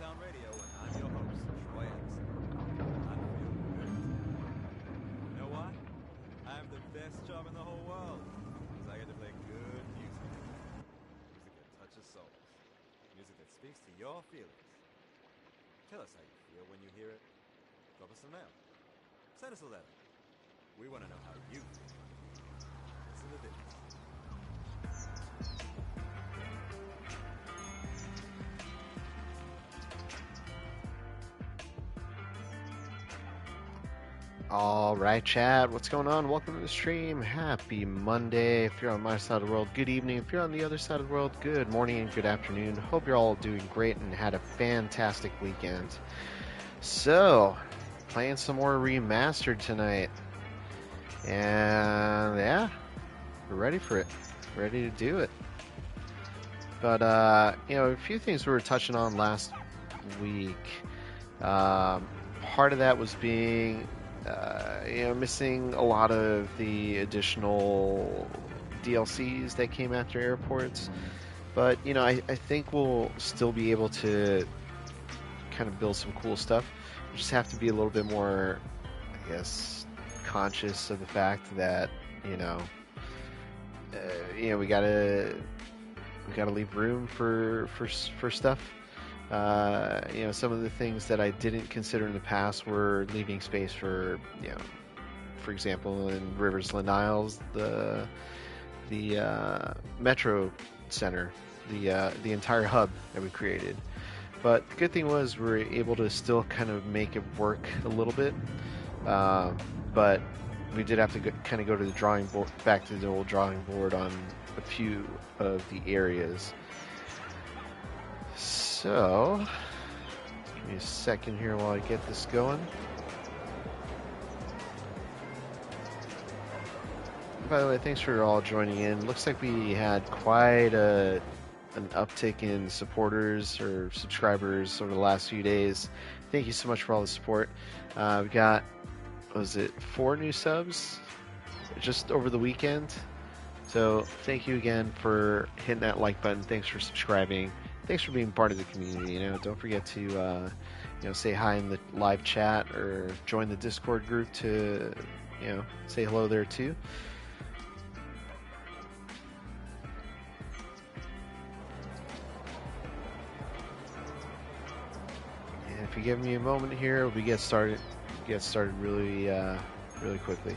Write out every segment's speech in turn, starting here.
Lockdown Radio, and I'm your host, Troy Anderson. I'm feeling good today. You know why? I have the best job in the whole world, because I get to play good music. Music that touches souls. Music that speaks to your feelings. Tell us how you feel when you hear it. Drop us a mail. Send us a letter. We want to know how you feel. Listen to this. All right, chat. What's going on? Welcome to the stream. Happy Monday. If you're on my side of the world, good evening. If you're on the other side of the world, good morning and good afternoon. Hope you're all doing great and had a fantastic weekend. So, playing some more Remastered tonight. And yeah, we're ready for it. Ready to do it. But, a few things we were touching on last week. Part of that was being missing a lot of the additional DLCs that came after Airports. But, I think we'll still be able to kind of build some cool stuff. We just have to be a little bit more, I guess, conscious of the fact that, we gotta leave room for stuff. Some of the things that I didn't consider in the past were leaving space for, for example, in Riversland Isles, the Metro Center, the entire hub that we created. But the good thing was we were able to still kind of make it work a little bit. But we did have to kind of go to the drawing board, back to the old drawing board on a few of the areas. So, give me a second here while I get this going. By the way, thanks for all joining in. Looks like we had quite an uptick in supporters or subscribers over the last few days. Thank you so much for all the support. We got, 4 new subs just over the weekend? So thank you again for hitting that like button. Thanks for subscribing. Thanks for being part of the community. Don't forget to say hi in the live chat or join the Discord group to say hello there too. And if you give me a moment here, we get started really really quickly.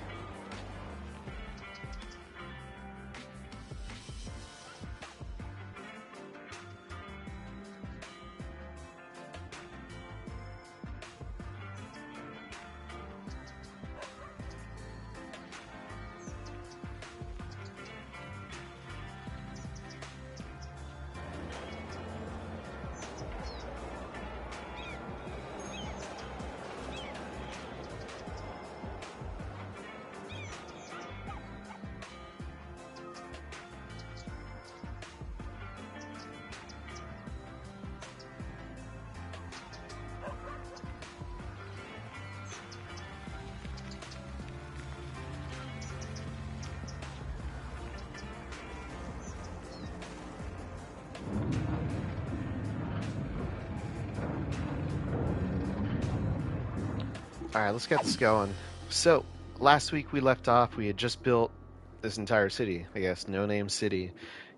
Alright, let's get this going. So, last week we left off, we had just built this entire city, I guess, No Name City.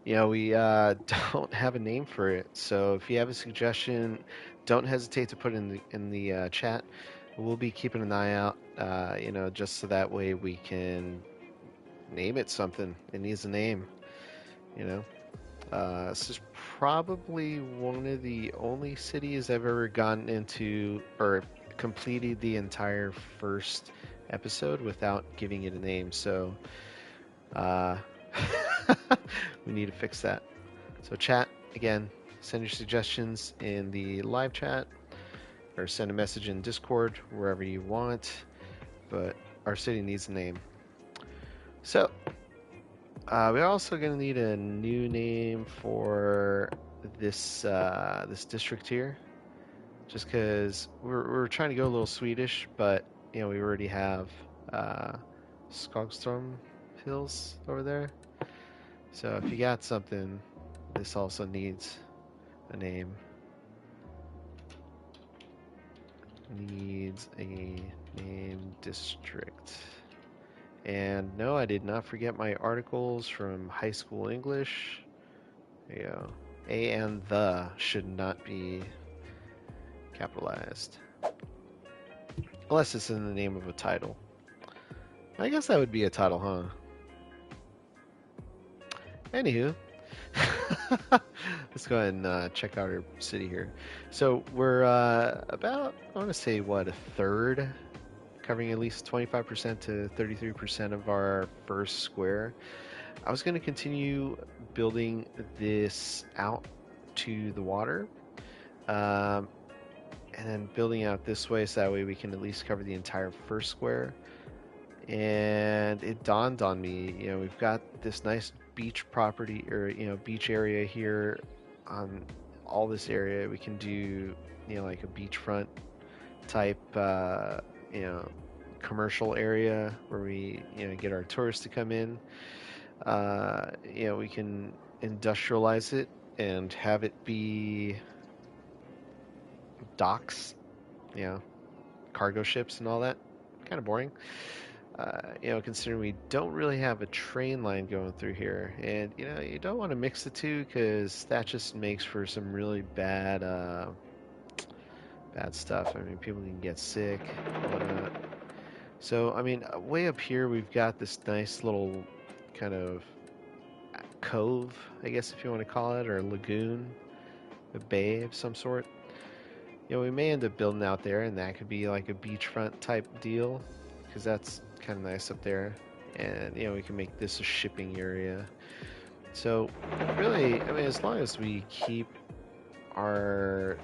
We don't have a name for it, so if you have a suggestion, don't hesitate to put it in the chat. We'll be keeping an eye out, just so that way we can name it something. It needs a name, This is probably one of the only cities I've ever gotten into or completed the entire first episode without giving it a name. So we need to fix that. So chat, again, send your suggestions in the live chat or send a message in Discord, wherever you want. But our city needs a name. So we're also going to need a new name for this district here, just because we're trying to go a little Swedish, but we already have Skogstrom Hills over there. So if you got something, this also needs a name. needs a name district. And no, I did not forget my articles from high school English. There you go. A and the should not be capitalized. Unless it's in the name of a title. I guess that would be a title, huh? Anywho, let's go ahead and check out our city here. So we're about, I want to say, what, a third, covering at least 25% to 33% of our first square. I was going to continue building this out to the water, and then building out this way so that way we can at least cover the entire first square. And it dawned on me, we've got this nice beach property, or beach area here on all this area. We can do like a beachfront type commercial area where we get our tourists to come in. We can industrialize it and have it be docks, cargo ships and all that. Kind of boring. Considering we don't really have a train line going through here, and you don't want to mix the two because that just makes for some really bad stuff. I mean, people can get sick, whatnot. So, I mean, way up here we've got this nice little kind of cove, I guess if you want to call it, or a lagoon, a bay of some sort. We may end up building out there, and that could be like a beachfront type deal, because that's kind of nice up there. And we can make this a shipping area. So really, I mean, as long as we keep our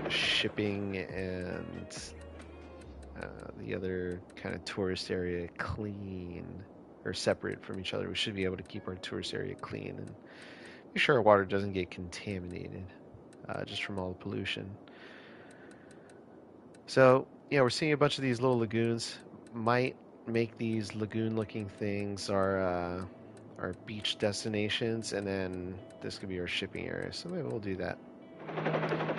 shipping and the other kind of tourist area clean or separate from each other, we should be able to keep our tourist area clean and make sure our water doesn't get contaminated just from all the pollution. So we're seeing a bunch of these little lagoons. Might make these lagoon-looking things our beach destinations, and then this could be our shipping area. So maybe we'll do that.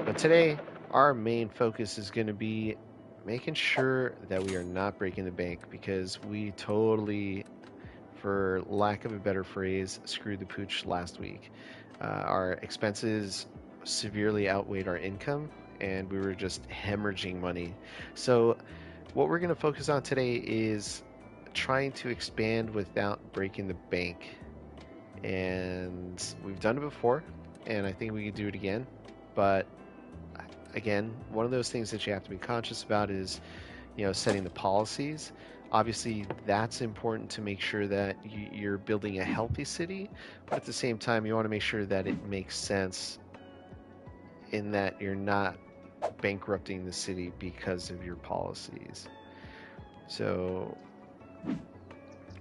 But today, our main focus is going to be making sure that we are not breaking the bank, because we totally, for lack of a better phrase, screwed the pooch last week. Our expenses severely outweighed our income, and we were just hemorrhaging money. So what we're going to focus on today is trying to expand without breaking the bank. And we've done it before, and I think we can do it again. But again, one of those things that you have to be conscious about is, setting the policies. Obviously, that's important to make sure that you're building a healthy city, but at the same time, you want to make sure that it makes sense in that you're not bankrupting the city because of your policies. So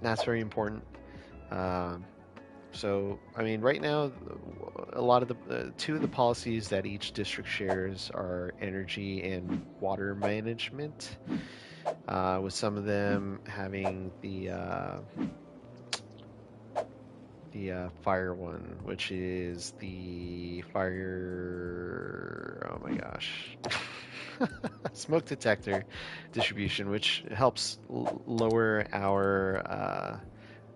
that's very important. So, I mean, right now, a lot of the two of the policies that each district shares are energy and water management, with some of them having the fire one, which is the fire, oh my gosh, smoke detector distribution, which helps lower our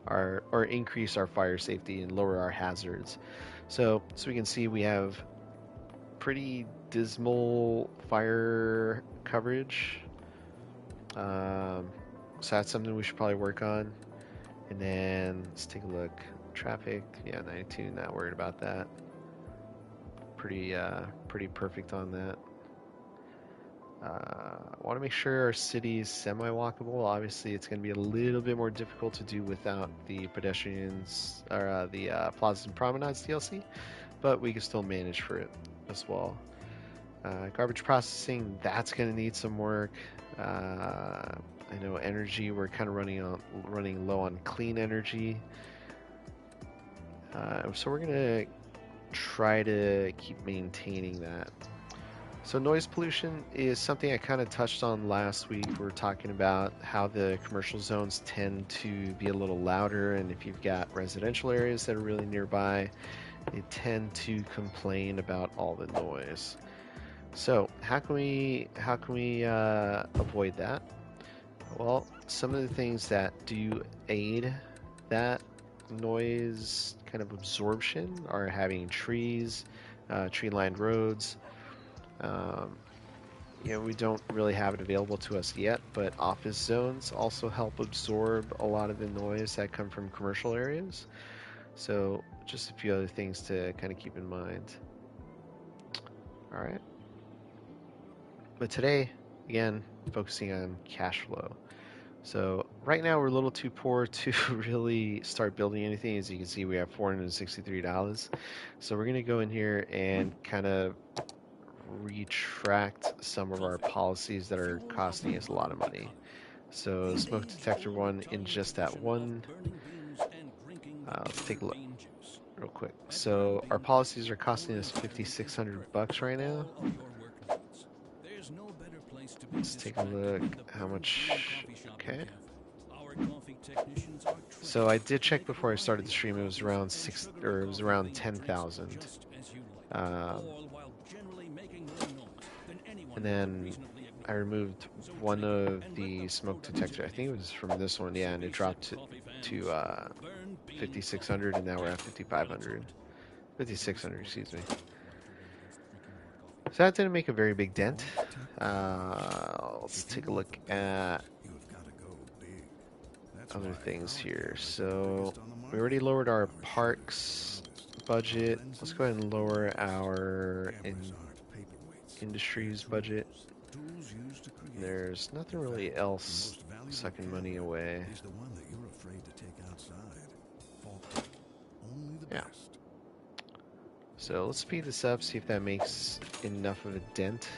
or increase our fire safety and lower our hazards. So we can see we have pretty dismal fire coverage. So that's something we should probably work on. And then let's take a look. Traffic, yeah, 92. Not worried about that. Pretty perfect on that. Want to make sure our city is semi-walkable. Obviously, it's going to be a little bit more difficult to do without the pedestrians or the plazas and promenades DLC, but we can still manage for it as well. Garbage processing, that's going to need some work. I know energy, we're kind of running low on clean energy. So we're going to try to keep maintaining that. So noise pollution is something I kind of touched on last week. We were talking about how the commercial zones tend to be a little louder, and if you've got residential areas that are really nearby, they tend to complain about all the noise. So how can we avoid that? Well, some of the things that do aid that noise kind of absorption are having trees, tree-lined roads. Um, we don't really have it available to us yet, but office zones also help absorb a lot of the noise that come from commercial areas. So just a few other things to kind of keep in mind. All right. But today, again, focusing on cash flow. So right now we're a little too poor to really start building anything. As you can see, we have $463. So we're going to go in here and kind of retract some of our policies that are costing us a lot of money. So smoke detector one in just that one. Let's take a look real quick. So our policies are costing us $5,600 right now. Let's take a look how much. Okay. So I did check before I started the stream. It was around it was around 10,000. And then I removed one of the smoke detector. I think it was from this one, yeah, and it dropped to 5,600, and now we're at 5,500. 5,600, excuse me. So that didn't make a very big dent. Let's take a look at other things here. So we already lowered our parks budget. Let's go ahead and lower our industries budget. There's nothing really else sucking money away. Yeah. So let's speed this up, see if that makes enough of a dent.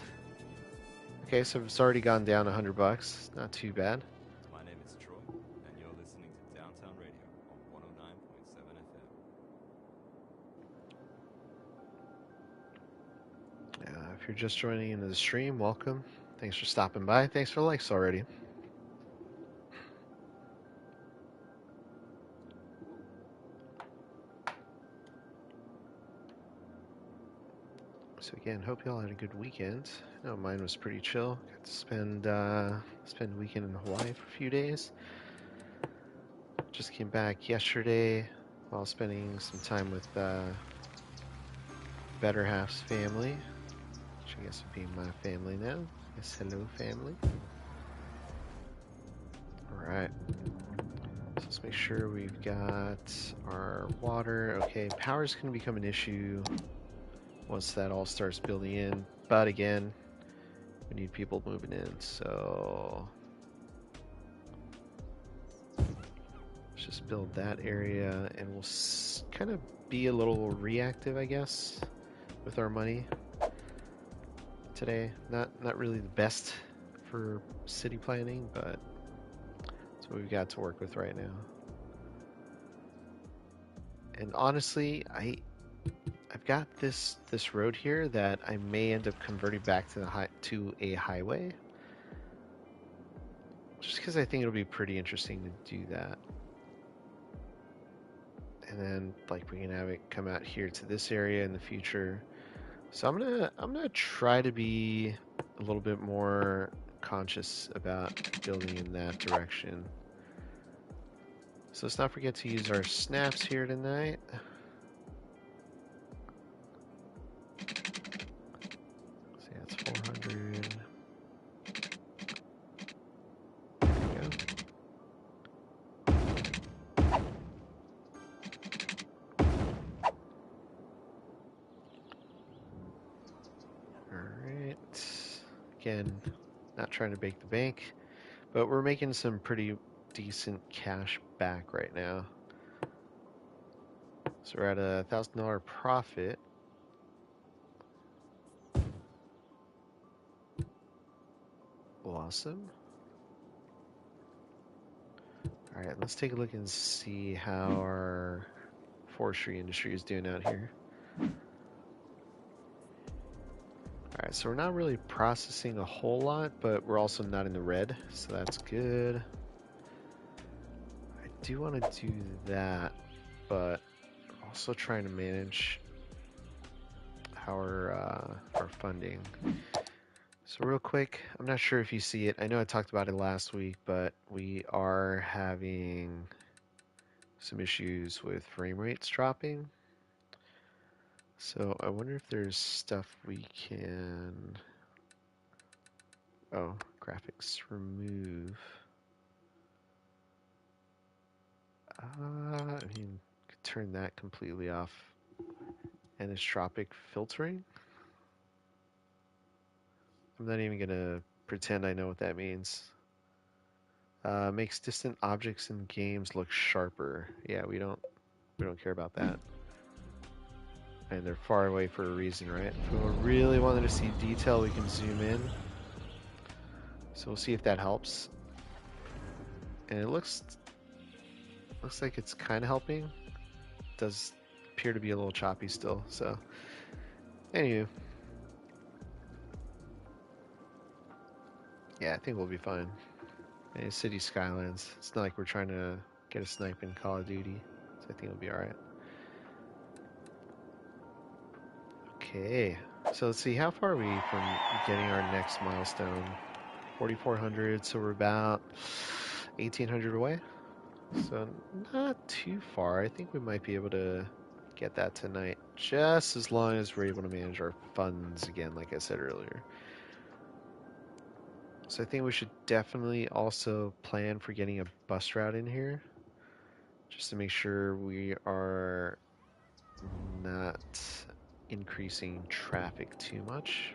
Okay, so it's already gone down $100. Not too bad. My name is Troy, and you're listening to Downtown Radio on 109.7 FM. If you're just joining into the stream, welcome. Thanks for stopping by. Thanks for the likes already. So again, hope you all had a good weekend. No, mine was pretty chill. Got to spend the weekend in Hawaii for a few days. Just came back yesterday while spending some time with Better Half's family, which I guess would be my family now. Yes, hello family. Alright. So let's make sure we've got our water. Okay, power's going to become an issue once that all starts building in. But again, we need people moving in, so let's just build that area, and we'll kind of be a little reactive, I guess, with our money today. Not really the best for city planning, but that's what we've got to work with right now. And honestly, I've got this road here that I may end up converting back to a highway, just because I think it'll be pretty interesting to do that. And then like we can have it come out here to this area in the future. So I'm gonna try to be a little bit more conscious about building in that direction. So let's not forget to use our snaps here tonight. So yeah, it's 400. There we go. Alright. Again, not trying to break the bank, but we're making some pretty decent cash back right now. So we're at a $1,000 profit. Awesome. Alright, let's take a look and see how our forestry industry is doing out here. Alright, so we're not really processing a whole lot, but we're also not in the red, so that's good. I do want to do that, but I'm also trying to manage how our funding. So real quick, I'm not sure if you see it. I know I talked about it last week, but we are having some issues with frame rates dropping. So I wonder if there's stuff we can... Oh, graphics remove. I mean, could turn that completely off. Anisotropic filtering. I'm not even gonna pretend I know what that means. Makes distant objects in games look sharper. Yeah, we don't care about that. And they're far away for a reason, right? If we really wanted to see detail, we can zoom in. So we'll see if that helps. And it looks like it's kind of helping. It does appear to be a little choppy still. So, anywho, yeah, I think we'll be fine. And City Skylines. It's not like we're trying to get a snipe in Call of Duty, so I think we'll be all right. Okay, so let's see, how far are we from getting our next milestone? 4,400, so we're about 1,800 away. So not too far. I think we might be able to get that tonight, just as long as we're able to manage our funds again, like I said earlier. So I think we should definitely also plan for getting a bus route in here, just to make sure we are not increasing traffic too much.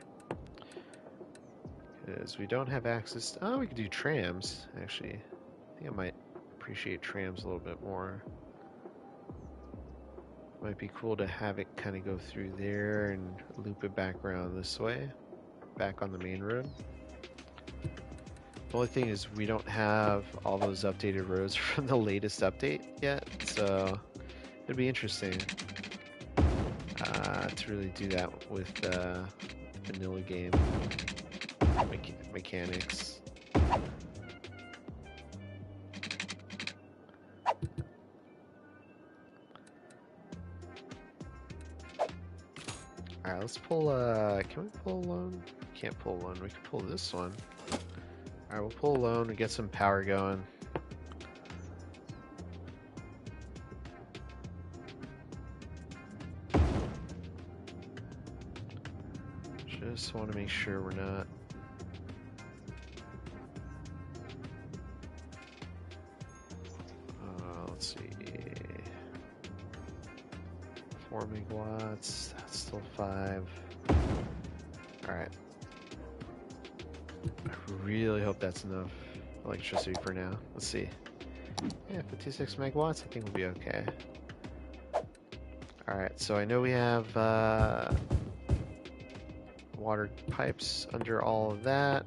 Because we don't have access. Oh, we could do trams, actually. I think I might appreciate trams a little bit more. Might be cool to have it kind of go through there and loop it back around this way, back on the main road. The only thing is we don't have all those updated roads from the latest update yet, so it'd be interesting to really do that with vanilla game mechanics. Alright, let's pull, can we pull a loan? Can't pull one, we can pull this one. Alright, we'll pull a loan and get some power going. Just want to make sure we're not... let's see... 4 megawatts, that's still 5. Alright. I really hope that's enough electricity for now. Let's see. Yeah, 56 megawatts, I think we'll be okay. Alright, so I know we have water pipes under all of that.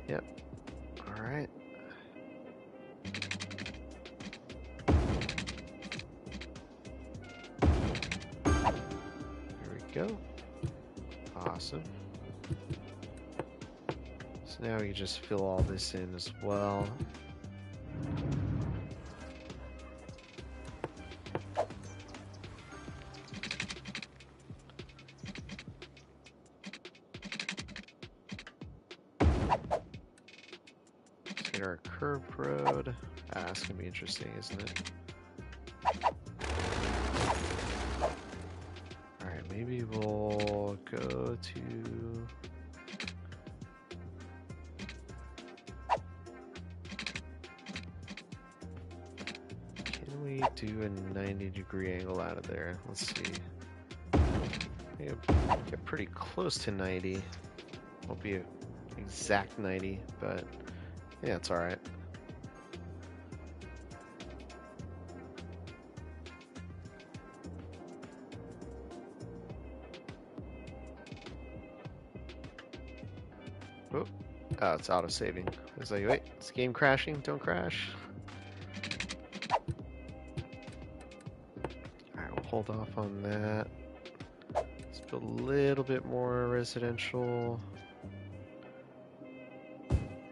Yep. Alright. There we go. Awesome. So now we can just fill all this in as well. Let's get our curved road. That's gonna be interesting, isn't it? Alright, maybe we'll go to... Can we do a 90-degree angle out of there? Let's see. Get pretty close to 90. Won't be an exact 90, but yeah, it's alright. Oh, it's auto-saving. I was like, wait, is the game crashing? Don't crash. Alright, we'll hold off on that. Let's build a little bit more residential.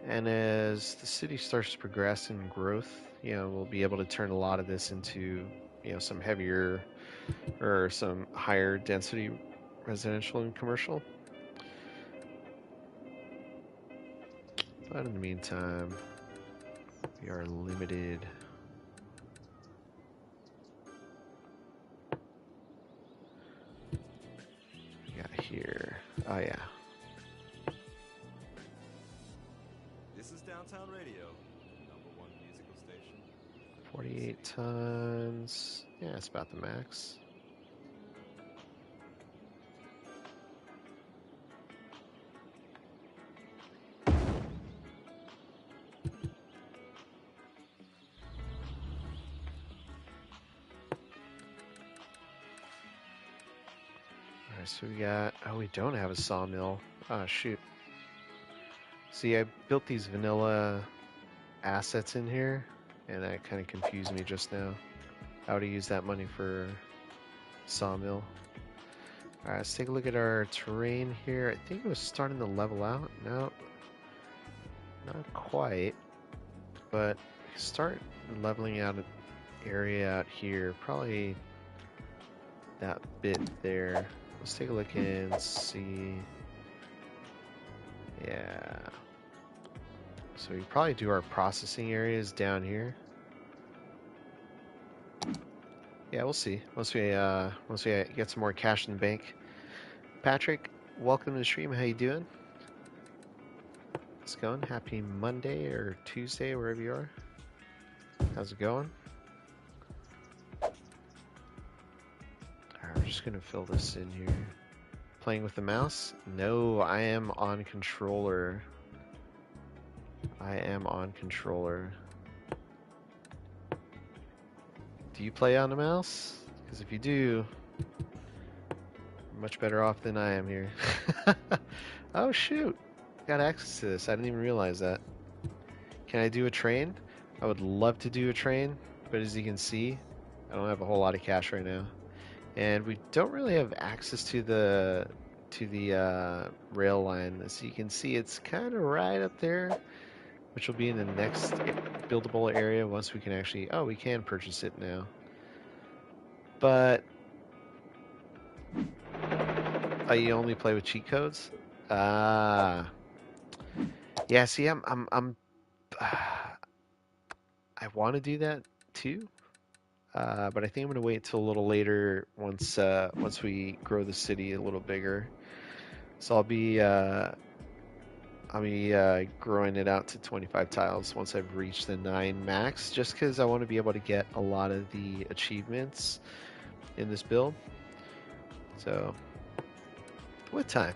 And as the city starts to progress in growth, we'll be able to turn a lot of this into, some heavier or some higher density residential and commercial. But in the meantime, we are limited. We got here. Oh yeah. This is Downtown Radio, #1 musical station. 48 tons. Yeah, it's about the max. Alright, so we got... Oh, we don't have a sawmill. Oh, shoot. See, I built these vanilla assets in here, and that kind of confused me just now. How to use that money for sawmill. Alright, let's take a look at our terrain here. I think it was starting to level out. No, not quite. But start leveling out an area out here. Probably that bit there. Let's take a look and see. Yeah. So we probably do our processing areas down here. Yeah, we'll see. Once we get some more cash in the bank. Patrick, welcome to the stream. How you doing? How's it going? Happy Monday or Tuesday, wherever you are. How's it going? Alright, we're just gonna fill this in here. Playing with the mouse? No, I am on controller. I am on controller. Do you play on the mouse? Because if you do, you're much better off than I am here. Oh shoot! Got access to this. I didn't even realize that. Can I do a train? I would love to do a train, but as you can see, I don't have a whole lot of cash right now. And we don't really have access to the rail line. As you can see, it's kind of right up there, which will be in the next buildable area once we can actually... Oh, we can purchase it now. But... Oh, you only play with cheat codes? Ah. Yeah, see, I want to do that too. But I think I'm going to wait till a little later once we grow the city a little bigger. So I'll be growing it out to 25 tiles once I've reached the 9 max, just because I want to be able to get a lot of the achievements in this build. So, with time,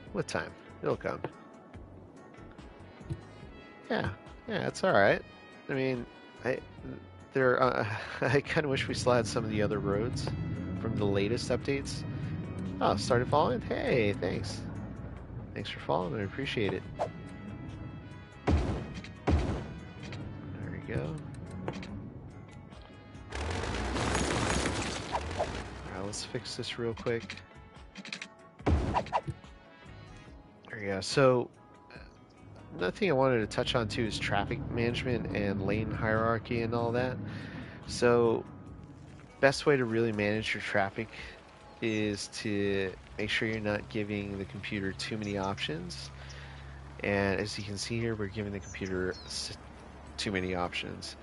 it'll come. Yeah, it's all right. I mean, I kind of wish we still had some of the other roads from the latest updates. Oh, started following? Hey, thanks. Thanks for following. I appreciate it. There we go. Alright, let's fix this real quick. There we go. So, another thing I wanted to touch on too is traffic management and lane hierarchy and all that. So, best way to really manage your traffic is to make sure you're not giving the computer too many options. And as you can see here, we're giving the computer too many options.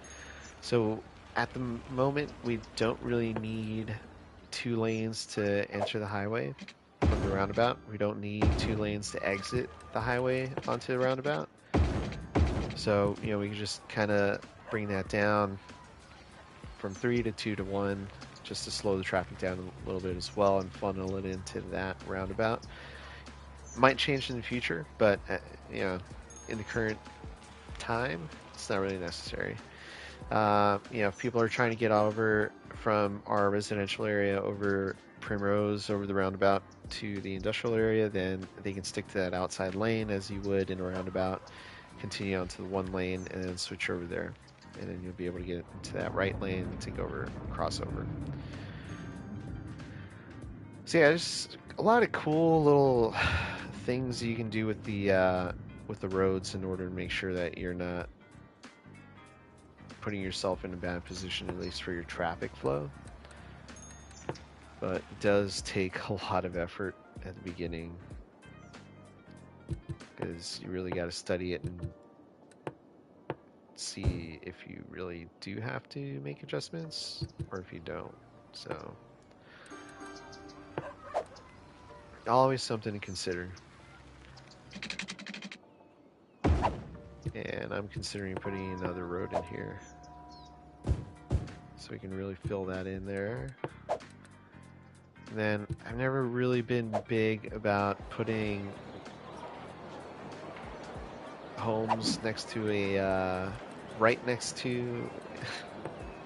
So at the moment, we don't really need 2 lanes to enter the highway from the roundabout. We don't need 2 lanes to exit the highway onto the roundabout. So, you know, we can just kind of bring that down from 3 to 2 to 1, just to slow the traffic down a little bit as well and funnel it into that roundabout. Might change in the future, but you know, in the current time, it's not really necessary. You know, if people are trying to get over from our residential area over Primrose, over the roundabout to the industrial area, then they can stick to that outside lane as you would in a roundabout, continue on to the 1 lane, and then switch over there. And then you'll be able to get into that right lane and take over, crossover. So yeah, there's a lot of cool little things you can do with the roads in order to make sure that you're not putting yourself in a bad position, at least for your traffic flow. But it does take a lot of effort at the beginning, because you really got to study it and see if you really do have to make adjustments or if you don't. So always something to consider. And I'm considering putting another road in here so we can really fill that in there. And then I've never really been big about putting homes next to a right next to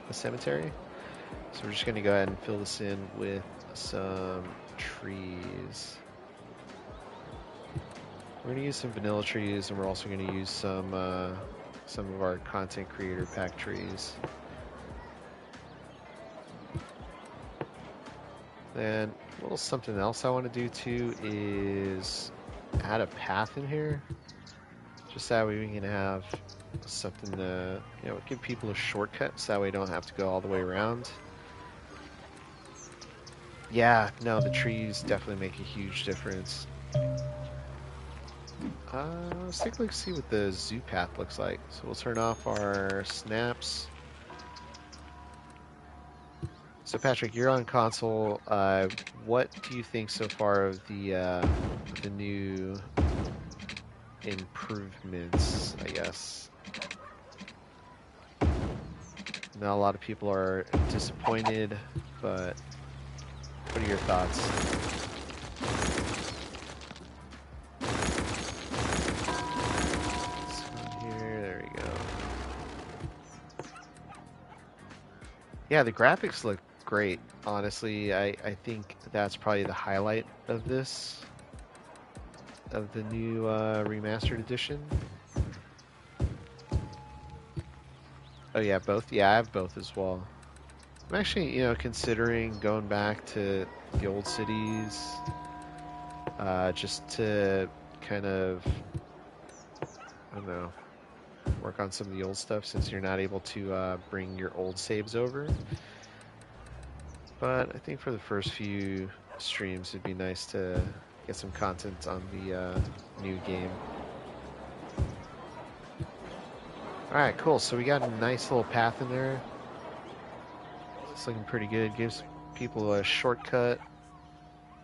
a cemetery. So we're just going to go ahead and fill this in with some trees. We're going to use some vanilla trees, and we're also going to use some of our content creator pack trees. Then a little something else I want to do too is add a path in here, just that way we can have something to, give people a shortcut, so that way we don't have to go all the way around. Yeah, no, the trees definitely make a huge difference. Let's take a look, see what the zoo path looks like. So we'll turn off our snaps. So Patrick, you're on console. What do you think so far of the new improvements, I guess? Now a lot of people are disappointed, but what are your thoughts? There we go. Yeah, the graphics look great. Honestly, I think that's probably the highlight of this, of the new remastered edition. Oh yeah, both? Yeah, I have both as well. I'm actually, considering going back to the old cities, just to kind of, I don't know, work on some of the old stuff since you're not able to bring your old saves over. But I think for the first few streams, it'd be nice to get some content on the new game. Alright, cool. So we got a nice little path in there. It's looking pretty good. Gives people a shortcut,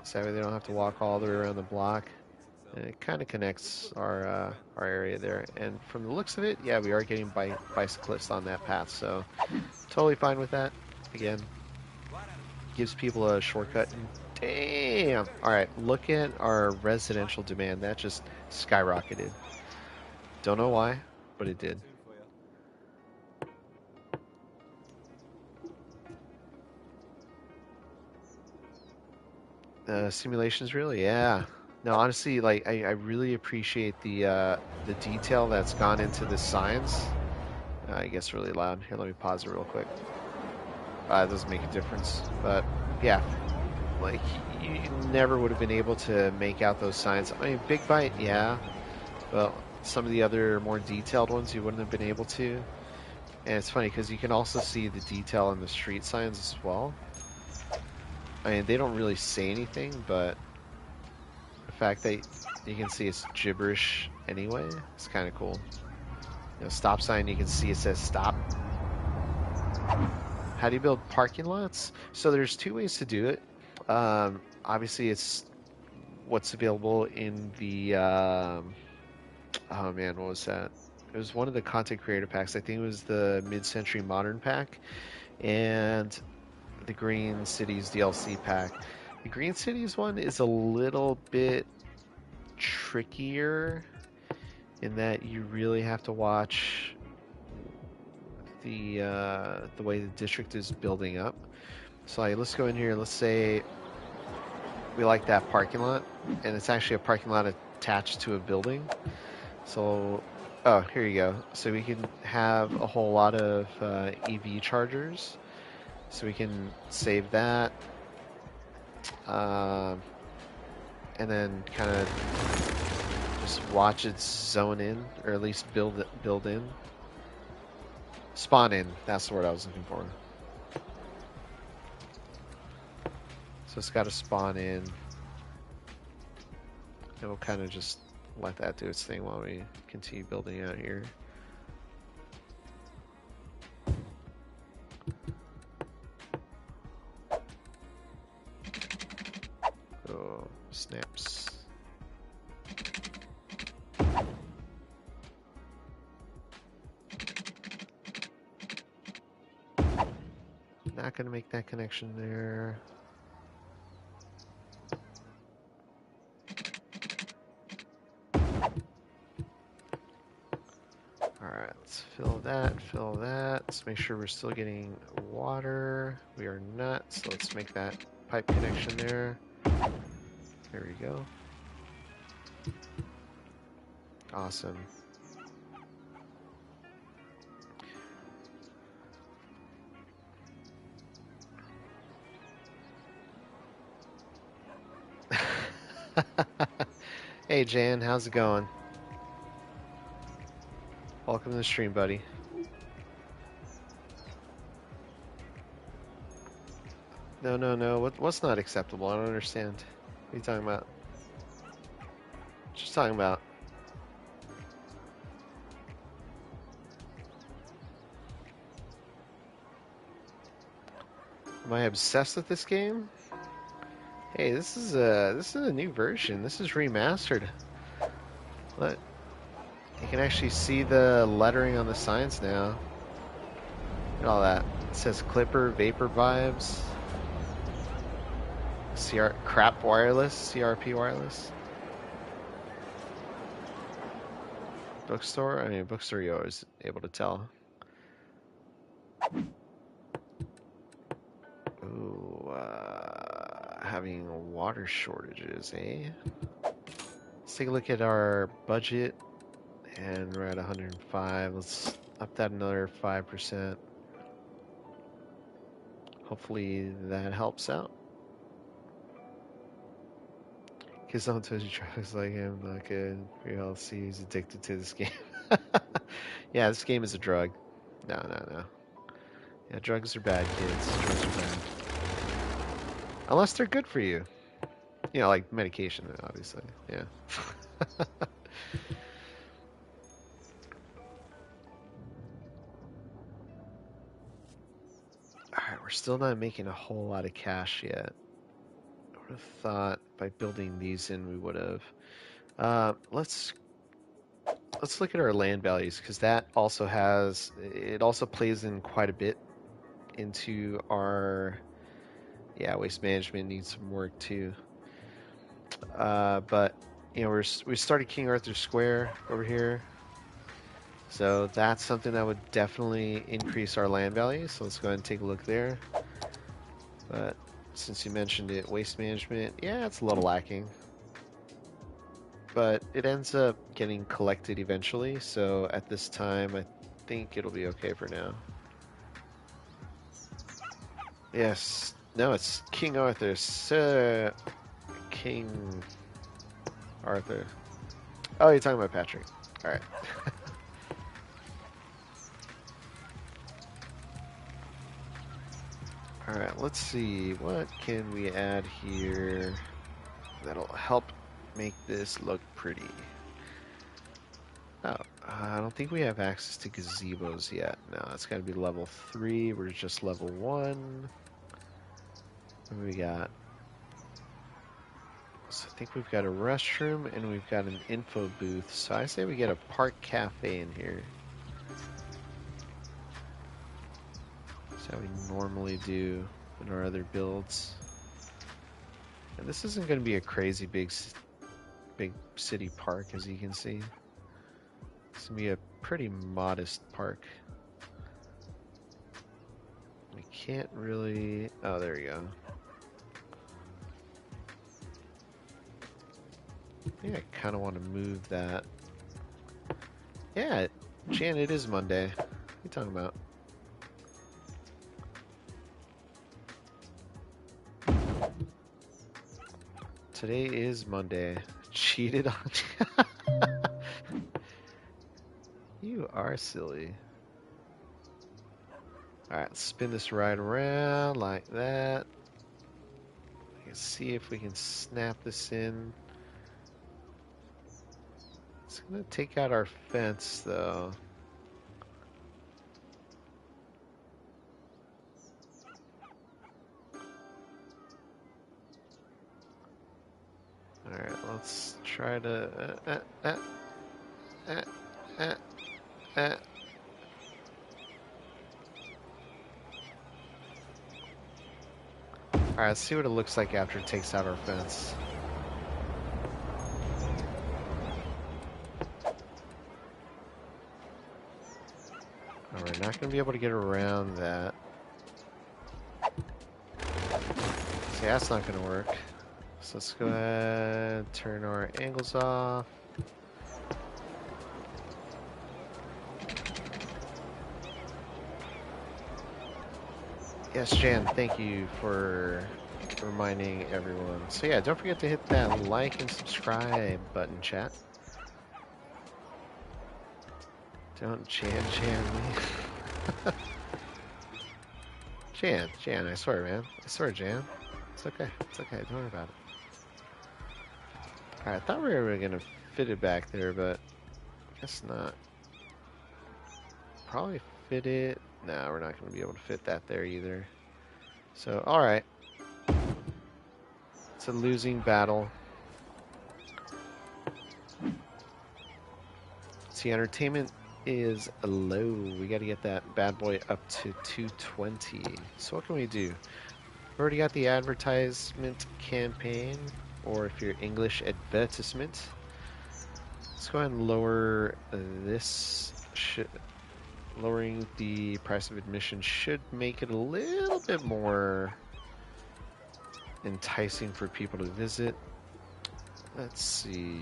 so that way they don't have to walk all the way around the block. And it kind of connects our area there. And from the looks of it, yeah, we are getting bicyclists on that path, so totally fine with that. Again, gives people a shortcut. And damn! Alright, look at our residential demand. That just skyrocketed. Don't know why, but it did. Simulations, really? Yeah. No, honestly, like I really appreciate the detail that's gone into the signs. It gets really loud. Here, let me pause it real quick. It doesn't make a difference, but yeah, like you never would have been able to make out those signs. I mean, Big Bite, yeah, but some of the other more detailed ones you wouldn't have been able to. And it's funny because you can also see the detail in the street signs as well. I mean, they don't really say anything, but the fact that you can see it's gibberish anyway, it's kind of cool. Stop sign, you can see it says stop. How do you build parking lots? So there's two ways to do it. Obviously, it's what's available in the... oh man, what was that? It was one of the content creator packs. I think it was the Mid-Century Modern pack and the Green Cities DLC pack. The Green Cities one is a little bit trickier in that you really have to watch the way the district is building up. So let's go in here. Let's say we like that parking lot, and it's actually a parking lot attached to a building. So, oh, here you go. So we can have a whole lot of EV chargers. So we can save that, and then kind of just watch it zone in, or at least build in. Spawn in, that's the word I was looking for. So it's got to spawn in. And we'll kind of just let that do its thing while we continue building out here. Oh, snaps. Not gonna make that connection there. Alright, let's fill that, fill that. Let's make sure we're still getting water. We are not, so let's make that pipe connection there. There we go. Awesome. Hey Jan, how's it going? Welcome to the stream, buddy. No. What's not acceptable? I don't understand. What are you talking about? Just talking about. Am I obsessed with this game? Hey, this is a new version. This is remastered. What? You can actually see the lettering on the signs now. Look at all that. It says Clipper Vapor Vibes. Crap Wireless, CRP Wireless. Bookstore? I mean, bookstore you're always able to tell. Ooh, having water shortages, eh? Let's take a look at our budget, and we're at 105. Let's up that another 5%. Hopefully that helps out. Because someone tells you drugs like him, not good for your health. See, he's addicted to this game. Yeah, this game is a drug. No. Yeah, drugs are bad, kids. Drugs are bad. Unless they're good for you. You know, like medication, obviously. Yeah. Alright, we're still not making a whole lot of cash yet. I would have thought by building these in we would have. Let's look at our land values, because that also plays in quite a bit into our waste management needs some work too. But you know, we started King Arthur Square over here, so that's something that would definitely increase our land value. So let's go ahead and take a look there. But since you mentioned it, waste management, yeah, it's a little lacking, but it ends up getting collected eventually. So at this time, I think it'll be okay for now. Yes. No, it's King Arthur. Sir King Arthur. Oh, you're talking about Patrick. Alright. Alright, let's see. What can we add here that'll help make this look pretty? Oh, I don't think we have access to gazebos yet. No, it's got to be level 3. We're just level 1. What do we got? So I think we've got a restroom and we've got an info booth. So I say we get a park cafe in here. That's how we normally do in our other builds. And this isn't going to be a crazy big city park, as you can see. It's going to be a pretty modest park. We can't really... Oh, there we go. I think I kind of want to move that. Yeah, Jan, it is Monday. What are you talking about? Today is Monday. Cheated on you. You are silly. Alright, let's spin this right around like that. Let's see if we can snap this in. gonna take out our fence though. Alright, let's try to... uh, uh. Alright, let's see what it looks like after it takes out our fence. Oh, we're not going to be able to get around that. See, that's not going to work. So let's go ahead and turn our angles off. Yes, Jan, thank you for reminding everyone. So yeah, don't forget to hit that like and subscribe button, chat. Don't Jan me. Jan, I swear, man. I swear, Jan. It's okay. It's okay. Don't worry about it. Alright, I thought we were going to fit it back there, but guess not. Probably fit it. No, we're not going to be able to fit that there either. So, alright. It's a losing battle. See, entertainment is low. We got to get that bad boy up to 220. So what can we do? We already got the advertisement campaign, or if you're English, advertisement. Let's go ahead and lower this. Lowering the price of admission should make it a little bit more enticing for people to visit. Let's see.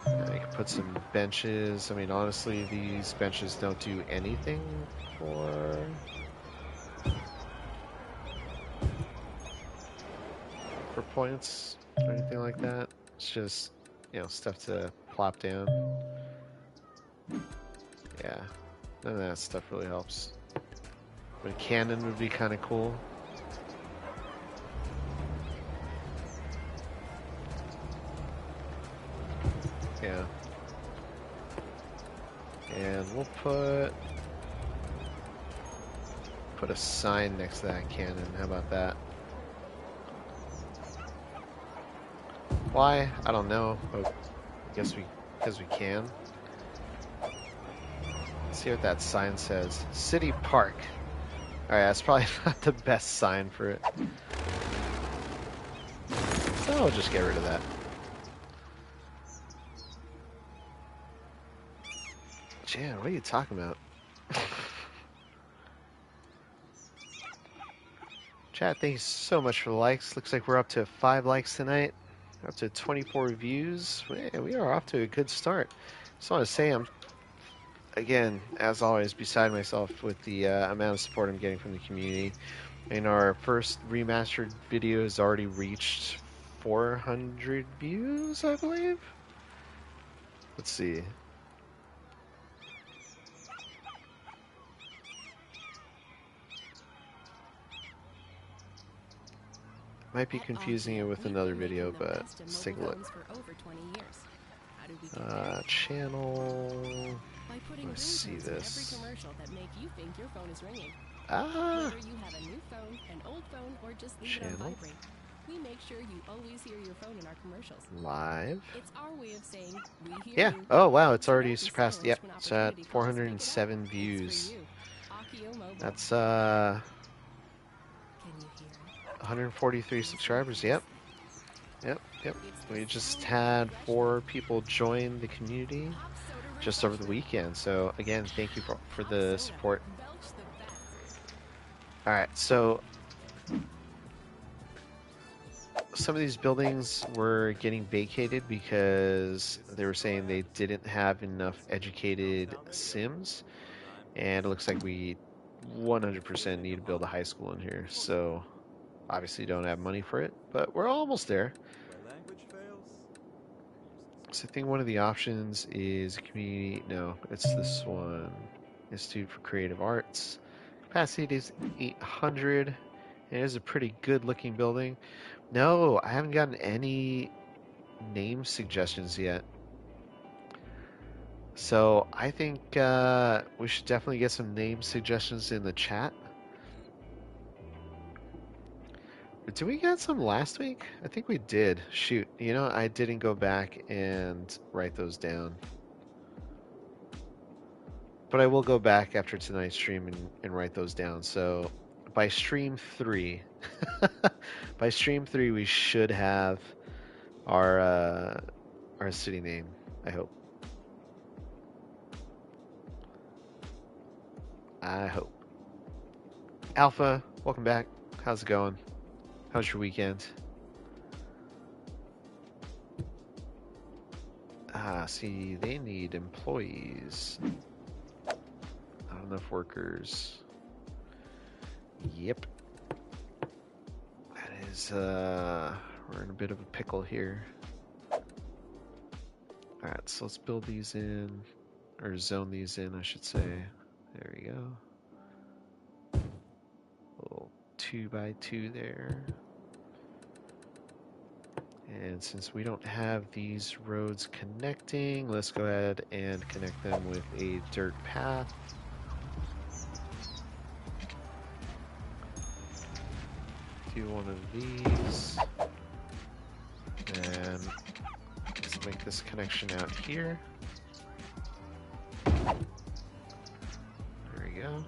I can put some benches. I mean, honestly, these benches don't do anything for points or anything like that. It's just, you know, stuff to plop down. Yeah, none of that stuff really helps. But a cannon would be kind of cool. Yeah. And we'll put a sign next to that cannon. How about that? Why? I don't know. But I guess because we can. Let's see what that sign says. City Park. Alright, that's probably not the best sign for it. So I'll just get rid of that. Jan, what are you talking about? Chat, thank you so much for the likes. Looks like we're up to 5 likes tonight. Up to 24 views. We are off to a good start. Just want to say I'm, again, as always, beside myself with the amount of support I'm getting from the community. And our first remastered video has already reached 400 views, I believe. Let's see. Might be confusing it with another video, but let's take a look. Channel. Let's see this. Ah. Channel. We make sure you always hear your phone in our commercials. Live. It's our way of saying we hear Yeah. you. Oh wow, it's already surpassed. Yep, it's at 407 views. That's 143 subscribers. Yep. We just had 4 people join the community just over the weekend. So again, thank you for the support. All right, so some of these buildings were getting vacated because they were saying they didn't have enough educated Sims, and it looks like we 100% need to build a high school in here. So obviously don't have money for it, but we're almost there. So I think one of the options is community. No, it's this one. Institute for Creative Arts. Capacity is 800. It is a pretty good looking building. No, I haven't gotten any name suggestions yet. So I think we should definitely get some name suggestions in the chat. Did we get some last week? I think we did. Shoot, I didn't go back and write those down. But I will go back after tonight's stream and write those down. So by stream 3, by stream 3, we should have our city name, I hope. I hope. Alpha, welcome back. How's it going? How's your weekend? See, they need employees. Not enough workers. Yep. That is, we're in a bit of a pickle here. Alright, so let's build these in, or zone these in, I should say. There we go. Little 2x2 there. And since we don't have these roads connecting, let's go ahead and connect them with a dirt path. Do one of these. And let's make this connection out here. There we go.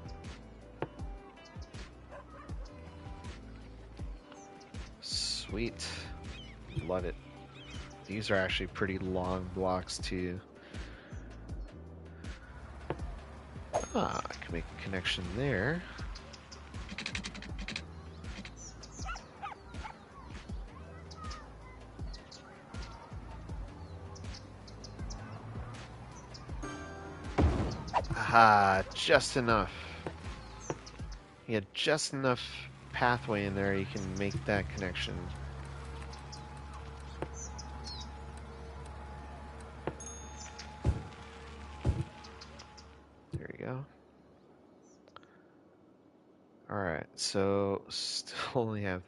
Sweet. Love it. These are actually pretty long blocks too. I can make a connection there. Aha, just enough. Yeah, just enough pathway in there you can make that connection. There we go. Alright, so still only have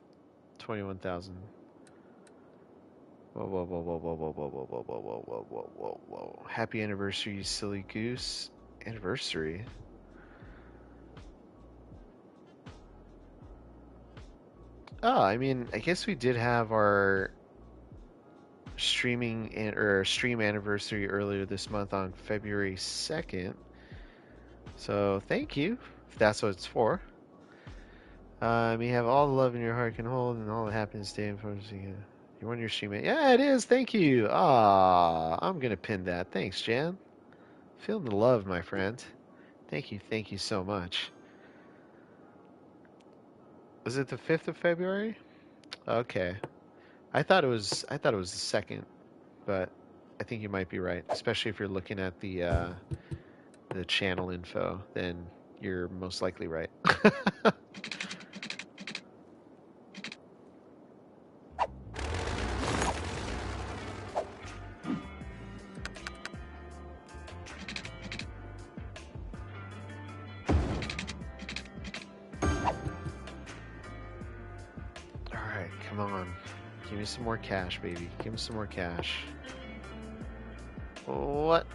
21,000. Whoa, whoa, whoa, whoa, whoa, whoa, whoa, whoa, whoa, whoa, whoa, whoa, whoa, whoa, whoa. Happy anniversary, you silly goose. Anniversary? Oh, I mean, I guess we did have our stream anniversary earlier this month on February 2nd. So thank you, if that's what it's for. You have all the love in your heart can hold and all the happiness day and focus you. You won your stream. Yeah, it is. Thank you. Ah, I'm gonna pin that. Thanks, Jan. Feeling the love, my friend. Thank you so much. Was it the 5th of February? Okay. I thought it was the 2nd, but I think you might be right. Especially if you're looking at the channel info, then you're most likely right. Alright, come on. Give me some more cash, baby. Give me some more cash. What?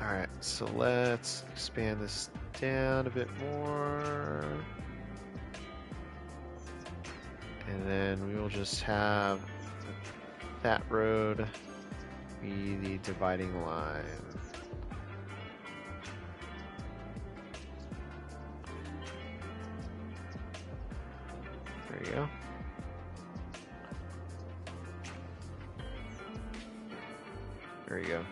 Alright, so let's expand this down a bit more. And then we will just have that road be the dividing line. There you go. There you go.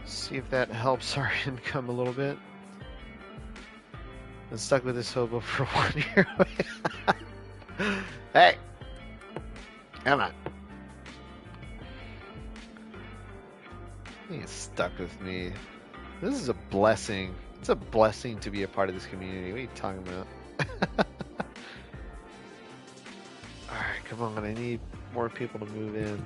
See if that helps our income a little bit. Been stuck with this hobo for 1 year. Hey! Come on. He's stuck with me. This is a blessing. It's a blessing to be a part of this community. What are you talking about? Alright, come on. I need more people to move in.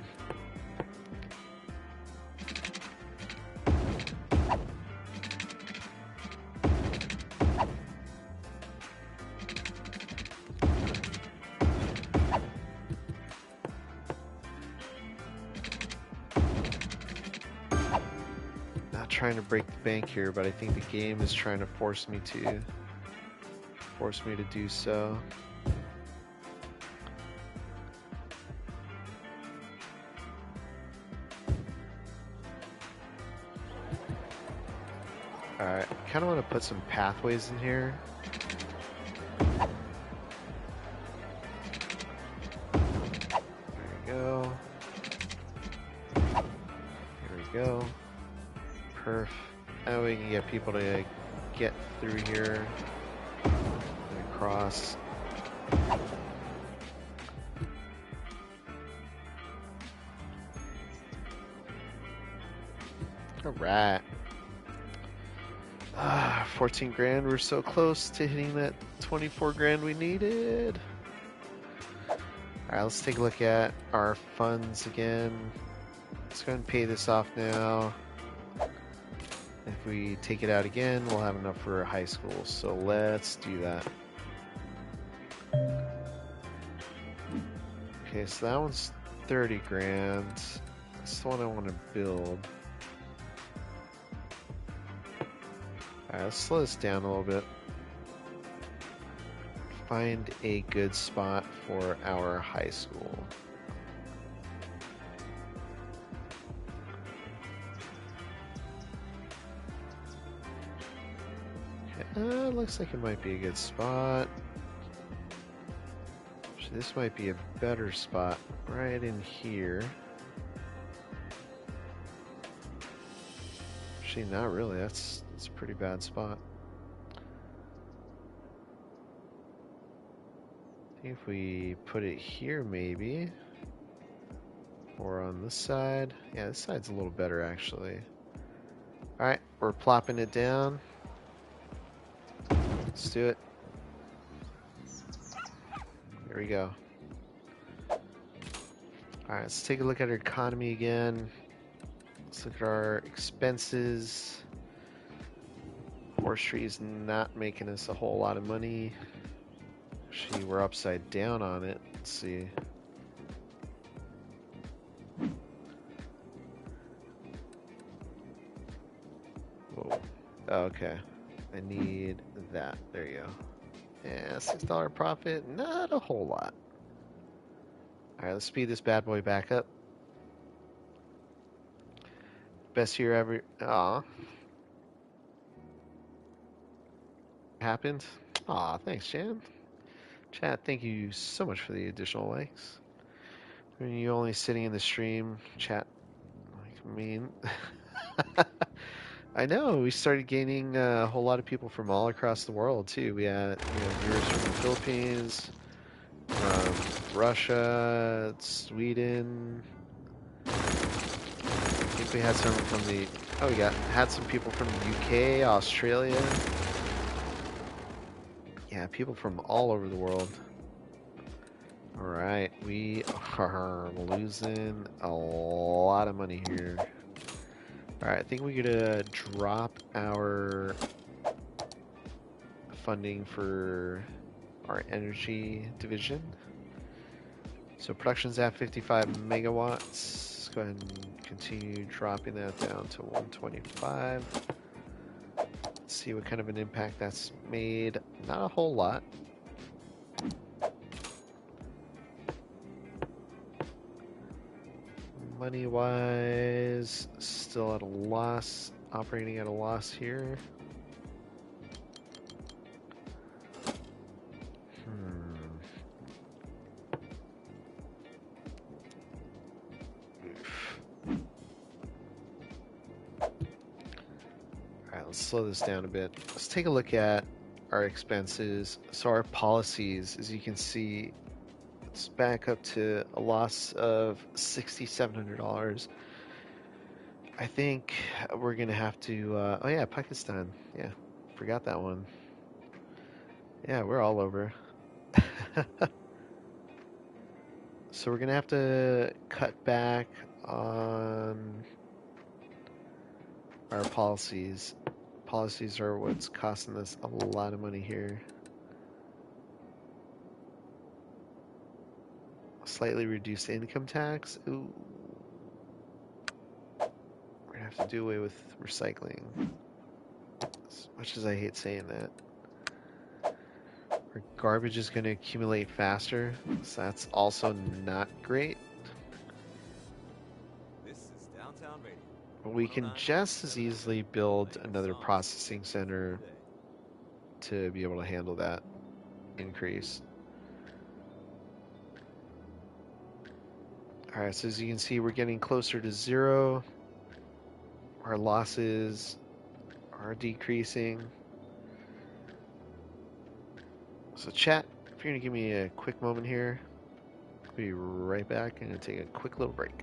trying to break the bank here, but I think the game is trying to force me to do so. Alright, I kind of want to put some pathways in here. There we go. Here we go. Perf. Now we can get people to get through here and across. Alright. 14 grand. We're so close to hitting that 24 grand we needed. Alright, let's take a look at our funds again. Let's go ahead and pay this off now. If we take it out again, we'll have enough for high school. So let's do that. Okay, so that one's 30 grand. That's the one I want to build. Alright, let's slow this down a little bit. Find a good spot for our high school. Looks like it might be a good spot. Actually, this might be a better spot right in here. Actually, not really. That's a pretty bad spot. I think if we put it here, maybe, or on this side. Yeah, this side's a little better, actually. All right, we're plopping it down. Let's do it. There we go. Alright, let's take a look at our economy again. Let's look at our expenses. Forestry is not making us a whole lot of money. Actually, we're upside down on it. Let's see. Whoa. Oh, okay. I need that. There you go. Yeah, $6 profit. Not a whole lot. Alright, let's speed this bad boy back up. Best year ever. Aw. Happened? Aw, thanks, Jan. Chat, thank you so much for the additional likes. When you only sitting in the stream, chat, like, mean. I know, we started gaining a whole lot of people from all across the world, too. We had viewers from the Philippines, from Russia, Sweden. I think we had some from the... Oh, we had some people from the UK, Australia. Yeah, people from all over the world. Alright, we are losing a lot of money here. Alright, I think we're gonna drop our funding for our energy division. So production's at 55 megawatts. Let's go ahead and continue dropping that down to 125. Let's see what kind of an impact that's made. Not a whole lot. Money wise, still at a loss, operating at a loss here. Alright, let's slow this down a bit. Let's take a look at our expenses. So our policies, as you can see, it's back up to a loss of $6,700. I think we're gonna have to. Oh yeah, Pakistan. Yeah, forgot that one. Yeah, we're all over. So we're gonna have to cut back on our policies. Policies are what's costing us a lot of money here. Slightly reduced income tax. Ooh. We're gonna have have to do away with recycling. As much as I hate saying that. Our garbage is going to accumulate faster, so that's also not great. This is Downtown Radio. But we can just as easily build another processing center to be able to handle that increase. Alright, so as you can see, we're getting closer to 0. Our losses are decreasing. So chat, if you're going to give me a quick moment here, I'll be right back. I'm going to take a quick little break.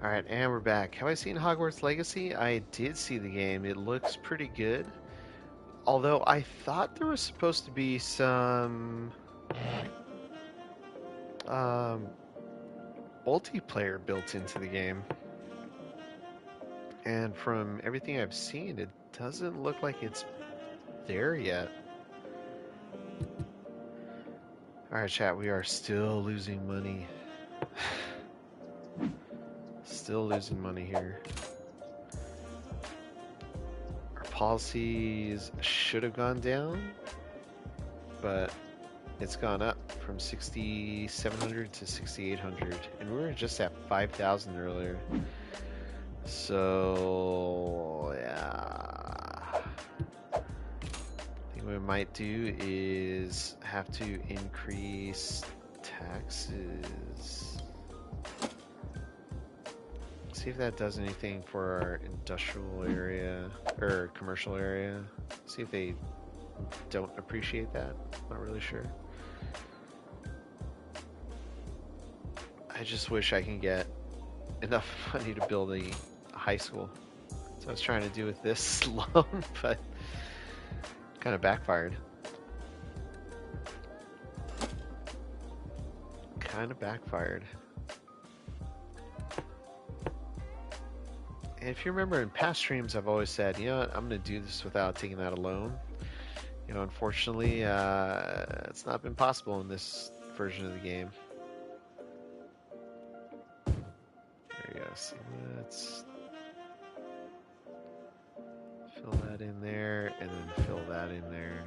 Alright, and we're back. Have I seen Hogwarts Legacy? I did see the game. It looks pretty good. Although I thought there was supposed to be some multiplayer built into the game. And from everything I've seen, it doesn't look like it's there yet. Alright, chat, we are still losing money. Still losing money here. Our policies should have gone down, but it's gone up from 6,700 to 6,800, and we were just at 5,000 earlier. So yeah, I think what we might do is have to increase taxes. See if that does anything for our industrial area or commercial area. See if they don't appreciate that. Not really sure. I just wish I can get enough money to build a high school. So I was trying to do with this loan, but kind of backfired. And if you remember in past streams, I've always said, you know what, I'm going to do this without taking out a loan. You know, unfortunately, it's not been possible in this version of the game. There you go. So let's fill that in there, and then fill that in there.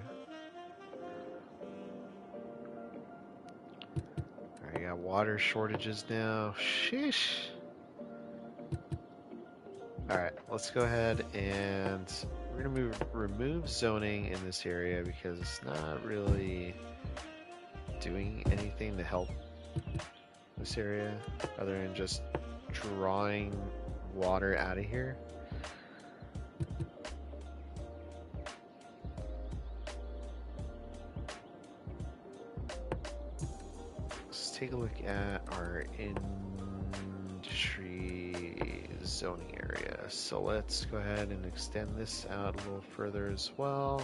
Alright, got water shortages now. Sheesh. Alright, let's go ahead and we're going to remove zoning in this area because it's not really doing anything to help this area other than just drawing water out of here. Let's take a look at our industry zoning area. So let's go ahead and extend this out a little further as well.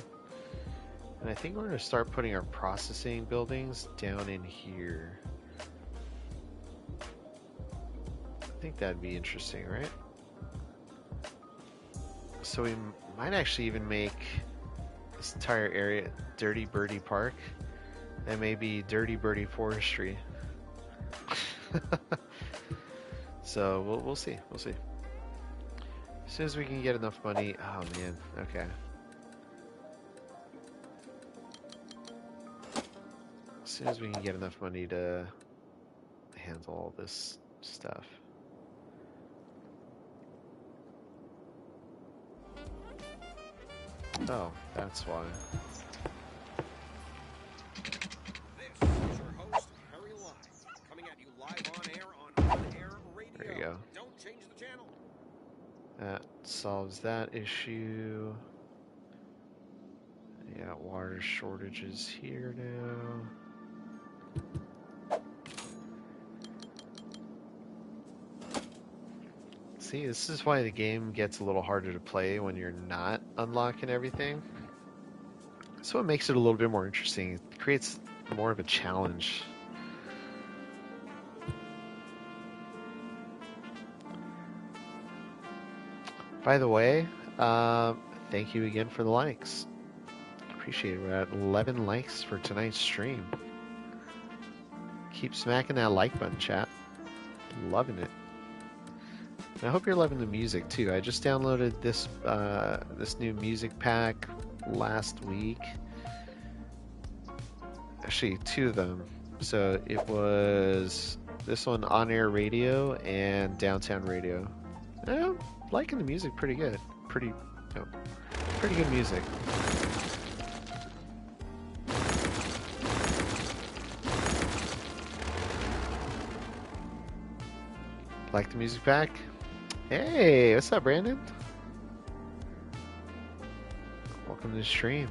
And I think we're going to start putting our processing buildings down in here. I think that'd be interesting, right? So we might actually even make this entire area Dirty Birdie Park. And maybe Dirty Birdie Forestry. So we'll see. We'll see. As soon as we can get enough money. Oh man. Okay. soon as we can get enough money to handle all this stuff. Oh, that's why. This is your host, Harry Live, coming at you live on air radio. There you go. Don't change the channel. That solves that issue. Yeah, water shortages here now. See, this is why the game gets a little harder to play when you're not unlocking everything. So it makes it a little bit more interesting. It creates more of a challenge. By the way, thank you again for the likes. Appreciate it. We're at 11 likes for tonight's stream. Keep smacking that like button, chat. Loving it. And I hope you're loving the music too. I just downloaded this this new music pack last week. Actually, 2 of them. So it was this one, On Air Radio and Downtown Radio. I'm liking the music pretty good. Pretty good music. Like the music pack? Hey, what's up, Brandon? Welcome to the stream.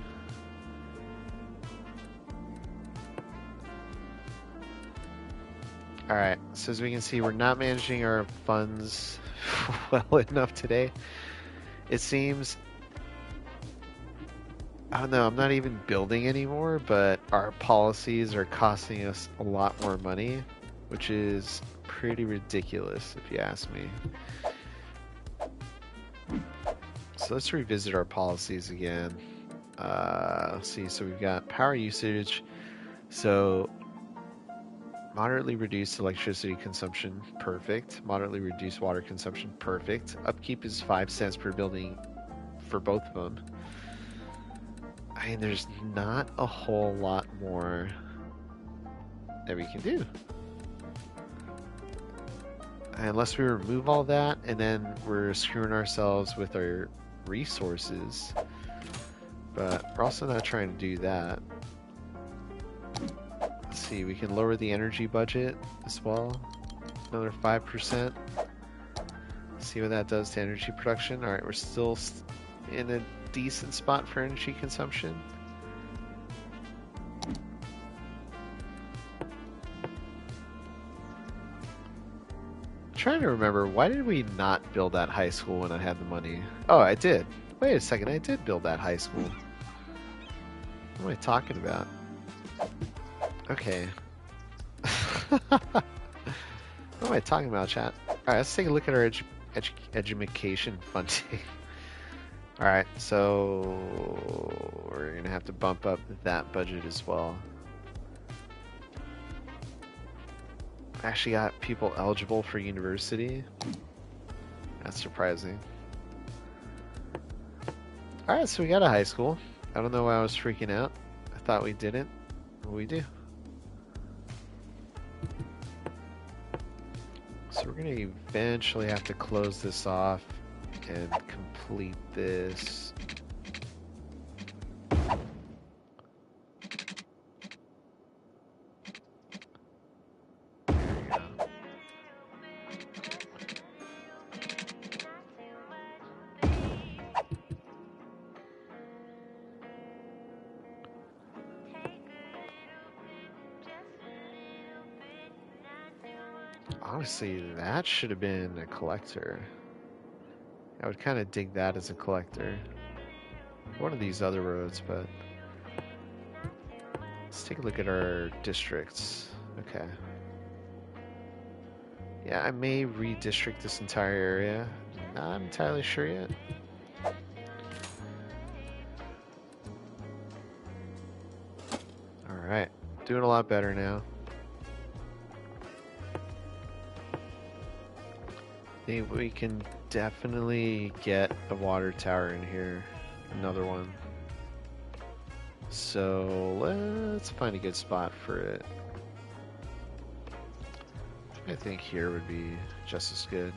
Alright, so as we can see, we're not managing our funds well enough today. It seems, I don't know, I'm not even building anymore, but our policies are costing us a lot more money, which is pretty ridiculous if you ask me. So let's revisit our policies again. Let's see, so we've got power usage. So moderately reduced electricity consumption, perfect. Moderately reduced water consumption, perfect. Upkeep is 5 cents per building for both of them. I mean, there's not a whole lot more that we can do. Unless we remove all that, and then we're screwing ourselves with our resources. But we're also not trying to do that. Let's see, we can lower the energy budget as well. Another 5%. See what that does to energy production. Alright, we're still in a decent spot for energy consumption. Trying to remember, why did we not build that high school when I had the money? Oh, I did. Wait a second, I did build that high school. What am I talking about? Okay. What am I talking about, chat? Alright, let's take a look at our education funding. Alright, so we're gonna have to bump up that budget as well. Actually got people eligible for university. That's surprising. Alright, so we got a high school. I don't know why I was freaking out. I thought we didn't. Well, we do. So we're gonna eventually have to close this off and complete this. Honestly, that should have been a collector. I would kind of dig that as a collector. One of these other roads, but let's take a look at our districts. Okay. Yeah, I may redistrict this entire area. Not entirely sure yet. Alright, doing a lot better now. I think we can definitely get a water tower in here. Another one. So let's find a good spot for it. I think here would be just as good.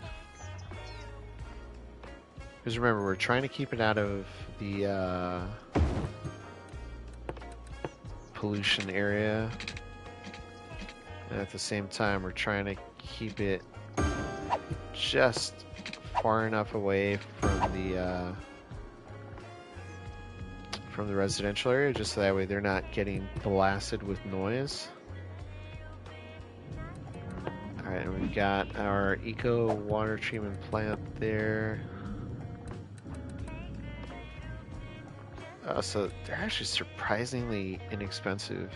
Because remember, we're trying to keep it out of the pollution area. And at the same time, we're trying to keep it just far enough away from the residential area, just so that way they're not getting blasted with noise. Alright, and we've got our eco water treatment plant there. So they're actually surprisingly inexpensive.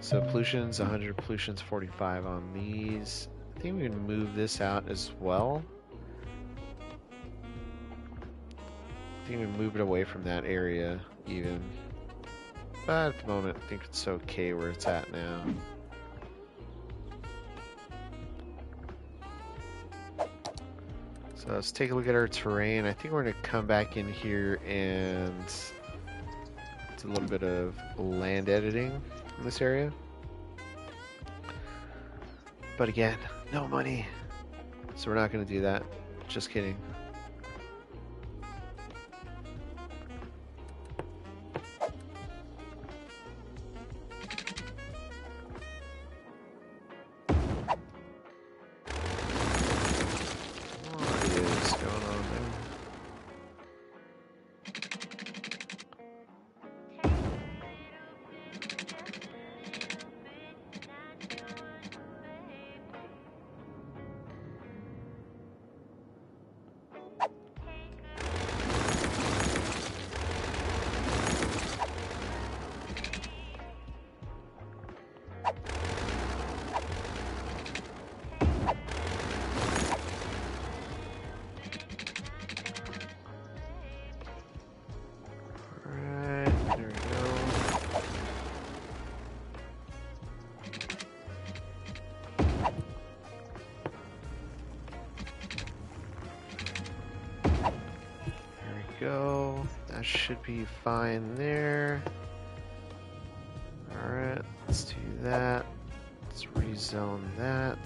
So pollution's 100, pollution's 45 on these. I think we can move this out as well. I think we move it away from that area even. But at the moment, I think it's okay where it's at now. So let's take a look at our terrain. I think we're going to come back in here and do a little bit of land editing in this area. But again, no money. So we're not going to do that. Just kidding. Go. That should be fine there. Alright, let's do that. Let's rezone that.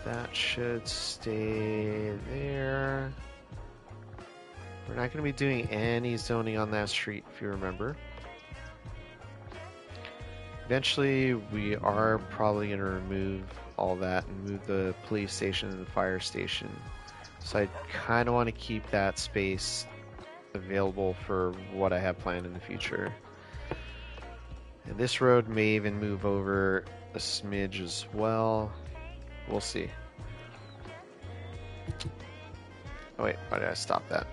That should stay there. We're not going to be doing any zoning on that street, if you remember. Eventually, we are probably going to remove all that and move the police station and the fire station. So I kind of want to keep that space available for what I have planned in the future. And this road may even move over a smidge as well. We'll see. Oh wait, why did I stop that?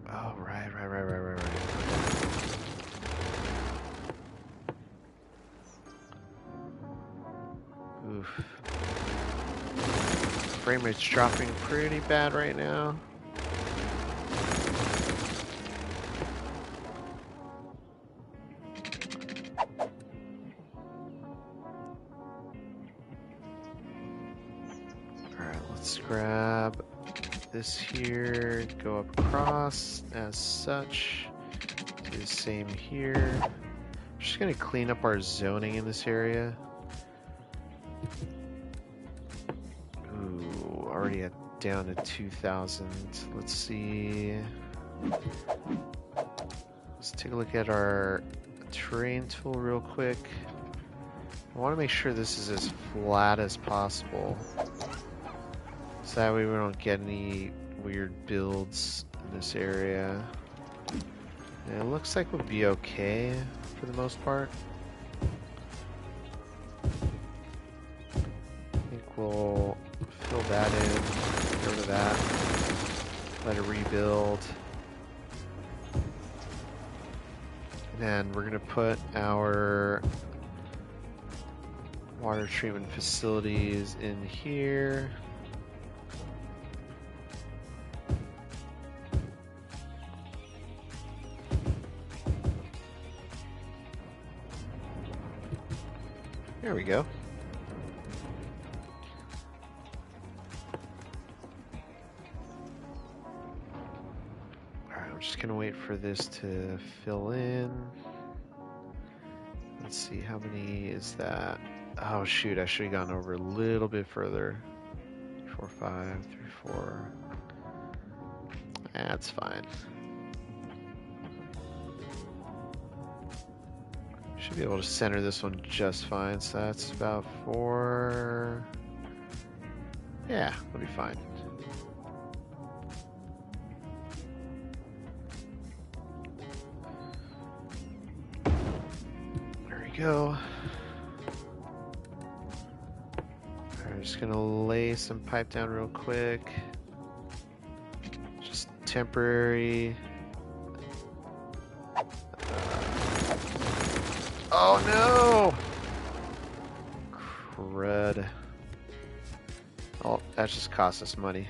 Oh, right. Oof. Frame rate's dropping pretty bad right now. Alright, let's grab this here, go up across as such. Do the same here. Just gonna clean up our zoning in this area. Ooh, already down to 2,000. Let's see. Let's take a look at our terrain tool real quick. I want to make sure this is as flat as possible. So that way we don't get any weird builds in this area. And it looks like we'll be okay for the most part. I think we'll fill that in, get rid of that, let it rebuild. And then we're gonna put our water treatment facilities in here. There we go. Alright, I'm just gonna wait for this to fill in. Let's see, how many is that? Oh shoot, I should have gone over a little bit further. 4, 5, 3, 4. That's fine. Should be able to center this one just fine, so that's about 4. Yeah, we'll be fine. There we go. I'm just gonna lay some pipe down real quick. Just temporary. Oh no! Crud. Oh, that just cost us money.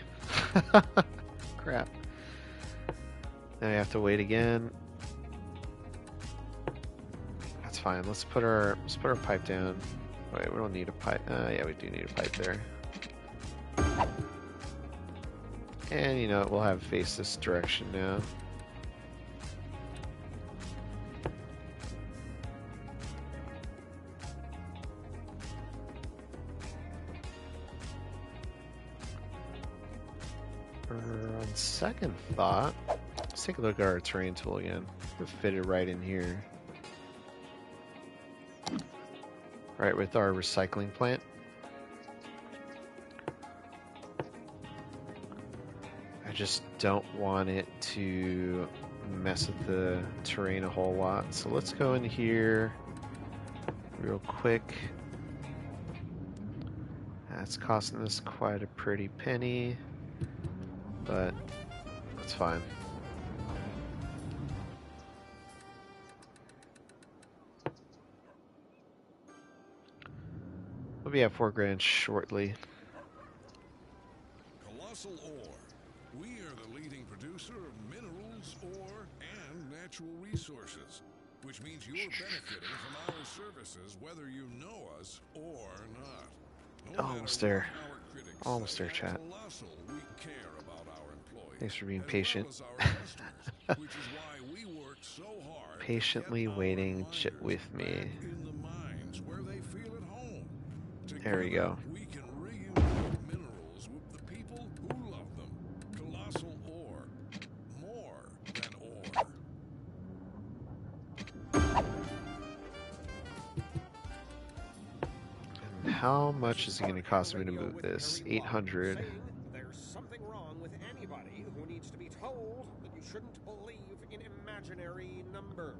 Crap. Now we have to wait again. That's fine. Let's put our pipe down. Wait, we don't need a pipe. Yeah, we do need a pipe there. And you know what? We'll have it face this direction now. On second thought, let's take a look at our terrain tool again. We'll fit it right in here. Right with our recycling plant. I just don't want it to mess with the terrain a whole lot. So let's go in here real quick. That's costing us quite a pretty penny, but that's fine. We'll be at 4 grand shortly. Colossal Ore. We are the leading producer of minerals, ore, and natural resources, which means you're benefiting from our services whether you know us or not. No Almost matter there. what our critics Almost say, there, chat. at Colossal, we care about our employees, Thanks for being as patient. well as our customers, which is why we work so hard to Patiently get our waiting miners with me. back in the mines where they feel at home. There we go. Together, we can reunite minerals with the people who love them. Colossal Ore. More than ore. And how much is it going to cost me to Radio move with this? Harry Live 800. saying there's something wrong with anybody who needs to be told that you shouldn't believe in imaginary numbers.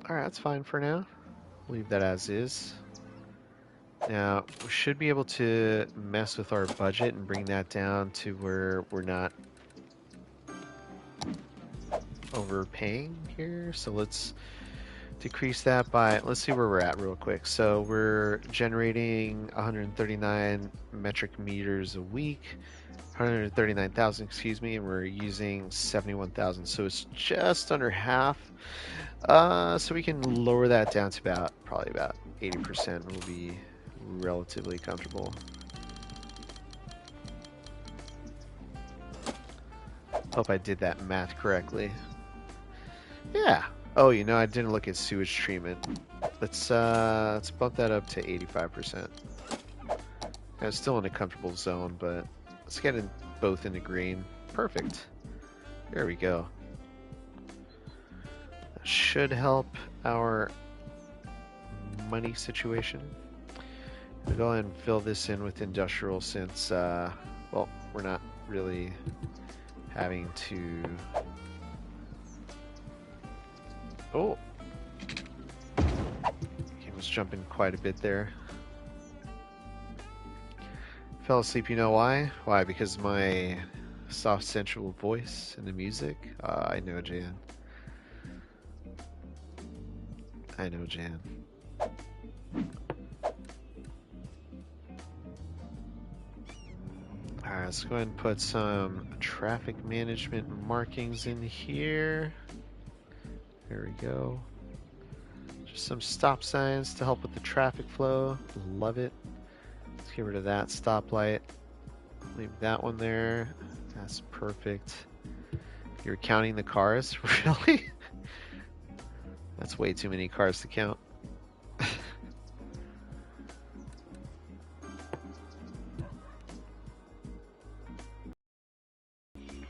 Alright, that's fine for now. Leave that as is. Now, we should be able to mess with our budget and bring that down to where we're not overpaying here. So let's decrease that by, let's see where we're at real quick. So we're generating 139 metric meters a week, 139,000, excuse me, and we're using 71,000. So it's just under half. So we can lower that down to probably about 80%. We'll be relatively comfortable. Hope I did that math correctly. Yeah. Oh, you know, I didn't look at sewage treatment. Let's bump that up to 85%. It's still in a comfortable zone, but let's get it both into green. Perfect. There we go. That should help our money situation. We'll go ahead and fill this in with industrial since, well, we're not really having to... Oh! He was jumping quite a bit there. Fell asleep, you know why? Why? Because my soft, sensual voice and the music? I know, Jan. I know, Jan. Alright, let's go ahead and put some traffic management markings in here. There we go. Just some stop signs to help with the traffic flow. Love it. Let's get rid of that stoplight. Leave that one there. That's perfect. You're counting the cars? Really? That's way too many cars to count.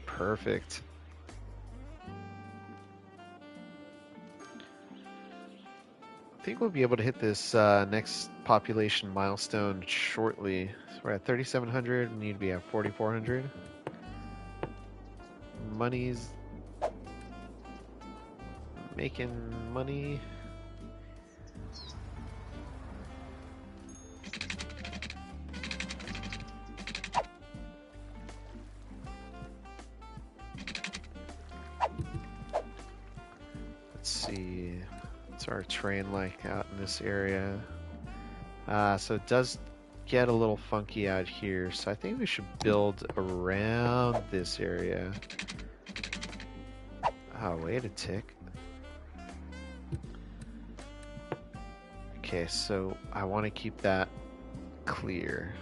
Perfect. I think we'll be able to hit this next population milestone shortly. So we're at 3,700. We need to be at 4,400. Money's making money. Let's see. What's our terrain like out in this area? So it does get a little funky out here, so I think we should build around this area. Oh, wait a tick. Okay, so I want to keep that clear.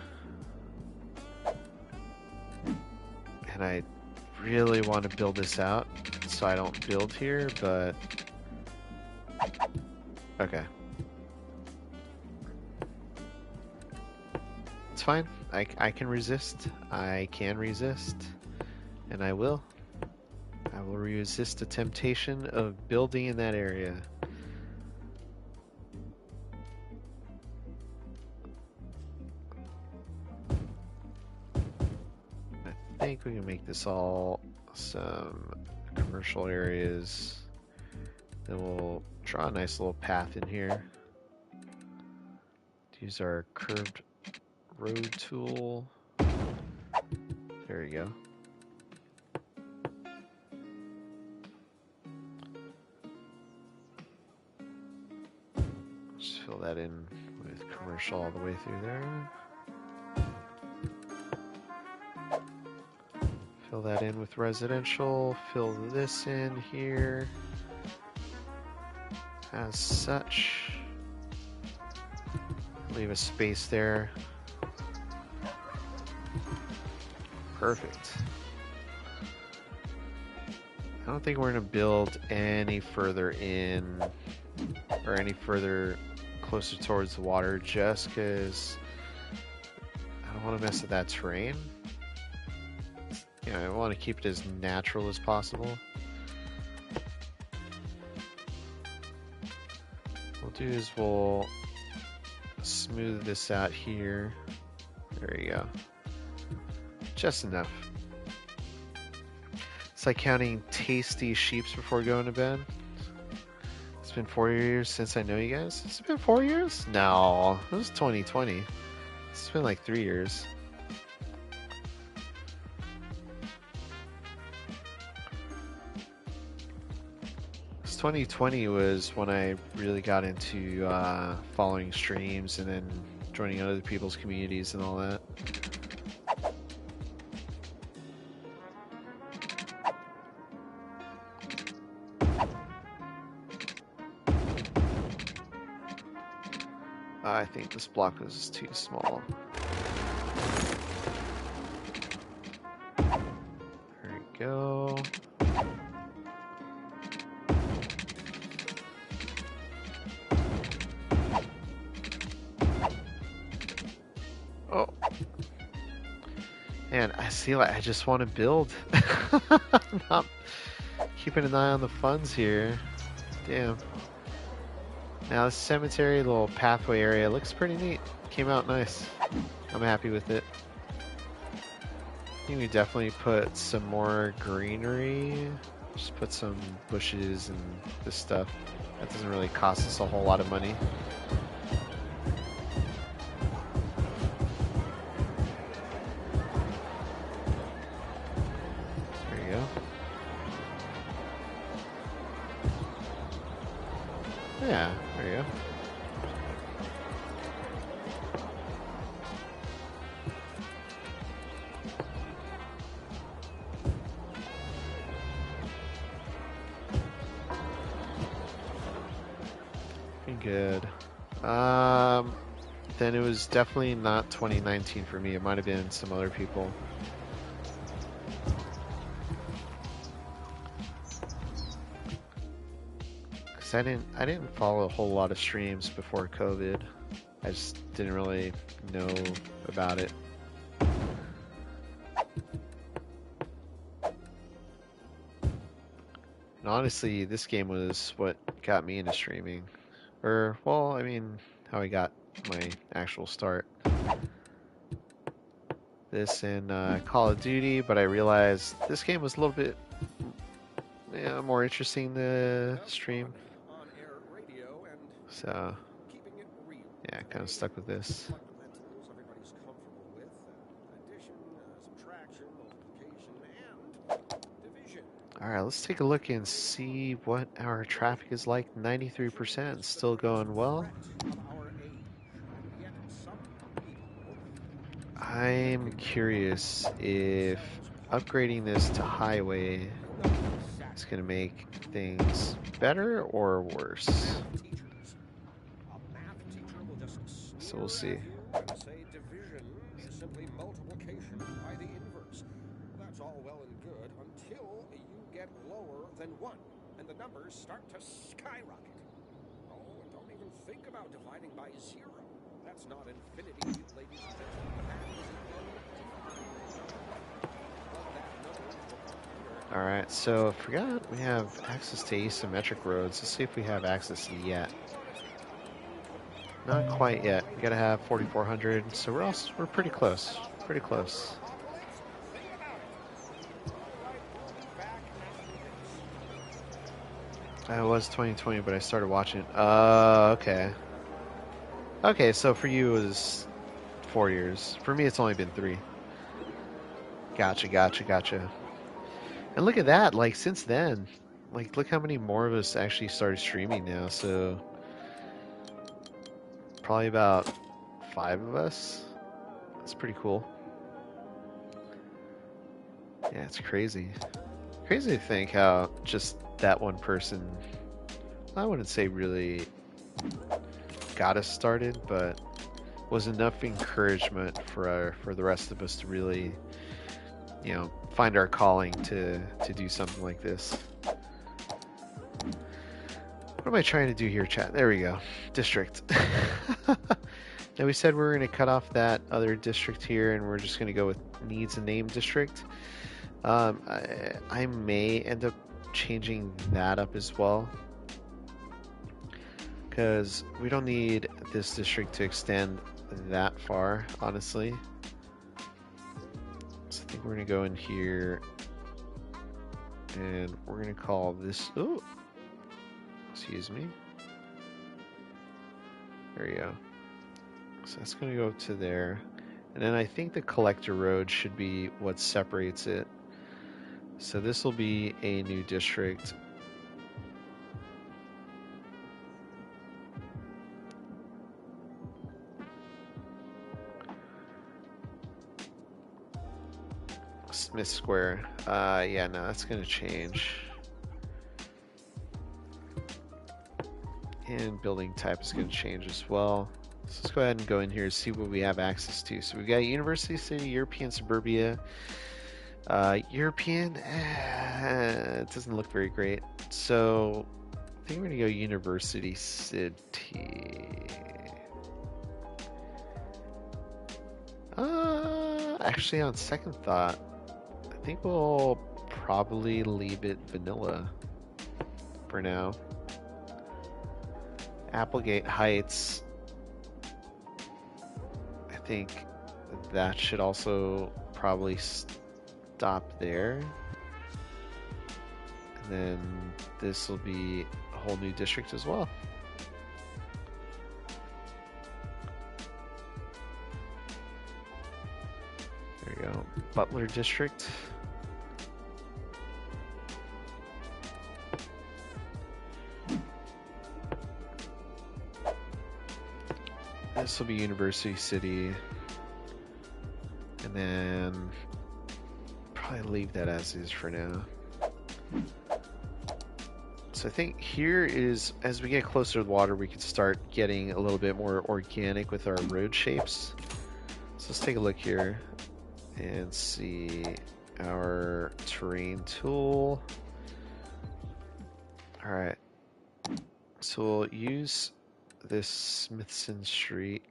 And I really want to build this out so I don't build here, but okay. It's fine. I can resist. I can resist. And I will. I will resist the temptation of building in that area. I think we can make this all some commercial areas. Then we'll draw a nice little path in here. Use our curved road tool. There we go. Just fill that in with commercial all the way through there. Fill that in with residential. Fill this in here as such. Leave a space there. Perfect. I don't think we're going to build any further in or any further closer towards the water just because I don't want to mess with that terrain. I want to keep it as natural as possible. What we'll do is we'll smooth this out here. There you go. Just enough. It's like counting tasty sheeps before going to bed. It's been 4 years since I know you guys. It's been 4 years? No, it was 2020. It's been like 3 years. 2020 was when I really got into following streams and then joining other people's communities and all that. I think this block was too small. There we go. Oh. Man, I see, like, I just want to build. I'm not keeping an eye on the funds here. Damn. Now this cemetery, little pathway area, looks pretty neat. Came out nice. I'm happy with it. I think we definitely put some more greenery. Just put some bushes and this stuff. That doesn't really cost us a whole lot of money. There you go. Yeah, there you go. Pretty good. Then it was definitely not 2019 for me. It might have been some other people. Cause I didn't follow a whole lot of streams before COVID. I just didn't really know about it. And honestly, this game was what got me into streaming. Or, well, I mean, how I got my actual start. This and Call of Duty, but I realized this game was a little bit more interesting to stream. On-air radio and So, keeping it real. yeah, kind of stuck with this. Fundamentals everybody's comfortable with. Addition, subtraction, multiplication, and division. Alright, let's take a look and see what our traffic is like. 93%, still going well. Of our age. And yet some people I'm curious if upgrading this to highway is going to make things better or worse. teachers. A math teacher will just So we'll see. sneer at you and say division is simply multiplication by the inverse. That's all well and good until you get lower than 1 and the numbers start to skyrocket. Oh, and don't even think about dividing by 0. That's not infinity, ladies and gentlemen. That is Alright, so I forgot we have access to asymmetric roads. Let's see if we have access yet. Not quite yet. We gotta have 4400, so we're pretty close. Pretty close. It was 2020, but I started watching it. Okay. Okay, so for you it was 4 years. For me, it's only been 3. Gotcha. And look at that, like, since then, like, look how many more of us actually started streaming now, so probably about 5 of us. That's pretty cool. Yeah, it's crazy. Crazy to think how just that one person, I wouldn't say really got us started, but was enough encouragement for the rest of us to really, find our calling to do something like this. What am I trying to do here, chat? There we go. District. Now we said we were going to cut off that other district here, and we're just going to go with needs a name district. I may end up changing that up as well, because we don't need this district to extend that far, honestly. So I think we're going to go in here, and we're going to call this... Oh! Excuse me. There we go. So that's going to go up to there. And then I think the collector road should be what separates it. So this will be a new district. Smith Square. Yeah, no, that's going to change. And building type is going to change as well. So let's go ahead and go in here and see what we have access to. So we've got University City, European Suburbia. European, it doesn't look very great. So I think we're going to go University City. Actually, on second thought, I think we'll probably leave it vanilla for now. Applegate Heights, I think that should also probably stop there. And then this will be a whole new district as well. There we go. Butler District. This will be University City, and then probably leave that as is for now. So I think here is, as we get closer to the water, we can start getting a little bit more organic with our road shapes. So let's take a look here and see our terrain tool. All right. So we'll use this Smithson Street.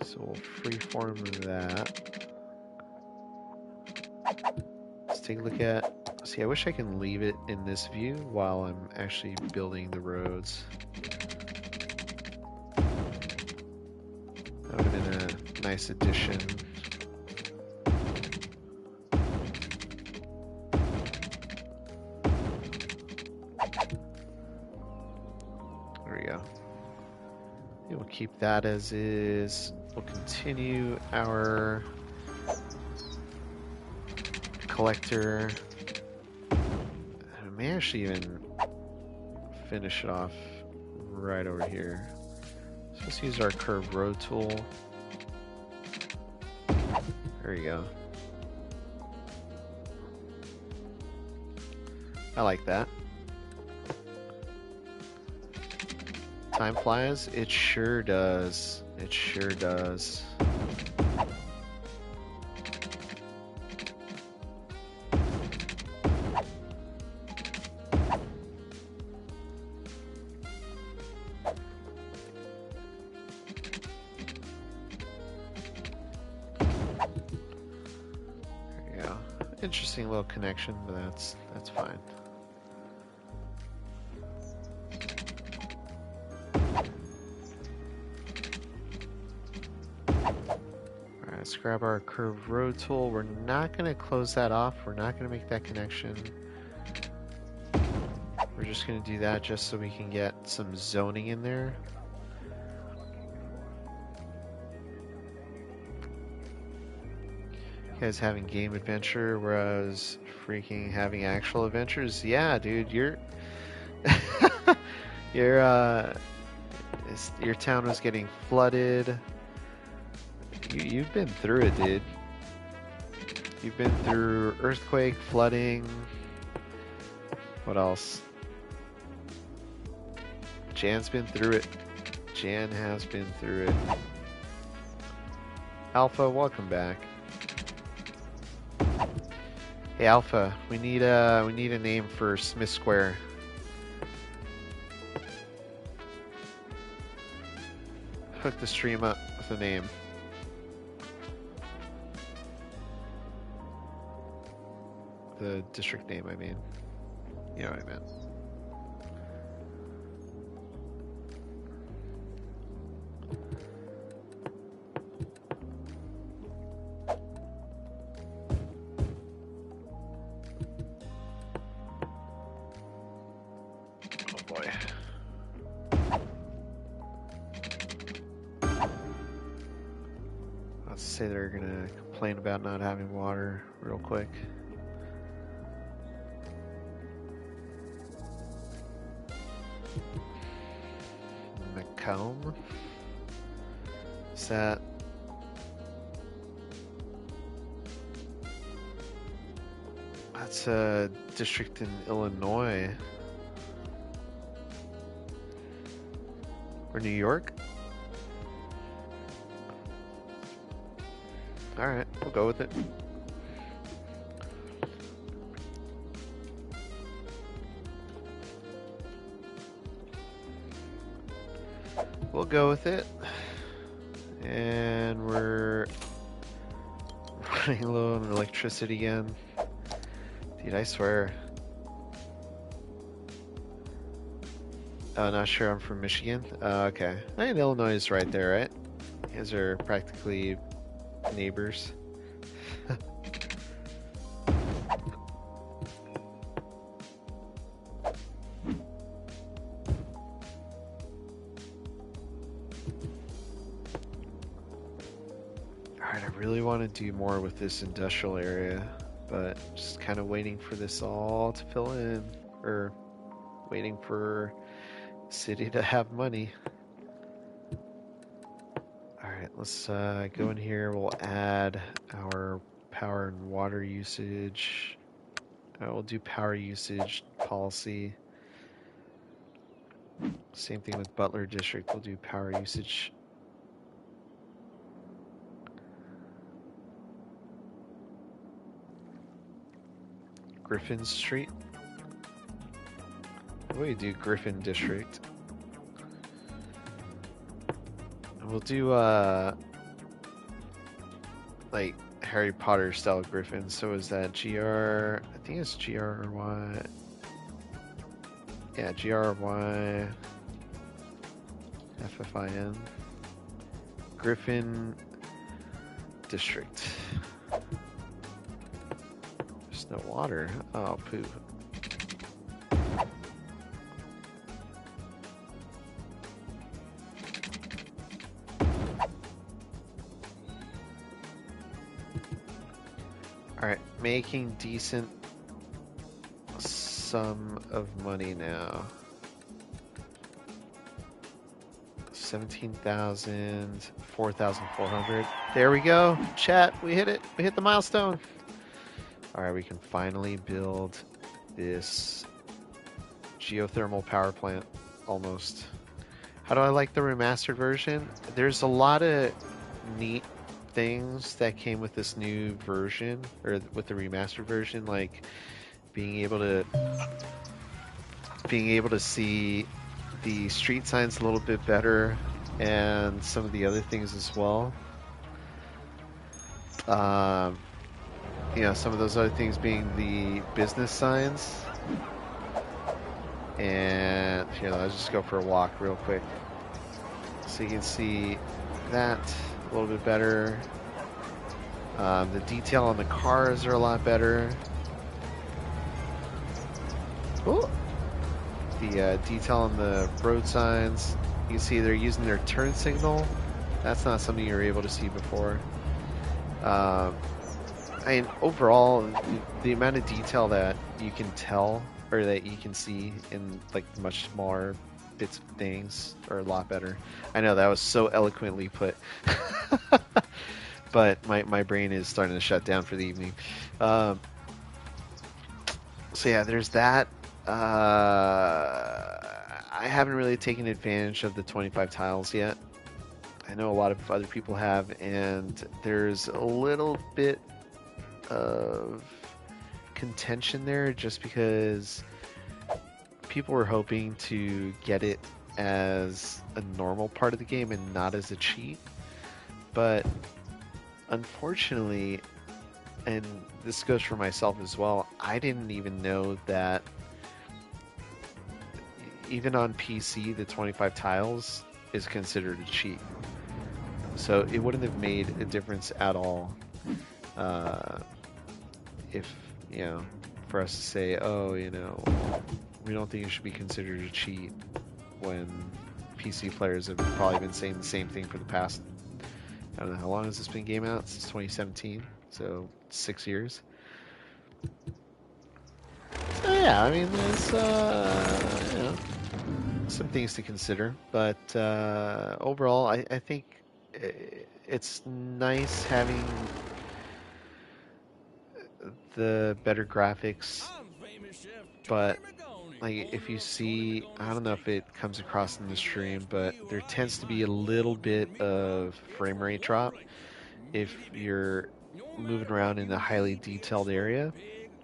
So we'll freeform that. Let's take a look at. See, I wish I can leave it in this view while I'm actually building the roads. That would have been a nice addition. There we go. We'll keep that as is. We'll continue our collector. I may actually even finish it off right over here. So let's use our curved road tool. There you go. I like that. Time flies? It sure does. It sure does. There you go. Interesting little connection, but that's fine. Let's grab our curved road tool. We're not going to close that off. We're not going to make that connection. We're just going to do that just so we can get some zoning in there. You guys having game adventure, whereas freaking having actual adventures? Yeah, dude, your town was getting flooded. You've been through it, dude. You've been through earthquake, flooding. What else? Jan's been through it. Jan has been through it. Alpha, welcome back. Hey, Alpha, we need a name for Smith Square. Hook the stream up with a name. The district name, I mean. You know what I meant. Oh boy. Let's say they're gonna complain about not having water real quick. Macomb? Is that... That's a district in Illinois. Or New York? Alright, we'll go with it. We'll go with it. And we're running low on electricity again. Dude, I swear. Oh, not sure I'm from Michigan. Okay. And Illinois is right there, right? You guys are practically neighbors. Alright, I really want to do more with this industrial area, but just kind of waiting for this all to fill in, or waiting for city to have money. Alright, let's go in here. We'll add our power and water usage We'll do power usage policy. Same thing with Butler District. We'll do power usage. Griffin Street. What do we do? Griffin District. We'll do like Harry Potter style Griffin. So is that GR? I think it's GRY. Yeah, GRY. FFIN. Griffin District. There's no water. Oh, poop. Alright, making decent sum of money now. 17,000, 4,400. There we go. Chat, we hit it. We hit the milestone. Alright, we can finally build this geothermal power plant. Almost. How do I like the remastered version? There's a lot of neat things that came with this new version, or with the remastered version, like being able to see the street signs a little bit better, and some of the other things as well. You know, some of those other things being the business signs. And here, let's just go for a walk real quick, so you can see that a little bit better. The detail on the cars are a lot better. Ooh. The detail on the road signs, you can see they're using their turn signal. That's not something you were able to see before. I mean, overall, the amount of detail that you can tell, or that you can see in like much smaller bits of things, are a lot better. I know that was so eloquently put. But my brain is starting to shut down for the evening. So yeah, there's that. I haven't really taken advantage of the 25 tiles yet. I know a lot of other people have, and there's a little bit of contention there just because people were hoping to get it as a normal part of the game and not as a cheat. But unfortunately, and this goes for myself as well, I didn't even know that even on PC, the 25 tiles is considered a cheat. So it wouldn't have made a difference at all if, you know, for us to say, oh, you know, we don't think it should be considered a cheat, when PC players have probably been saying the same thing for the past, I don't know, how long has this been game out? Since 2017, so 6 years. So yeah, I mean, there's you know, some things to consider, but overall, I think it's nice having the better graphics, but like, if you see, I don't know if it comes across in the stream, but there tends to be a little bit of frame rate drop if you're moving around in a highly detailed area,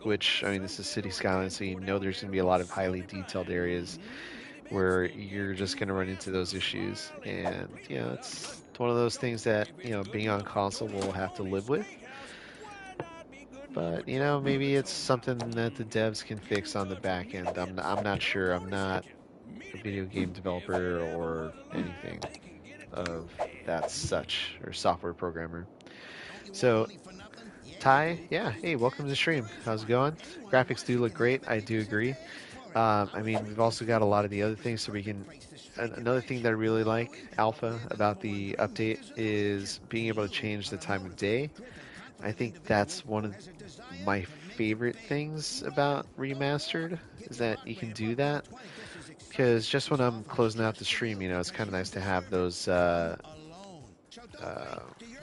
which, I mean, this is City Skylines, so you know there's going to be a lot of highly detailed areas where you're just going to run into those issues. And, you know, it's one of those things that, you know, being on console will have to live with. But, you know, maybe it's something that the devs can fix on the back end. I'm not sure. I'm not a video game developer or anything of that such, or software programmer. So, Ty, yeah, hey, welcome to the stream. How's it going? Graphics do look great. I do agree. I mean, we've also got a lot of the other things, so we can... Another thing that I really like, Alpha, about the update is being able to change the time of day. I think that's one of my favorite things about Remastered, is that you can do that. Because just when I'm closing out the stream, you know, it's kind of nice to have those the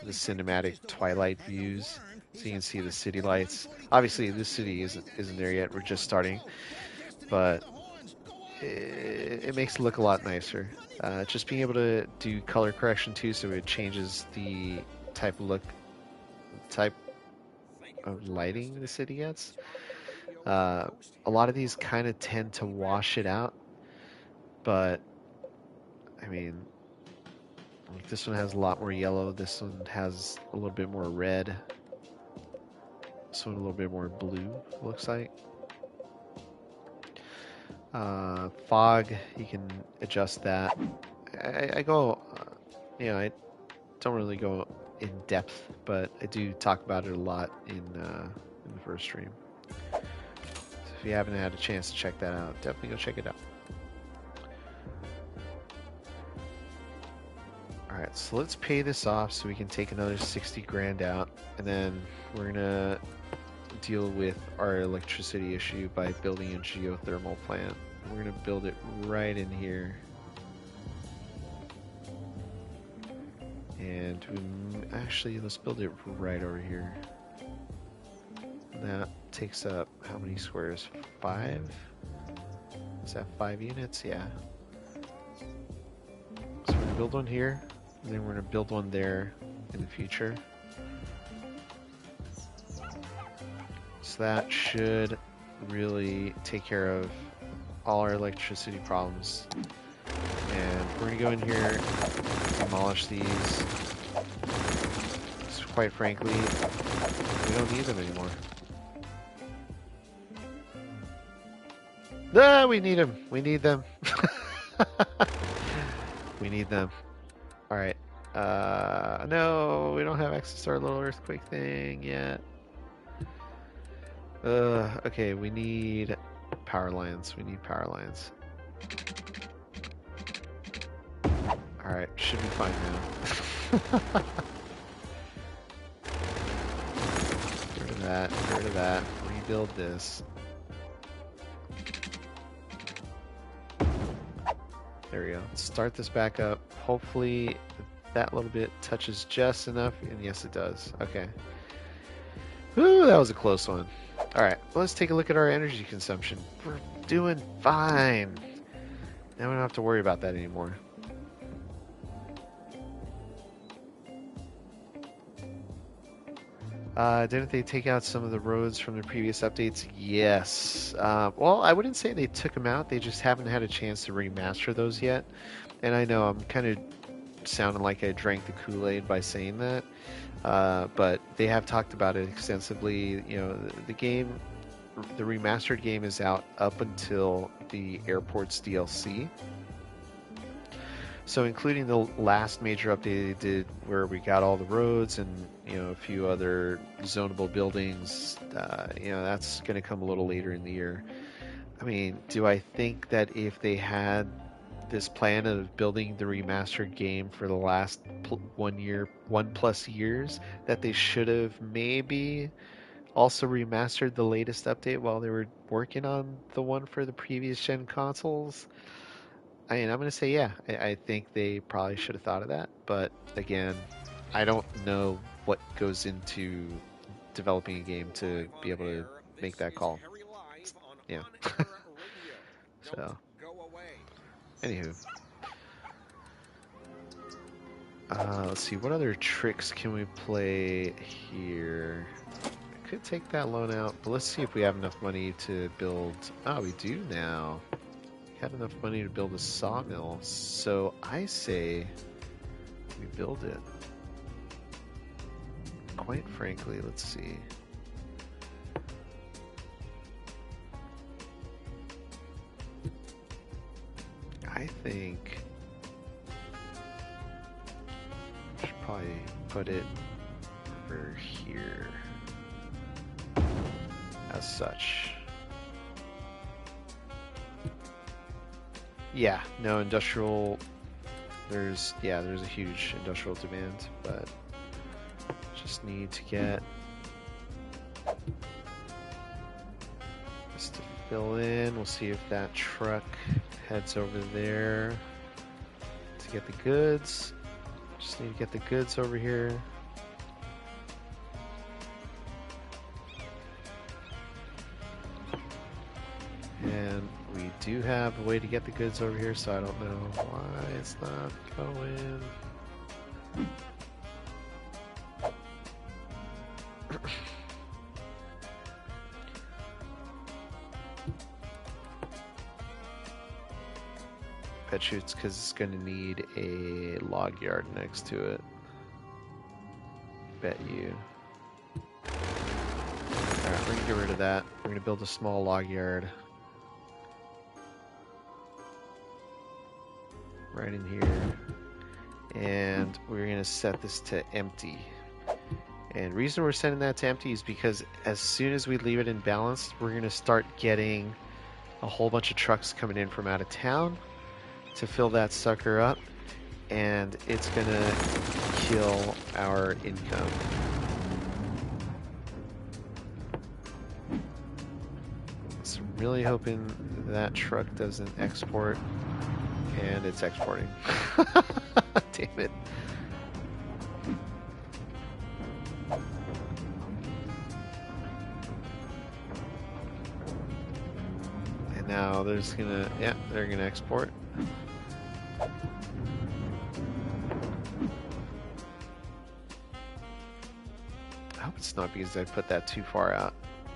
cinematic twilight views so you can see the city lights. Obviously, this city isn't there yet. We're just starting, but it makes it look a lot nicer. Just being able to do color correction too, so it changes the type of lighting the city gets. A lot of these kind of tend to wash it out, but I mean, like this one has a lot more yellow. This one has a little bit more red. This one a little bit more blue, looks like. Fog, you can adjust that. I go, I don't really go in depth, but I do talk about it a lot in the first stream. So if you haven't had a chance to check that out, definitely go check it out. Alright, so let's pay this off so we can take another 60 grand out, and then we're gonna deal with our electricity issue by building a geothermal plant. We're gonna build it right in here. And actually, let's build it right over here. That takes up how many squares? 5? Is that 5 units? Yeah. So we're gonna build one here, and then we're gonna build one there in the future. So that should really take care of all our electricity problems. And we're gonna go in here, demolish these. So quite frankly, we don't need them anymore. Ah, we need them. We need them. We need them. All right. No, we don't have access to our little earthquake thing yet. Okay, we need power lines. We need power lines. Alright, should be fine now. Get rid of that, get rid of that. Rebuild this. There we go. Let's start this back up. Hopefully that little bit touches just enough, and yes it does. Okay. Whew, that was a close one. Alright, well, let's take a look at our energy consumption. We're doing fine. Now we don't have to worry about that anymore. Didn't they take out some of the roads from the previous updates? Yes. Well, I wouldn't say they took them out. They just haven't had a chance to remaster those yet. And I know I'm kind of sounding like I drank the Kool-Aid by saying that. But they have talked about it extensively. You know, the game, the remastered game is out up until the airport's DLC. So including the last major update they did where we got all the roads and, you know, a few other zonable buildings, you know, that's going to come a little later in the year. I mean, do I think that if they had this plan of building the remastered game for the last 1+ years, that they should have maybe also remastered the latest update while they were working on the one for the previous gen consoles? I mean, I'm going to say, yeah, I think they probably should have thought of that. But again, I don't know what goes into developing a game to be able to make that call. Yeah. So, anywho. Let's see, what other tricks can we play here? I could take that loan out, but let's see if we have enough money to build... Oh, we do now. Had enough money to build a sawmill, so I say we build it. Quite frankly, let's see. I think I should probably put it over here as such. Yeah, no industrial. There's a huge industrial demand, but just need to get this to fill in. We'll see if that truck heads over there to get the goods. Just need to get the goods over here. And we do have a way to get the goods over here, so I don't know why it's not going. Bet you it's because it's going to need a log yard next to it. Bet you. Alright, we're going to get rid of that. We're going to build a small log yard. Right in here. And we're going to set this to empty. And the reason we're setting that to empty is because as soon as we leave it in balance, we're going to start getting a whole bunch of trucks coming in from out of town to fill that sucker up, and it's gonna kill our income. So I'm really hoping that truck doesn't export, and it's exporting. Damn it. And now there's gonna, yeah, they're gonna export. I hope it's not because I put that too far out.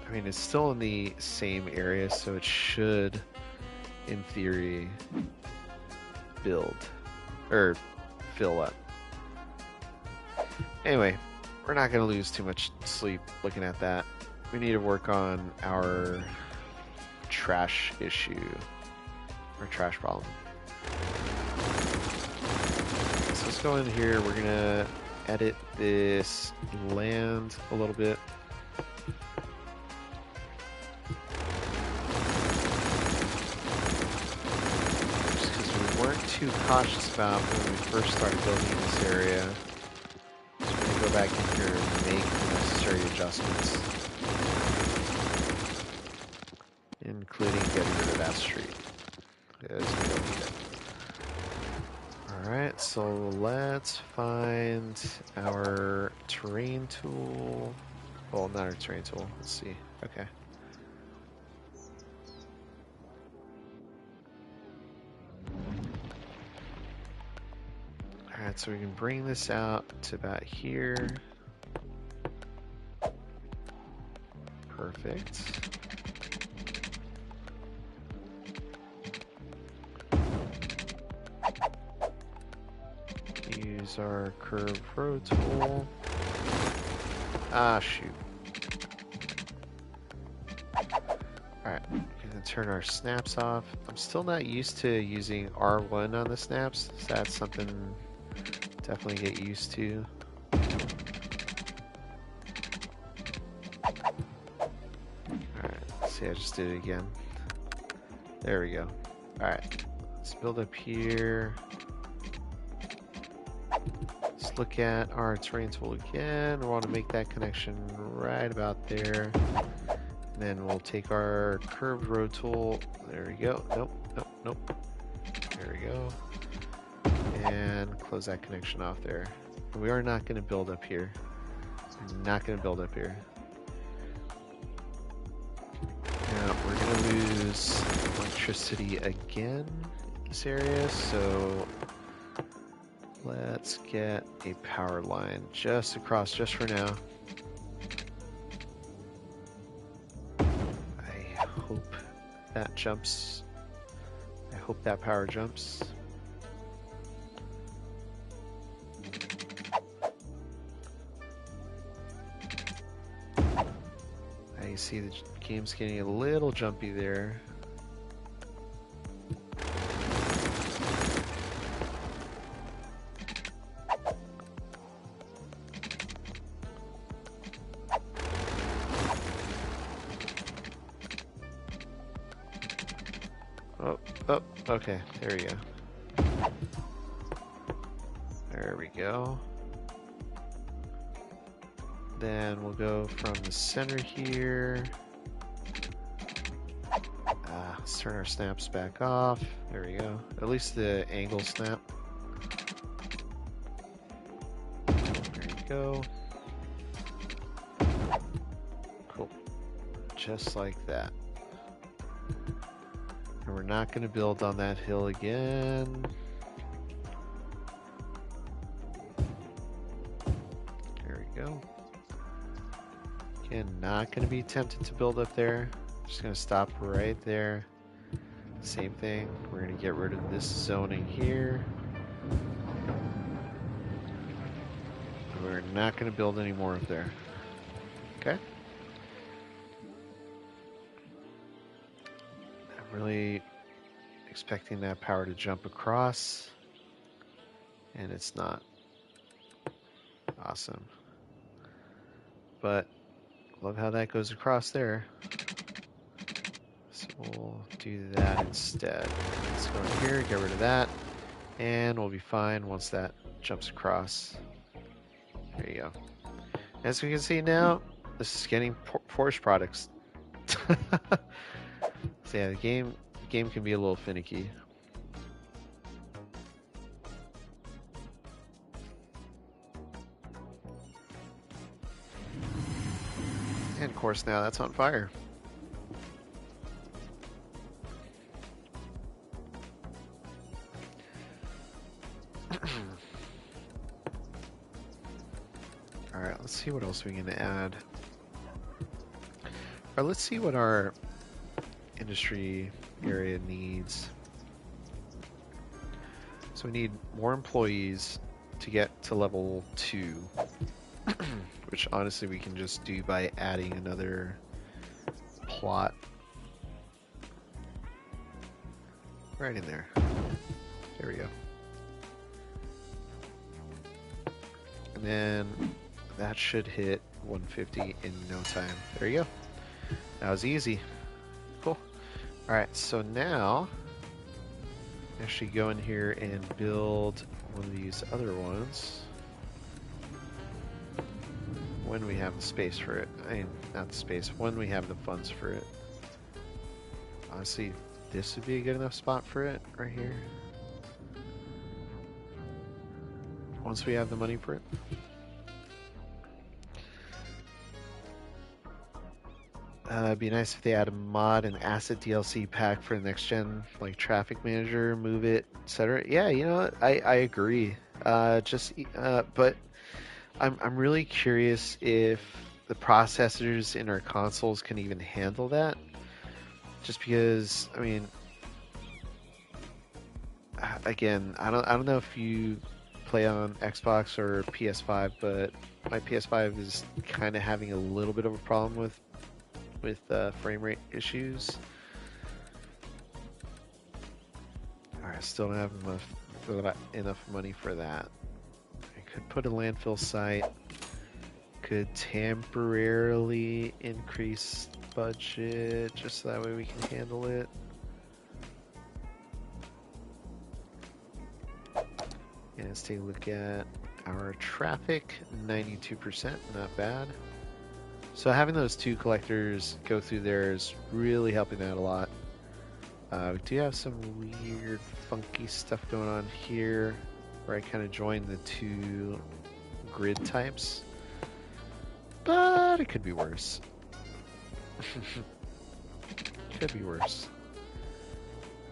I mean, it's still in the same area, so it should, in theory, build or fill up. Anyway, we're not going to lose too much sleep looking at that. We need to work on our trash issue, our trash problem. So let's go in here. We're going to edit this land a little bit. Just because we weren't too cautious about when we first started building in this area. So we're going to go back in here and make the necessary adjustments, including getting rid of that street, because we don't need it. Alright, so let's find our terrain tool. Well, not our terrain tool. Let's see. Okay. Alright, so we can bring this out to about here. Perfect. Use our curved road tool. Ah, shoot. Alright, gonna turn our snaps off. I'm still not used to using R1 on the snaps, so that's something definitely get used to. Alright, see, I just did it again. There we go. Alright, let's build up here. Let's look at our terrain tool again. We want to make that connection right about there. And then we'll take our curved road tool. There we go. Nope, nope, nope. There we go. And close that connection off there. We are not going to build up here. We're not going to build up here. Now, we're going to lose electricity again in this area, so let's get a power line just across, just for now. I hope that jumps. I hope that power jumps. I see the game's getting a little jumpy there. Oh, okay, there we go. There we go. Then we'll go from the center here. Let's turn our snaps back off. There we go. At least the angle snap. There you go. Cool. Just like that. And we're not going to build on that hill again. There we go. Again, not going to be tempted to build up there. Just going to stop right there. Same thing. We're going to get rid of this zoning here. We're not going to build any more up there. Okay. I'm really expecting that power to jump across, and it's not. Awesome. But love how that goes across there. So we'll do that instead. Let's go in here, get rid of that, and we'll be fine once that jumps across. There you go. As we can see now, this is getting forest products. So yeah, the game can be a little finicky. And of course now that's on fire. Alright, let's see what else we can add. Or let's see what our industry area needs. So we need more employees to get to level 2. Which honestly we can just do by adding another plot right in there. There we go. And then that should hit 150 in no time. There you go. That was easy. Cool. Alright, so now actually go in here and build one of these other ones when we have the space for it. I mean, not the space, when we have the funds for it. Honestly, this would be a good enough spot for it right here. Once we have the money for it. It'd be nice if they add a mod and asset DLC pack for the next gen, like Traffic Manager, Move It, etc. Yeah, you know what? I agree. But I'm really curious if the processors in our consoles can even handle that. Just because, I mean, again, I don't know if you play on Xbox or PS5, but my PS5 is kind of having a little bit of a problem with frame rate issues. Alright, still don't have enough money for that. I could put a landfill site. Could temporarily increase the budget just so that way we can handle it. And let's take a look at our traffic. 92%, not bad. So having those two collectors go through there is really helping out a lot. We do have some weird, funky stuff going on here, where I kind of joined the two grid types, but it could be worse. Could be worse.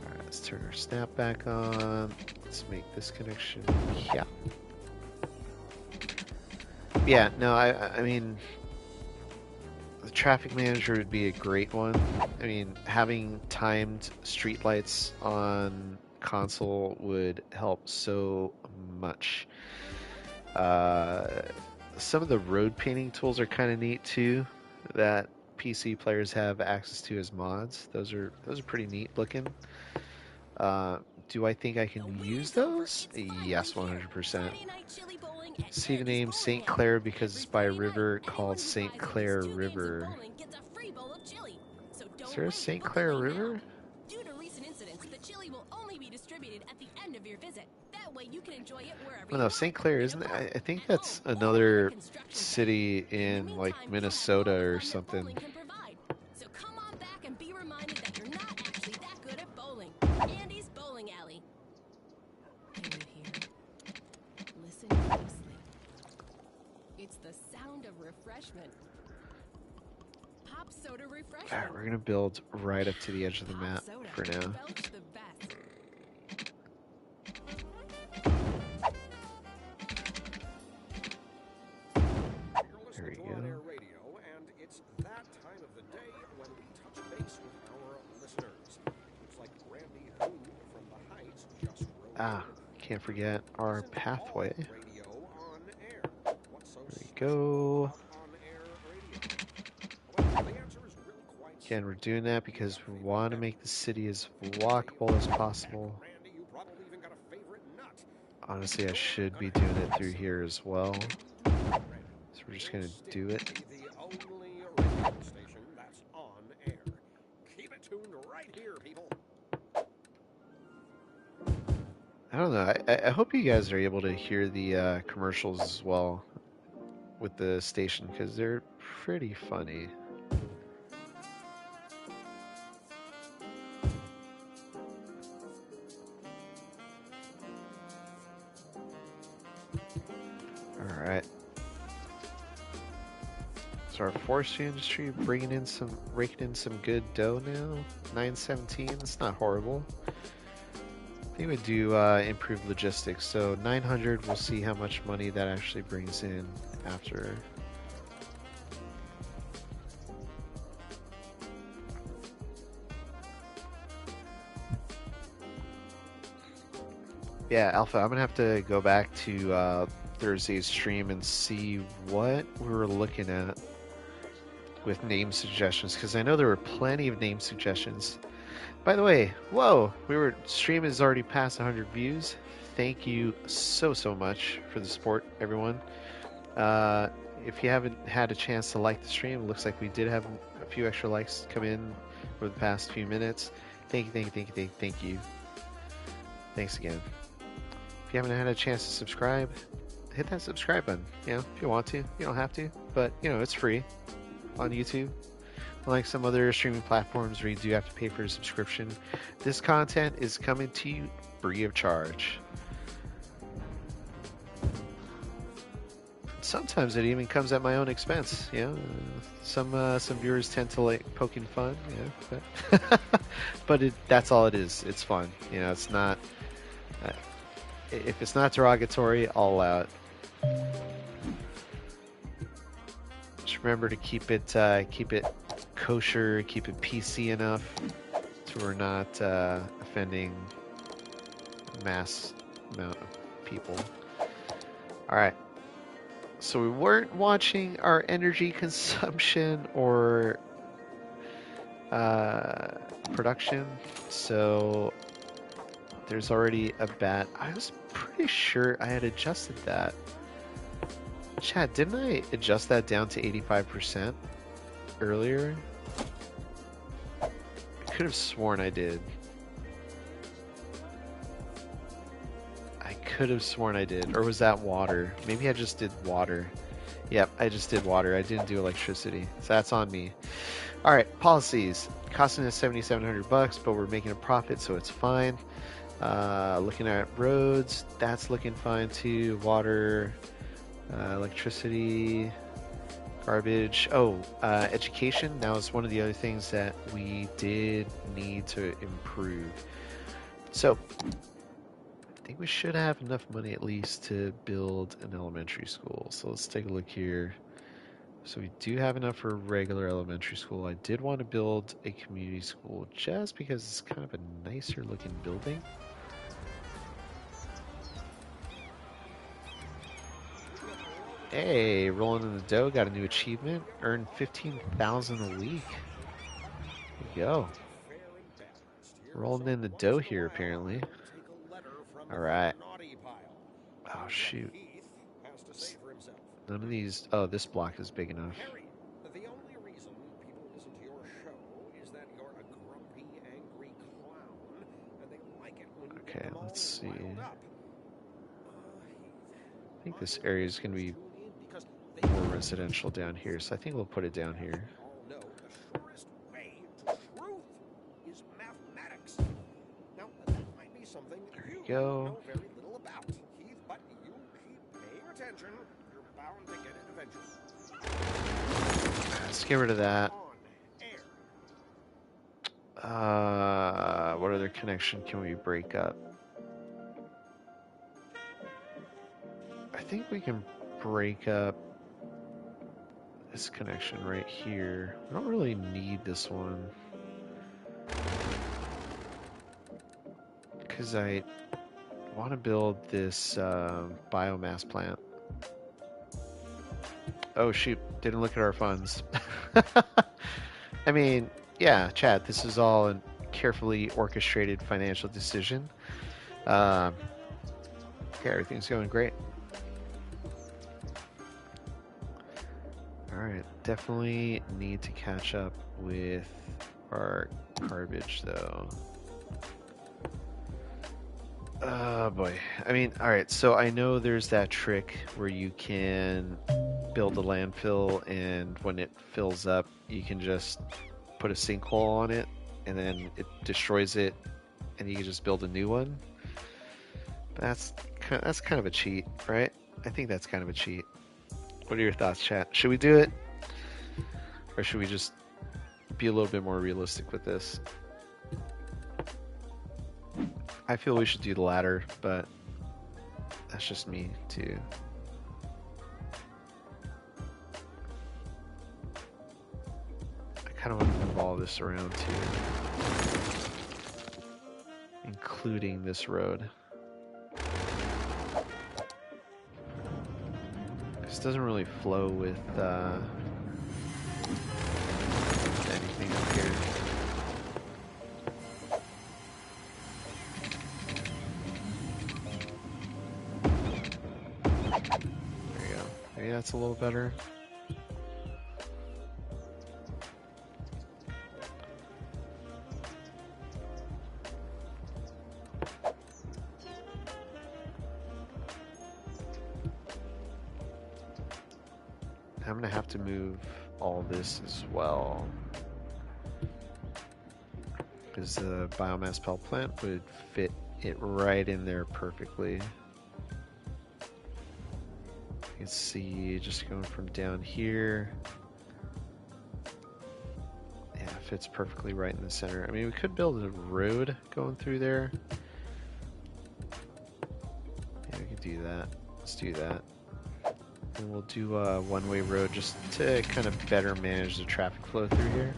All right, let's turn our snap back on. Let's make this connection. Yeah, no, I mean, the Traffic Manager would be a great one. I mean, having timed streetlights on console would help so much. Some of the road painting tools are kind of neat too, that PC players have access to as mods. Those are pretty neat looking. Do I think I can use those? Yes, 100%. See the name St. Clair because it's by a river called St. Clair River. Is there a St. Clair River? Due to recent incidents, the chili will only be distributed at the end of your visit. That way you can enjoy it wherever Oh no, St. Clair, isn't it? I think that's another city in like Minnesota or something. So come on back and be reminded that you're not actually that good at bowling. Andy's Bowling Alley. Can you hear? Listen closely. It's the sound of refreshment. Pop soda refreshing. Alright, we're gonna build right up to the edge of the Hot map soda. for now. Belch the best. You're listening There we to go. On-Air Radio, and it's that time of the day when we touch base with our listeners. Looks like Randy Who from the Heights just wrote Ah, can't forget our Isn't pathway. all radio on air? What's so There we special go. about on-air radio? Well, the answer is really quite Again, we're simple. doing that because we want to make the city as walkable as possible. Randy, you probably even got a favorite nut. Honestly, I should be doing it through here as well. So we're just gonna do it. The only radio station that's on air. Keep it tuned right here, people. I don't know. I hope you guys are able to hear the commercials as well with the station because they're pretty funny. All right. So our forestry industry raking in some good dough now. 917. That's not horrible. I think we do improve logistics. So 900. We'll see how much money that actually brings in after. Yeah, Alpha. I'm gonna have to go back to Thursday's stream and see what we were looking at with name suggestions, because I know there were plenty of name suggestions. By the way, whoa, stream is already past 100 views. Thank you so much for the support, everyone. If you haven't had a chance to like the stream, it looks like we did have a few extra likes come in over the past few minutes. Thank you. Thanks again. If you haven't had a chance to subscribe, hit that subscribe button. You know, if you want to, you don't have to, but you know, it's free on YouTube. Unlike some other streaming platforms where you do have to pay for a subscription, this content is coming to you free of charge. Sometimes it even comes at my own expense. You know, some viewers tend to like poking fun. Yeah, but that's all it is. It's fun. You know, it's not. If it's not derogatory, I'll allow it. Just remember to keep it kosher, keep it PC enough so we're not offending a mass amount of people. All right. So we weren't watching our energy consumption or production, so there's already a bat. I was pretty sure I had adjusted that. Chat, didn't I adjust that down to 85% earlier? I could have sworn I did. Or was that water? Maybe I just did water. Yep, I just did water. I didn't do electricity. So that's on me. Alright, policies. Costing us $7,700, but we're making a profit, so it's fine. Looking at roads, that's looking fine too. Water, electricity, garbage. Education. Now is one of the other things that we did need to improve. So I think we should have enough money at least to build an elementary school. So let's take a look here. So we do have enough for a regular elementary school. I did want to build a community school just because it's kind of a nicer looking building. Hey, rolling in the dough, got a new achievement. Earned 15,000 a week. There you go. Rolling in the dough here, apparently. Alright. Oh, shoot. None of these... Oh, this block is big enough. The only reason people listen to your show is that you're a grumpy, angry clown, and they like it when you Okay, get them all let's see. riled up. I think this area is going to be more residential down here, so I think we'll put it down here. All know the surest way to truth is mathematics. Now, that might be something There you you go. know very little about, Keith, but you keep paying attention, you're bound to get it eventually. Let's get rid of that. On What other connection can we break up? I think we can break up this connection right here. I don't really need this one. Because I want to build this biomass plant. Oh shoot, didn't look at our funds. I mean, yeah, Chad, this is all a carefully orchestrated financial decision. Yeah, everything's going great. Alright, definitely need to catch up with our garbage though. Oh boy. I mean, alright, so I know there's that trick where you can build a landfill and when it fills up, you can just put a sinkhole on it and then it destroys it and you can just build a new one. But that's kind of a cheat, right? I think that's kind of a cheat. What are your thoughts, chat? Should we do it? Or should we just be a little bit more realistic with this? I feel we should do the latter, but that's just me too. I kind of want to move all this around too, including this road. This doesn't really flow with anything up here. There you go. Maybe that's a little better. I'm gonna have to move all this as well, because the biomass pellet plant would fit it right in there perfectly. You can see just going from down here. Yeah, it fits perfectly right in the center. I mean, we could build a road going through there. Yeah, we could do that. Let's do that. And we'll do a one-way road just to kind of better manage the traffic flow through here.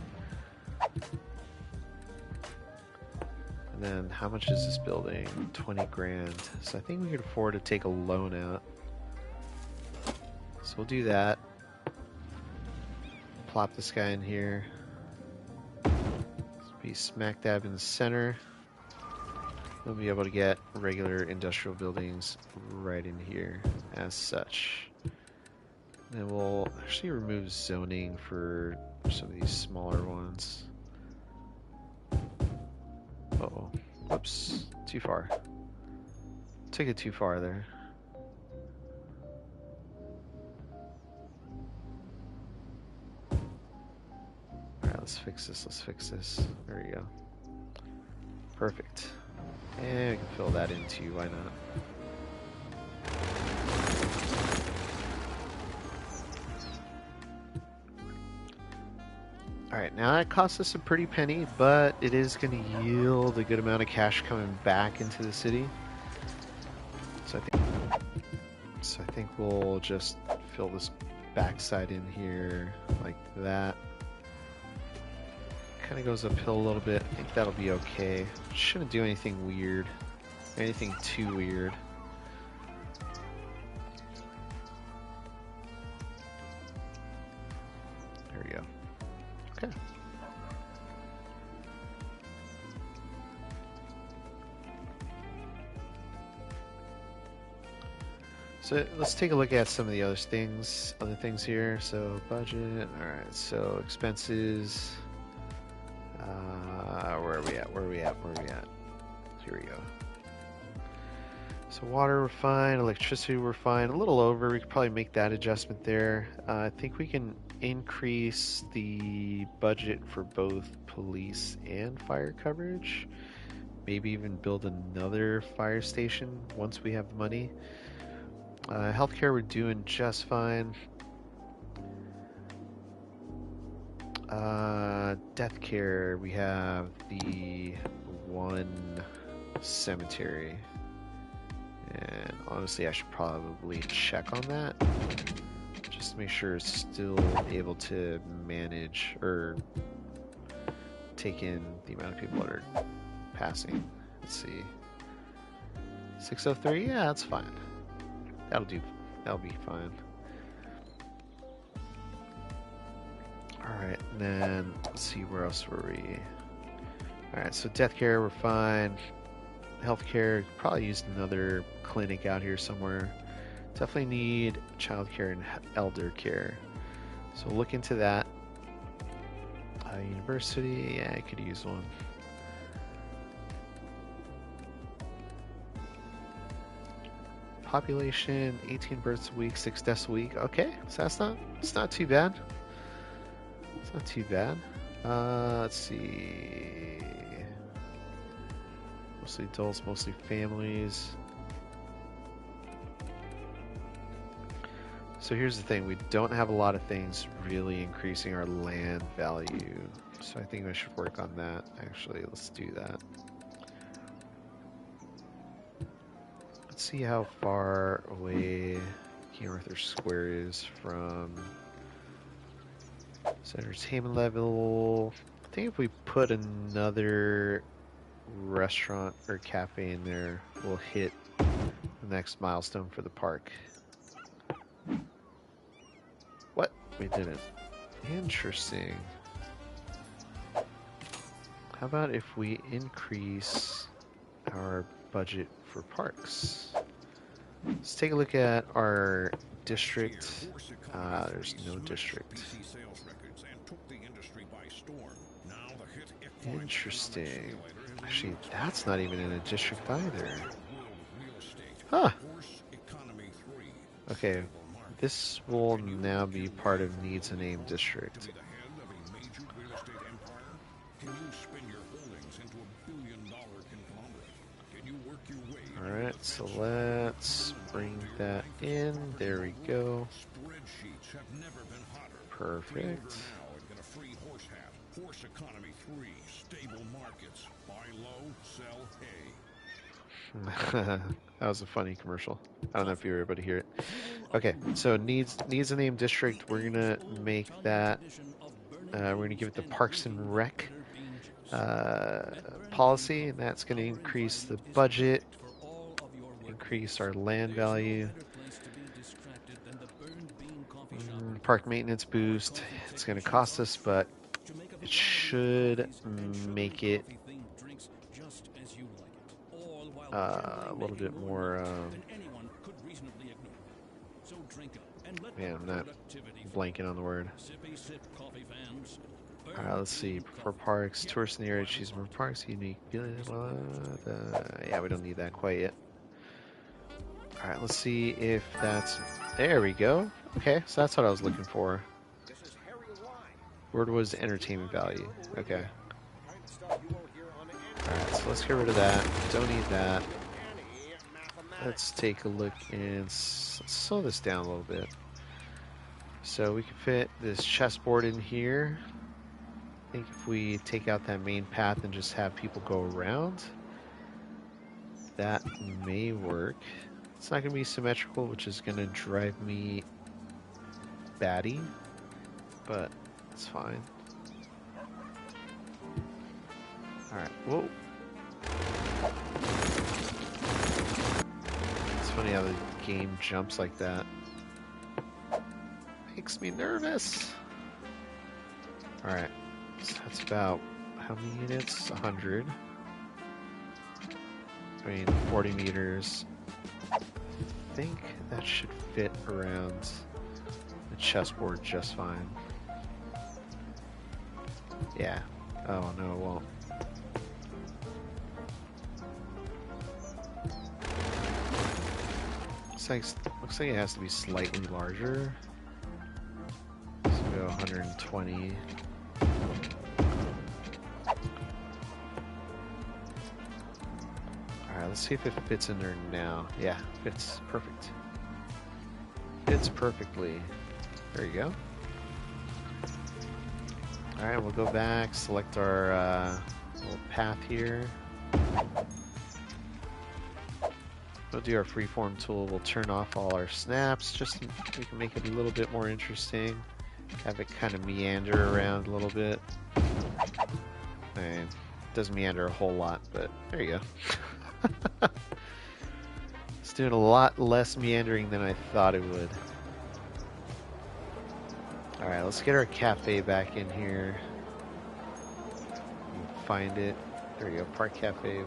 And then how much is this building? 20 grand. So I think we could afford to take a loan out. So we'll do that. Plop this guy in here. Be smack dab in the center. We'll be able to get regular industrial buildings right in here as such. And we'll actually remove zoning for some of these smaller ones. Uh-oh. Whoops. Too far. Took it too far there. Alright, let's fix this. Let's fix this. There we go. Perfect. And we can fill that in too. Why not? Alright, now that costs us a pretty penny, but it is going to yield a good amount of cash coming back into the city. So I think we'll just fill this backside in here like that. Kind of goes uphill a little bit. I think that'll be okay. Shouldn't do anything weird. Anything too weird. There we go. Okay. So let's take a look at some of the other things here. So budget, all right. So expenses. Where are we at? Here we go. So water we're fine, electricity we're fine. A little over. We could probably make that adjustment there. I think we can increase the budget for both police and fire coverage. Maybe even build another fire station once we have the money. Healthcare we're doing just fine. Death care. We have the one cemetery. And honestly, I should probably check on that. Just to make sure it's still able to manage or take in the amount of people that are passing. Let's see. 603? Yeah, that's fine. That'll do. That'll be fine. Alright, and then let's see, where else were we? Alright, so death care, we're fine. Healthcare, probably use another clinic out here somewhere. Definitely need child care and elder care. So look into that. University, yeah, I could use one. Population, 18 births a week, 6 deaths a week. Okay, so it's not too bad. It's not too bad. Let's see. Mostly adults, mostly families. So here's the thing, we don't have a lot of things really increasing our land value. So I think I should work on that. Actually, let's do that. Let's see how far away King Arthur Square is from this entertainment level. I think if we put another restaurant or cafe in there, we'll hit the next milestone for the park. What? We didn't. Interesting. How about if we increase our budget for parks? Let's take a look at our district. There's no district. Interesting. Actually, that's not even in a district either. Huh. Okay, this will now be part of Needs a Name District. Alright, so let's bring that in. There we go. Perfect. Horse economy 3, stable markets, buy low, sell hay. That was a funny commercial. I don't know if you were able to hear it. Okay, so needs a name district. We're gonna make that. We're gonna give it the Parks and Rec policy, and that's gonna increase the budget, increase our land value. Park maintenance boost. It's gonna cost us, but it should make it a little bit more. Man, I'm not blanking on the word. Alright, let's see. For parks, tourists in the area choose more parks. Unique. Yeah, we don't need that quite yet. Alright, let's see if that's. There we go. Okay, so that's what I was looking for. Word was entertainment value. Okay. Alright, so let's get rid of that. Don't need that. Let's take a look and let's slow this down a little bit. So we can fit this chessboard in here. I think if we take out that main path and just have people go around, that may work. It's not going to be symmetrical, which is going to drive me batty, but it's fine. Alright, whoa. It's funny how the game jumps like that. Makes me nervous. Alright, so that's about how many units? 100. I mean, 40 meters. I think that should fit around the chessboard just fine. Yeah. Oh no, it won't. Looks like it has to be slightly larger. Let's go 120. Alright, let's see if it fits in there now. Yeah, fits perfect. Fits perfectly. There you go. Alright, we'll go back, select our little path here. We'll do our freeform tool. We'll turn off all our snaps just so we can make it a little bit more interesting. Have it kind of meander around a little bit. And it doesn't meander a whole lot, but there you go. It's doing a lot less meandering than I thought it would. Alright, let's get our cafe back in here. Find it. There we go, Park Cafe.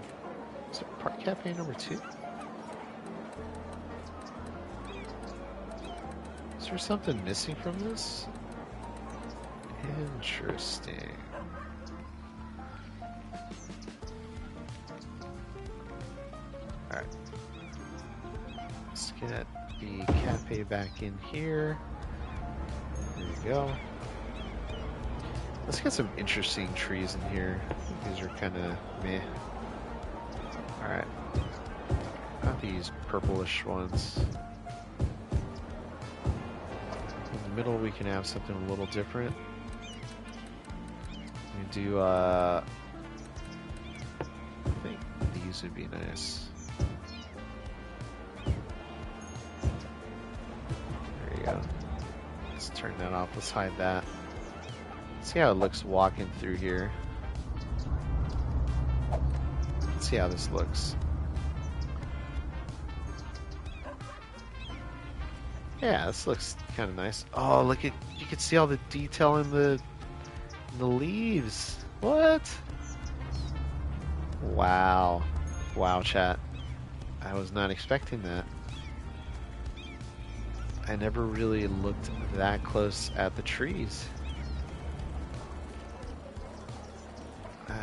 Is it Park Cafe number 2? Is there something missing from this? Interesting. Alright. Let's get the cafe back in here. There we go. Let's get some interesting trees in here. These are kind of meh. Alright. Not these purplish ones. In the middle we can have something a little different. We do, I think these would be nice. There you go. Let's turn that off. Let's hide that. See how it looks walking through here. Let's see how this looks. Yeah, this looks kind of nice. Oh, look at, you can see all the detail in the leaves. What? Wow. Wow, chat. I was not expecting that. I never really looked that close at the trees.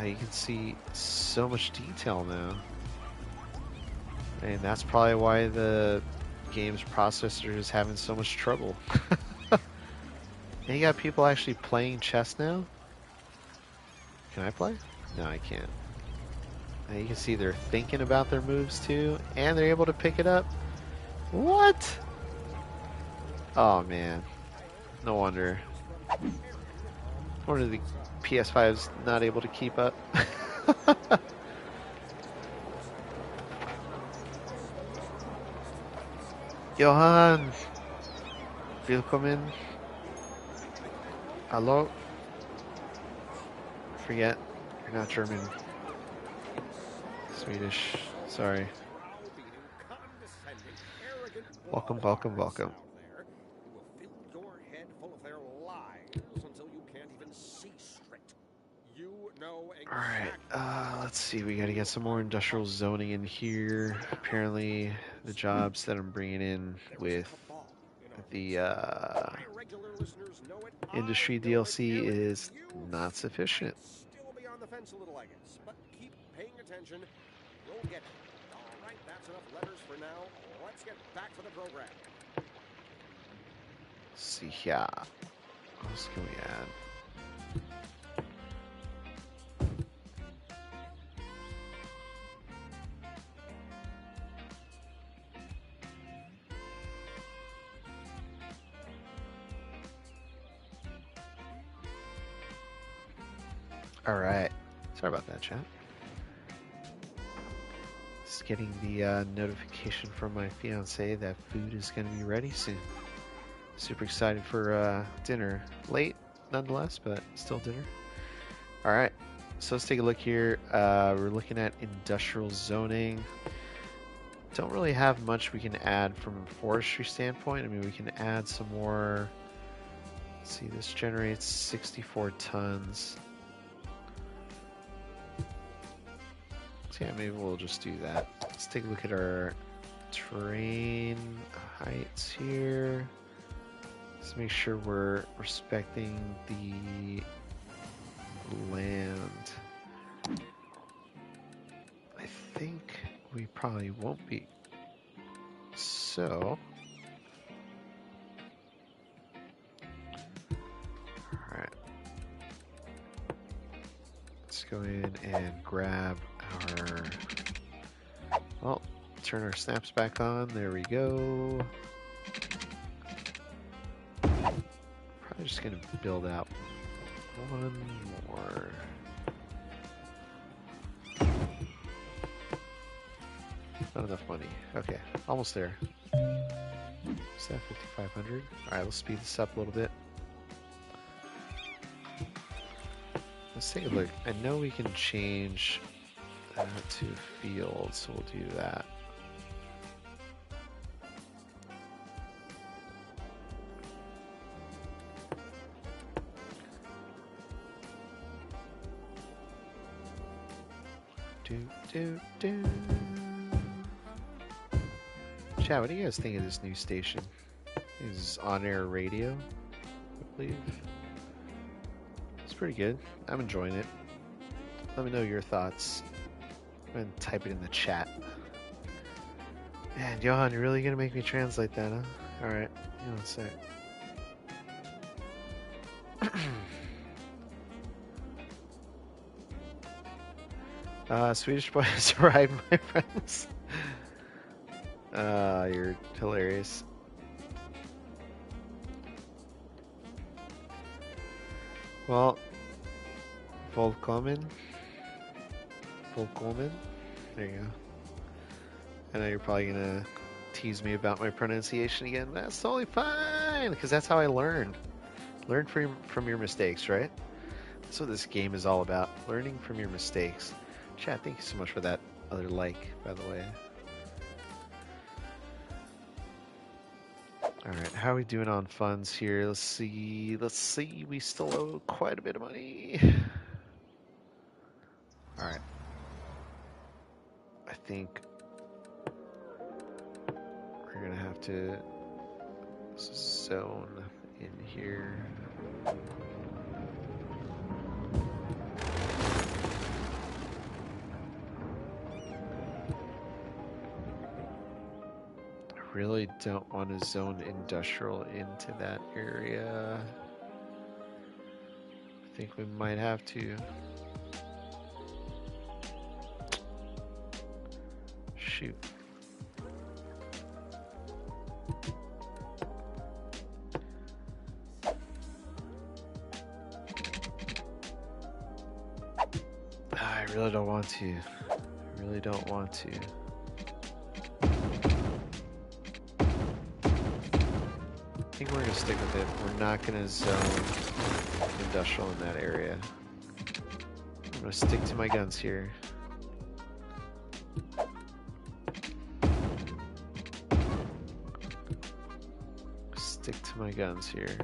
You can see so much detail now. And that's probably why the game's processor is having so much trouble. And you got people actually playing chess now? Can I play? No, I can't. And you can see they're thinking about their moves too, and they're able to pick it up. What? Oh man. No wonder. No wonder the PS5's not able to keep up. Johan! Willkommen. Hello? Forget, you're not German. Swedish. Sorry. Welcome, welcome, welcome. Alright, let's see, we gotta get some more industrial zoning in here. Apparently, the jobs that I'm bringing in with the industry DLC is not sufficient. Still be on the fence a little, I guess, but keep paying attention. You'll get it. All right, that's enough letters for now. Let's get back to the program. Let's see here. What else can we add? Alright. Sorry about that, chat. Just getting the notification from my fiance that food is going to be ready soon. Super excited for dinner. Late, nonetheless, but still dinner. Alright. So let's take a look here. We're looking at industrial zoning. Don't really have much we can add from a forestry standpoint. I mean, we can add some more. Let's see, this generates 64 tons. So yeah, maybe we'll just do that. Let's take a look at our terrain heights here. Let's make sure we're respecting the land. I think we probably won't be. So, alright. Let's go in and grab our, well, turn our snaps back on. There we go. Probably just gonna build out One more. Not enough money. Okay, almost there. Is that 5,500? Alright, let's speed this up a little bit. Let's take a look. I know we can change that to field, so we'll do that. Do. Chat, what do you guys think of this new station? This is on-air radio, I believe. It's pretty good. I'm enjoying it. Let me know your thoughts. Go ahead and type it in the chat. Man, Johan, you're really gonna make me translate that, huh? Alright, hang on a sec. Swedish boy has arrived, my friends. You're hilarious. Well, Volkomen. There you go. I know you're probably gonna tease me about my pronunciation again. That's totally fine, because that's how I learn. Learn from your mistakes, right? That's what this game is all about. Learning from your mistakes. Chat, thank you so much for that other like, by the way. Alright, how are we doing on funds here? Let's see. We still owe quite a bit of money. Alright. I think we're gonna have to zone in here. Really don't want to zone industrial into that area. I think we might have to. Shoot. I really don't want to. I really don't want to. I think we're going to stick with it. We're not going to zone industrial in that area. I'm going to stick to my guns here. Stick to my guns here.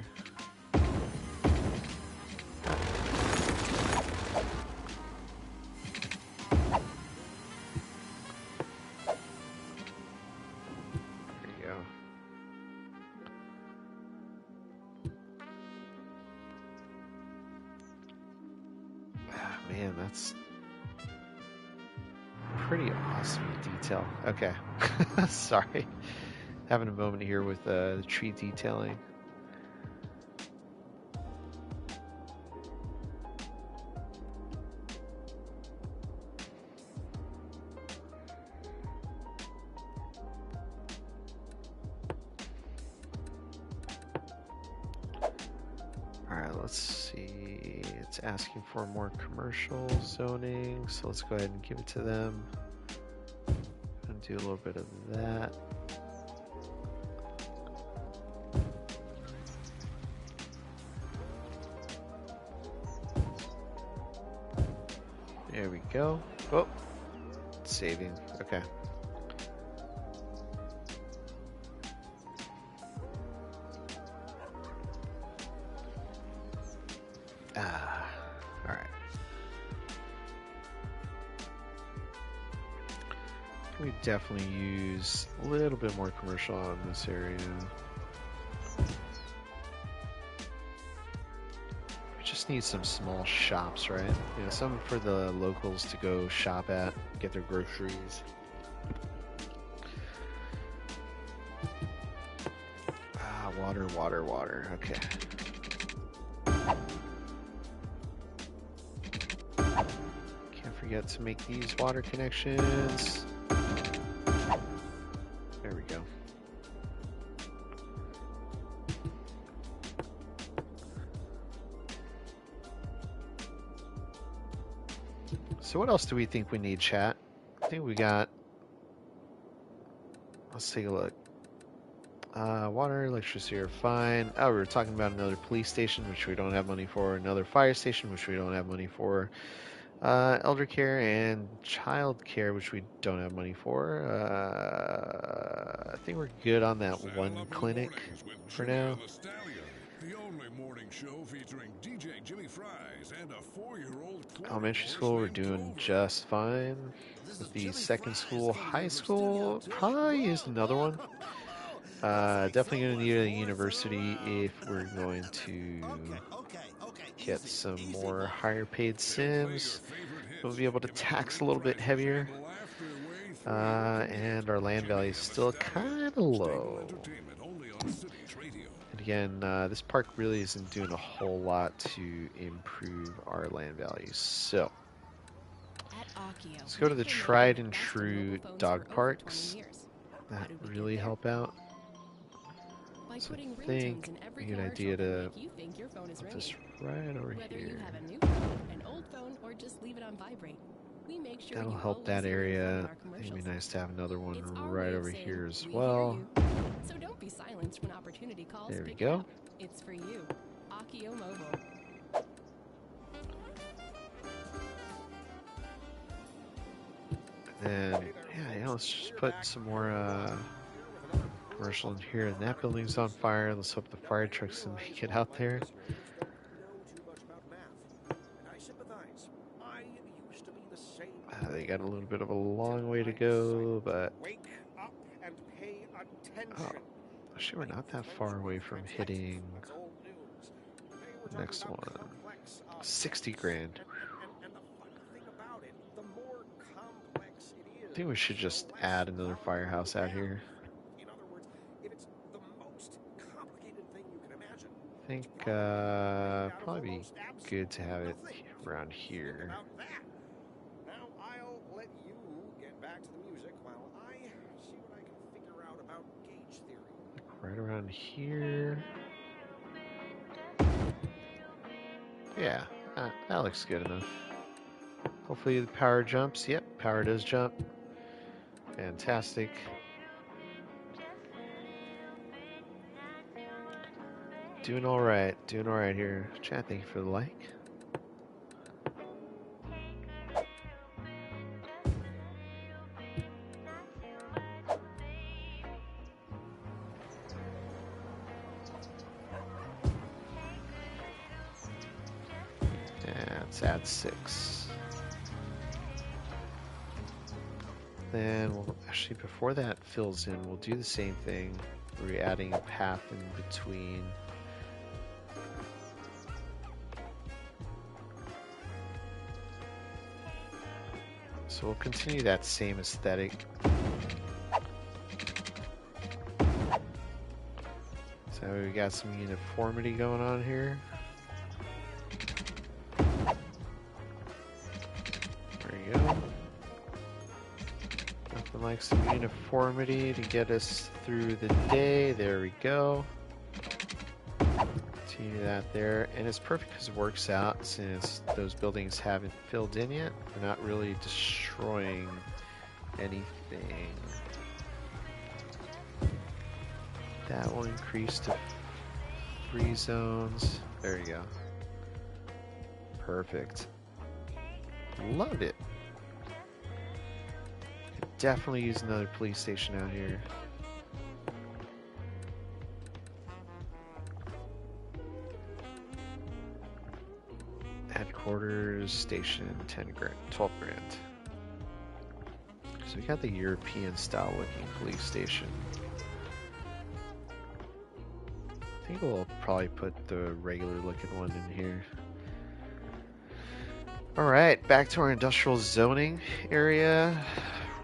Man, that's pretty awesome detail. Okay. Sorry. Having a moment here with the tree detailing. Alright, let's see. It's asking for more commercial zoning, so let's go ahead and give it to them. And do a little bit of that. There we go. Oh, it's saving. Okay. All right. We definitely use a little bit more commercial in this area. We just need some small shops, right? You know, some for the locals to go shop at, get their groceries. Water. Okay. Can't forget to make these water connections. There we go. what else do we think we need, chat? I think we got... Let's take a look. Water, electricity are fine. Oh, we were talking about another police station, which we don't have money for. Another fire station, which we don't have money for. Elder care and child care, which we don't have money for. I think we're good on that Saddle one up in the clinic mornings with for Jimmy now. and the Stallion, the only morning show featuring DJ Jimmy Fries and a 4-year-old Elementary horse school, we're named doing Clover. just fine. With the second school, high school, probably use another one. Definitely going to need a university if we're going to get some more higher paid They'll play your sims. favorite hits, We'll be able to give out tax a great little bit prizes, heavier. and laugh their way through your commute. And our land Jimmy value is and the still Stallion. kind of Stable low. entertainment only on Cities Radio. And again, this park really isn't doing a whole lot to improve our land values. So, At Akio, let's go to the they made tried the and best of true mobile phones dog for over parks. 20 years. That How did we get really there? help out. By So putting I ringtones think in every a good commercial idea that to make you think your phone is put ringing. this right over Whether you here. have a new phone, an old phone, or just leave it on vibrate, we make sure That'll you help always that hear your phone in area. our I think commercials. it'd be nice to have another one It's our right way of over saying, here as "We well. hear you." So don't be silenced when opportunity calls. There we Pick it go. up. It's for you. Akio Mobile. And yeah, let's just put some more commercial in here. And that building's on fire. Let's hope the fire trucks can make it out there. They got a little bit of a long way to go, but Wake up and pay attention. actually we're not that far away from hitting the next one. 60 grand. And the fun thing about it, the more complex it is. I think we should just add another firehouse out here. In other words, if it's the most complicated thing you can imagine, I think probably be good to have it around here. about that. Now I'll let you get back to the music while I see what I can figure out about gauge theory. Right around here. Yeah, that looks good enough. Hopefully the power jumps. Yep, power does jump. Fantastic. Doing all right here. Chat, thank you for the like. Let's add 6. Then we'll actually, before that fills in, we'll do the same thing. We're adding a path in between. So we'll continue that same aesthetic. So we got some uniformity going on here. There you go. Nothing like some uniformity to get us through the day. There we go. Continue that there. And it's perfect because it works out since those buildings haven't filled in yet. We're not really destroying anything. That will increase to 3 zones. There you go. Perfect. Love it. Could definitely use another police station out here. Headquarters station, 10 grand, 12 grand. So we got the European style looking police station. I think we'll probably put the regular looking one in here. Alright, back to our industrial zoning area.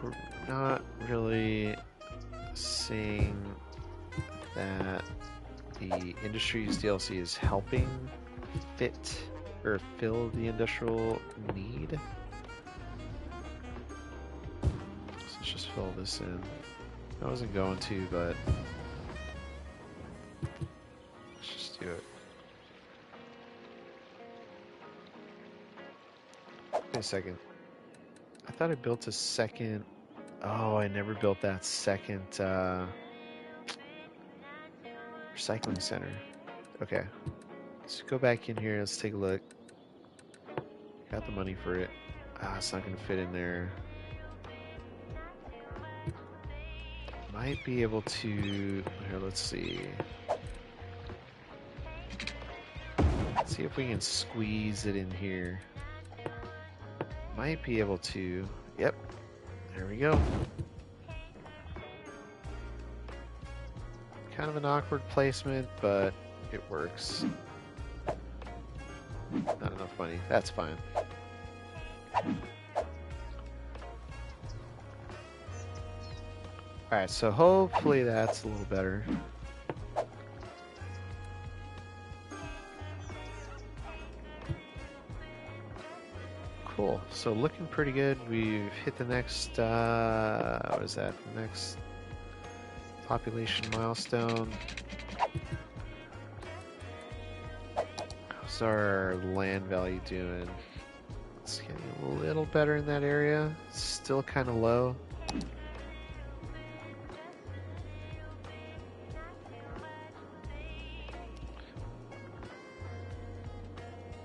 We're not really seeing that the industries DLC is helping fit or fill the industrial need. So let's just fill this in. I wasn't going to, but let's just do it. Wait a second. thought I built a second. Oh, I never built that second recycling center. Okay. Let's go back in here. Let's take a look. Got the money for it. It's not going to fit in there. Might be able to. Here, let's see. Let's see if we can squeeze it in here. Might be able to. Yep. There we go. Kind of an awkward placement, but it works. Not enough money. That's fine. Alright, so hopefully that's a little better. Cool. So looking pretty good. We've hit the next, what is that? The next population milestone. How's our land value doing? It's getting a little better in that area. Still kind of low.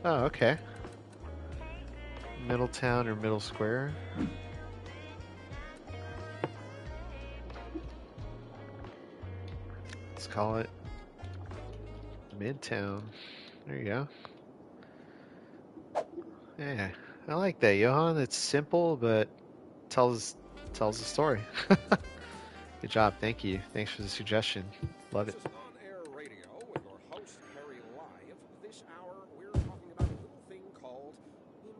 Oh, okay. Middletown or Middle Square. Let's call it Midtown. There you go. Yeah, I like that, Johan. It's simple, but tells the story. Good job. Thank you. Thanks for the suggestion. Love it. This is on-air radio with your host, Harry Live. This hour, we're talking about a little thing called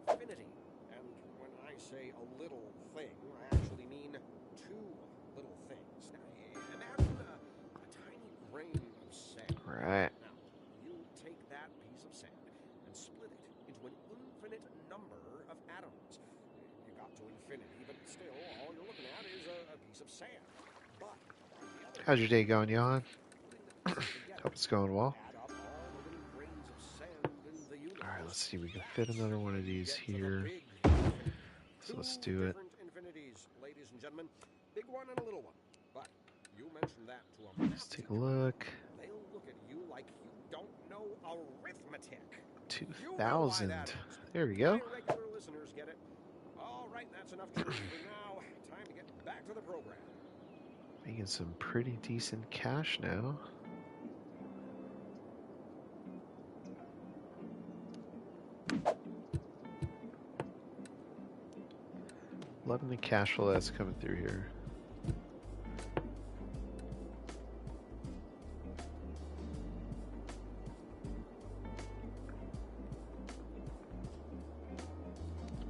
infinity. And when I say a little thing, I actually mean two little things. Now, imagine a tiny grain of sand. Right. Now, you take that piece of sand and split it into an infinite number of atoms. You got to infinity, but still, all you're looking at is a piece of sand. But on the other How's your day going, Johan? putting the pieces together, Hope it's going well. add up all the little grains of sand in the universe. Alright, let's see. We can fit another one of these Get to the here. big infinity. So let's Two do it. different infinities, ladies and gentlemen. Big one and a little one. But you mentioned that to a Let's take a look. they'll look at you like you don't know arithmetic. 2,000. There we go. My regular listeners get it. All right, that's enough for now. Time to get back to the program. Making some pretty decent cash now. Loving the cash flow that's coming through here.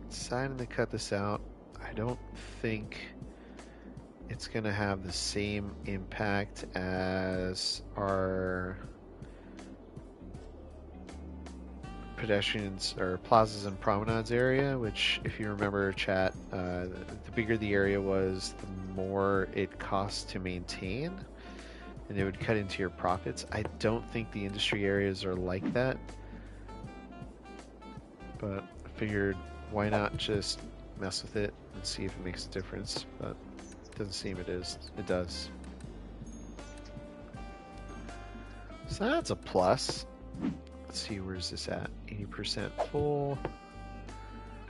Deciding to cut this out. I don't think it's going to have the same impact as our pedestrians or plazas and promenades area, which, if you remember, chat, the bigger the area was, the more it cost to maintain, and it would cut into your profits. I don't think the industry areas are like that, but I figured why not just mess with it and see if it makes a difference, but it doesn't seem it is. It does. So that's a plus. Let's see, where's this at? 80% full.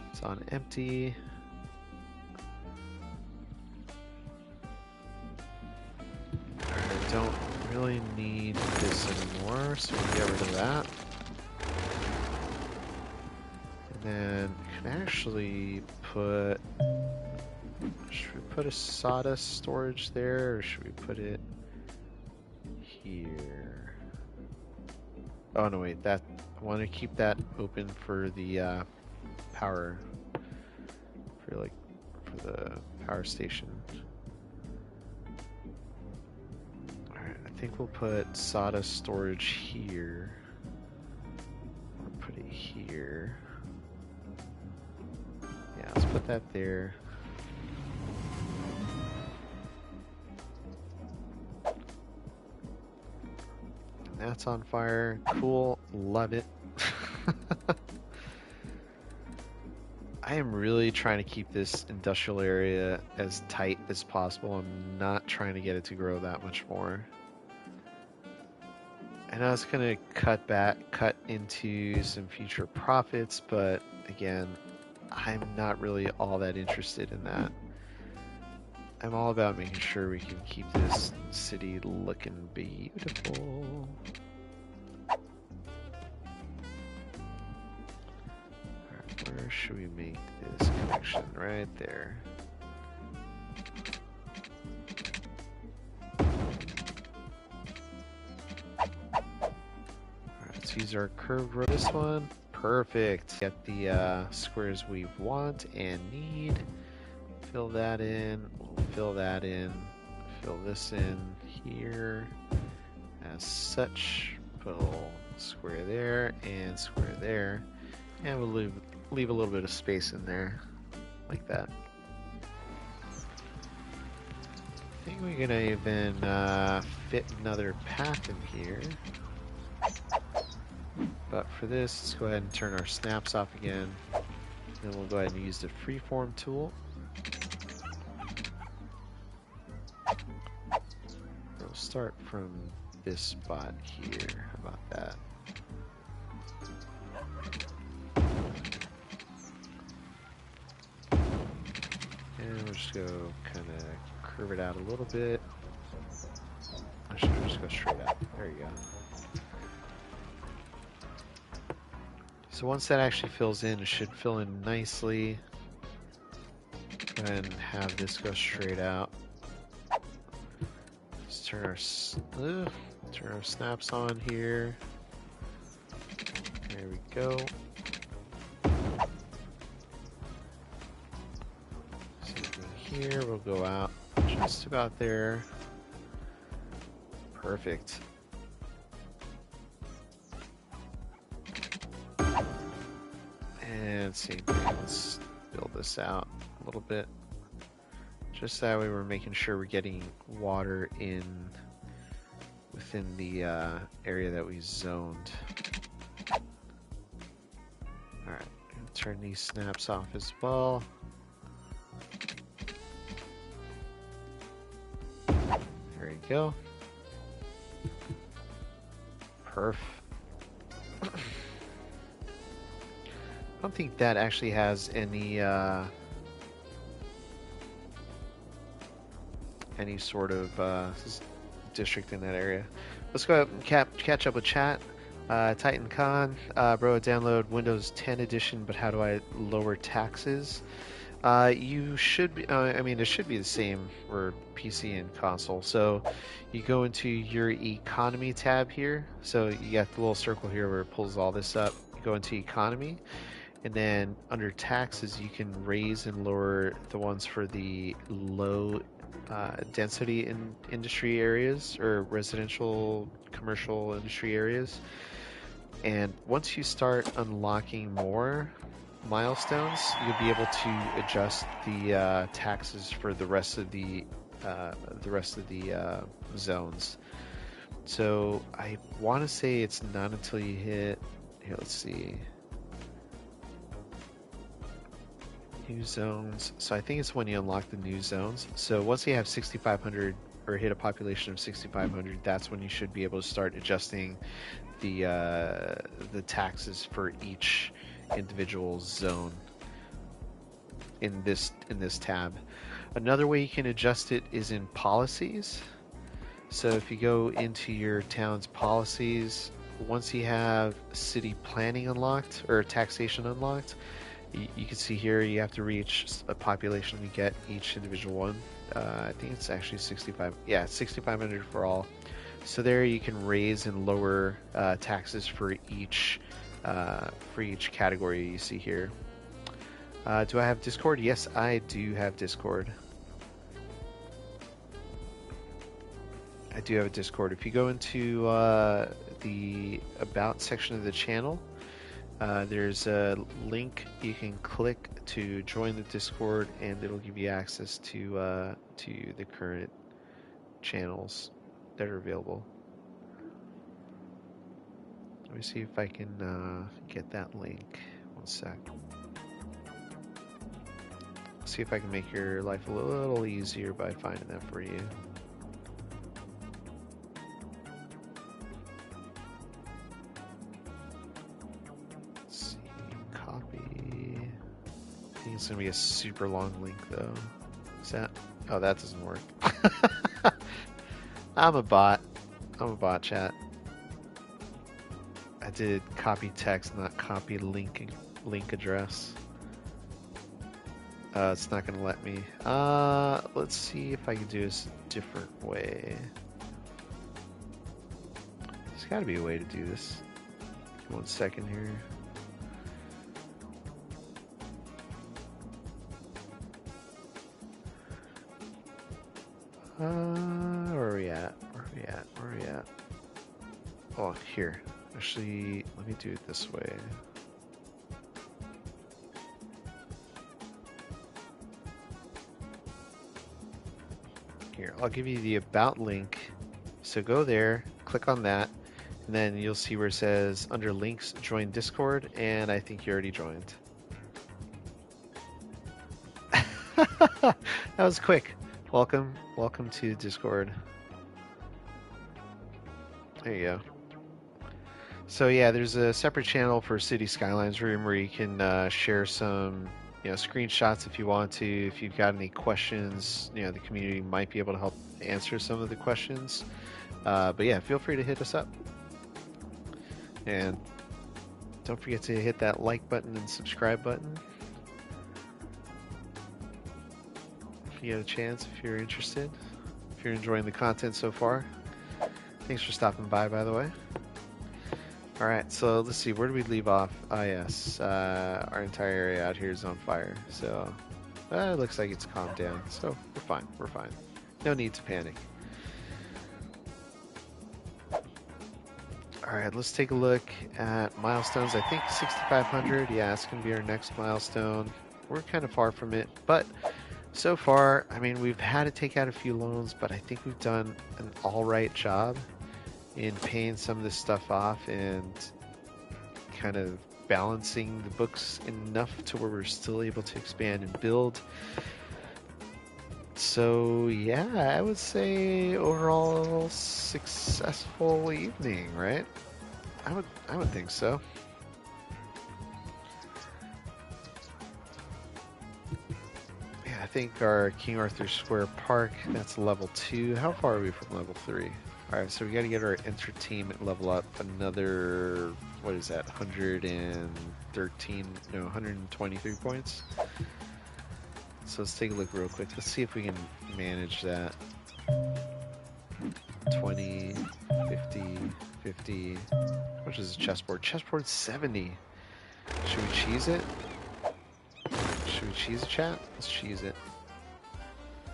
It's on empty. I don't really need this anymore, so we'll get rid of that. And then we can actually put... Should we put a sawdust storage there, or should we put it here? Oh no, wait, that I want to keep that open for the power, for the power station. Alright, I think we'll put sawdust storage here. Or put it here. Yeah, let's put that there. That's on fire. Cool. Love it. I am really trying to keep this industrial area as tight as possible. I'm not trying to get it to grow that much more. I know it's going to cut into some future profits, but again, I'm not really all that interested in that. I'm all about making sure we can keep this city looking beautiful. Alright, where should we make this connection? Right there. Alright, let's use our curved road. This one. Perfect. Get the squares we want and need. Fill that in. We'll fill that in. Fill this in here. As such, put a little square there and square there. And we'll leave a little bit of space in there. Like that. I think we're gonna even fit another path in here. But for this, let's go ahead and turn our snaps off again. Then we'll go ahead and use the freeform tool. We'll start from this spot here. How about that? And we'll just go kind of curve it out a little bit. Actually, we'll just go straight up. There you go. So once that actually fills in, it should fill in nicely. Go ahead and have this go straight out. Let's turn our snaps on here. There we go. Same thing here. We'll go out just about there. Perfect. And same thing. Let's build this out a little bit. Just that way we're making sure we're getting water in within the area that we zoned. Alright, turn these snaps off as well. There you go. Perf. I don't think that actually has any sort of district in that area. Let's go and catch up with chat. Titan Khan, bro, download Windows 10 edition, but how do I lower taxes? You should be, I mean, it should be the same for PC and console. So you go into your economy tab here. So you got the little circle here where it pulls all this up. You go into economy, and then under taxes, you can raise and lower the ones for the low density in industry areas or residential commercial industry areas. And once you start unlocking more milestones, you'll be able to adjust the taxes for the rest of the zones. So I want to say it's not until you hit here. Let's see. New zones. So I think it's when you unlock the new zones. So once you have 6,500 or hit a population of 6,500, that's when you should be able to start adjusting the taxes for each individual zone in this tab. Another way you can adjust it is in policies. So if you go into your town's policies, once you have city planning unlocked or taxation unlocked, you can see here you have to reach a population to get each individual one. I think it's actually 65. Yeah, 6,500 for all. So there you can raise and lower taxes for each category you see here. Do I have Discord? Yes, I do have Discord. I do have a Discord. If you go into the About section of the channel, there's a link you can click to join the Discord, and it'll give you access to the current channels that are available. Let me see if I can get that link. One sec. See if I can make your life a little easier by finding that for you. Let's see, copy. I think it's gonna be a super long link though. Is that? Oh, that doesn't work. I'm a bot. I'm a bot, chat. I did copy text, not copy link address. It's not gonna let me. Let's see if I can do this a different way. There's gotta be a way to do this. 1 second here. Where are we at? Where are we at? Where are we at? Oh, here. Actually, let me do it this way. Here, I'll give you the about link. So go there, click on that, and then you'll see where it says under links, join Discord, and I think you already joined. That was quick. Welcome to Discord. There you go. So yeah, there's a separate channel for City Skylines Room where you can share some, screenshots if you want to. If you've got any questions, the community might be able to help answer some of the questions. But yeah, feel free to hit us up. And don't forget to hit that like button and subscribe button. If you get a chance, if you're interested, if you're enjoying the content so far. Thanks for stopping by the way. Alright, so let's see, where do we leave off? Ah, yes, our entire area out here is on fire, so it looks like it's calmed down, so we're fine. No need to panic. Alright, let's take a look at milestones. I think 6,500, yeah, it's going to be our next milestone. We're kind of far from it, but so far, I mean, we've had to take out a few loans, but I think we've done an alright job in paying some of this stuff off and kind of balancing the books enough to where we're still able to expand and build. So yeah, I would say overall successful evening, right? I would think so. Yeah, I think our King Arthur Square Park, that's level 2. How far are we from level 3? Alright, so we gotta get our entertainment level up another, what is that, 123 points? So let's take a look real quick. Let's see if we can manage that. 20, 50, 50. How much is a chessboard? Chessboard's 70. Should we cheese it? Should we cheese it, chat? Let's cheese it.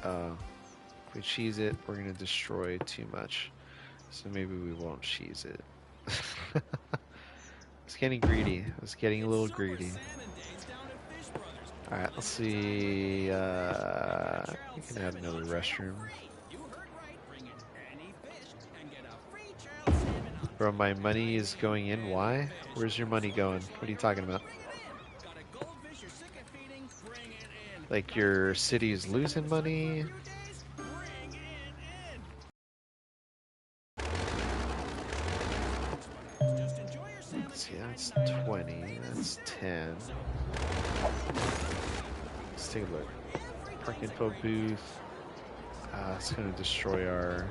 If we cheese it, we're gonna destroy too much. So maybe we won't cheese it. It's getting greedy. I was getting a little greedy. Alright, let's see. We can add another restroom. Bro, my money is going in. Why? Where's your money going? What are you talking about? Like your city is losing money? See, that's 20, that's 10. Let's take a look. Park info booth. It's going to destroy our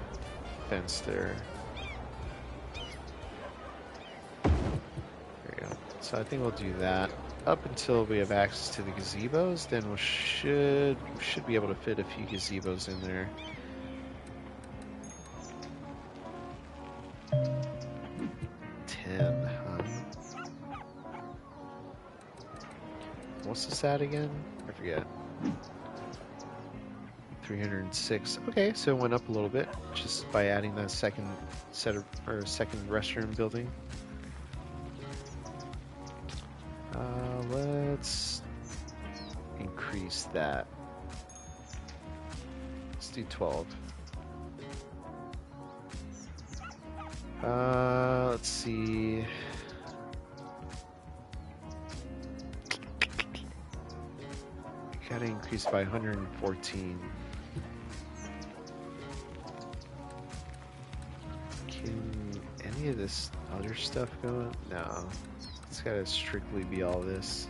fence there. There we go. So I think we'll do that. Up until we have access to the gazebos, then we should be able to fit a few gazebos in there. What's this at again? I forget. 306. Okay, so it went up a little bit just by adding that second set of second restroom building. Let's increase that. Let's do 12. Let's see. Gotta increase by 114. Can any of this other stuff go? No. It's gotta strictly be all this.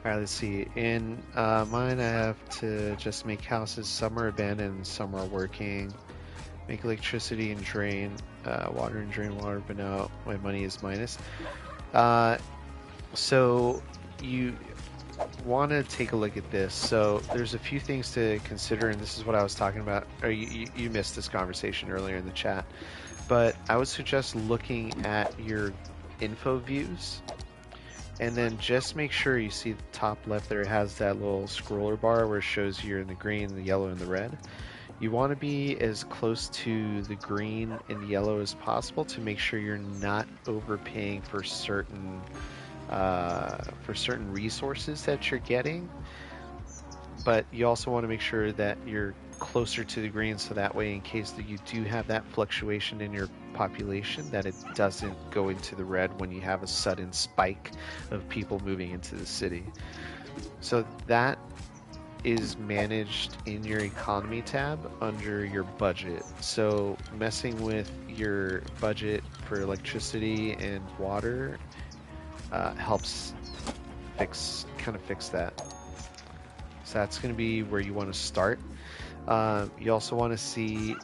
Alright, let's see. In mine, I have to just make houses. Some are abandoned, some are working. Make electricity and drain water and drain water, but now my money is minus. So you want to take a look at this. So there's a few things to consider, and this is what I was talking about. Or you missed this conversation earlier in the chat, but I would suggest looking at your info views, and then just make sure you see the top left there. It has that little scroller bar where it shows you're in the green, the yellow, and the red. You want to be as close to the green and yellow as possible to make sure you're not overpaying for certain resources that you're getting. But you also want to make sure that you're closer to the green, so that way, in case that you do have that fluctuation in your population, that it doesn't go into the red when you have a sudden spike of people moving into the city. So that is managed in your economy tab under your budget. So messing with your budget for electricity and water helps fix that. So that's going to be where you want to start. You also want to see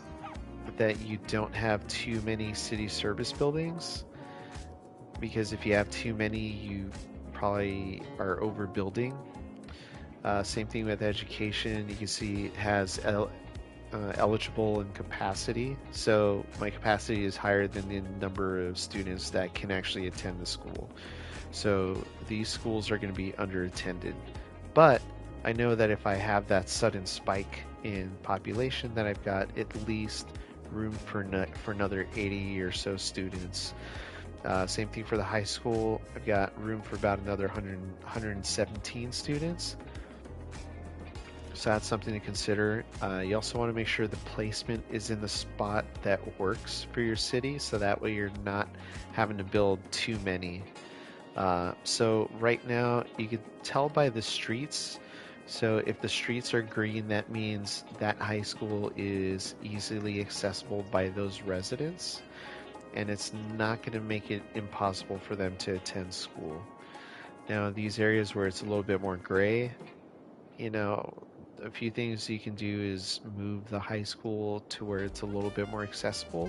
that you don't have too many city service buildings, because if you have too many, you probably are overbuilding. Same thing with education. You can see it has eligible and capacity. So my capacity is higher than the number of students that can actually attend the school. So these schools are going to be underattended. But I know that if I have that sudden spike in population, that I've got at least room for another 80 or so students. Same thing for the high school. I've got room for about another 117 students. So that's something to consider. You also want to make sure the placement is in the spot that works for your city, so that way you're not having to build too many. So right now you can tell by the streets. So if the streets are green, that means that high school is easily accessible by those residents, and it's not going to make it impossible for them to attend school. Now, these areas where it's a little bit more gray, a few things you can do is move the high school to where it's a little bit more accessible,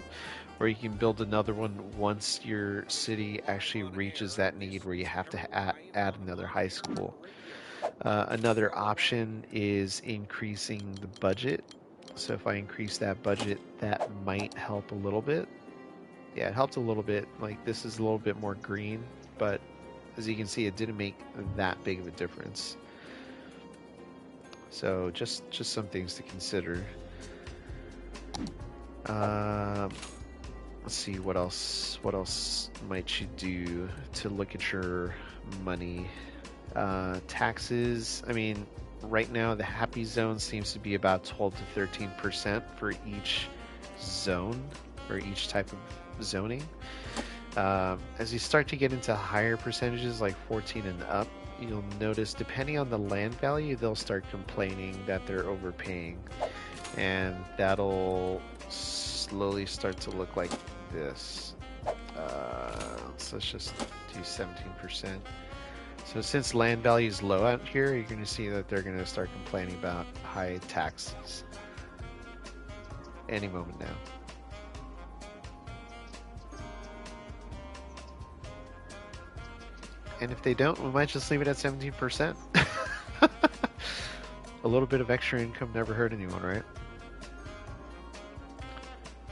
or you can build another one once your city actually reaches that need where you have to add another high school. Another option is increasing the budget. So if I increase that budget, that might help a little bit. Yeah, it helped a little bit. Like, this is a little bit more green, but as you can see, it didn't make that big of a difference. So just some things to consider. Let's see, what else might you do to look at your money? Taxes. I mean, right now the happy zone seems to be about 12 to 13% for each zone or each type of zoning. As you start to get into higher percentages like 14 and up, you'll notice, depending on the land value, they'll start complaining that they're overpaying, and that'll slowly start to look like this. So let's just do 17%. So since land value is low out here, you're going to see that they're going to start complaining about high taxes any moment now. And if they don't, we might just leave it at 17%. A little bit of extra income never hurt anyone, right?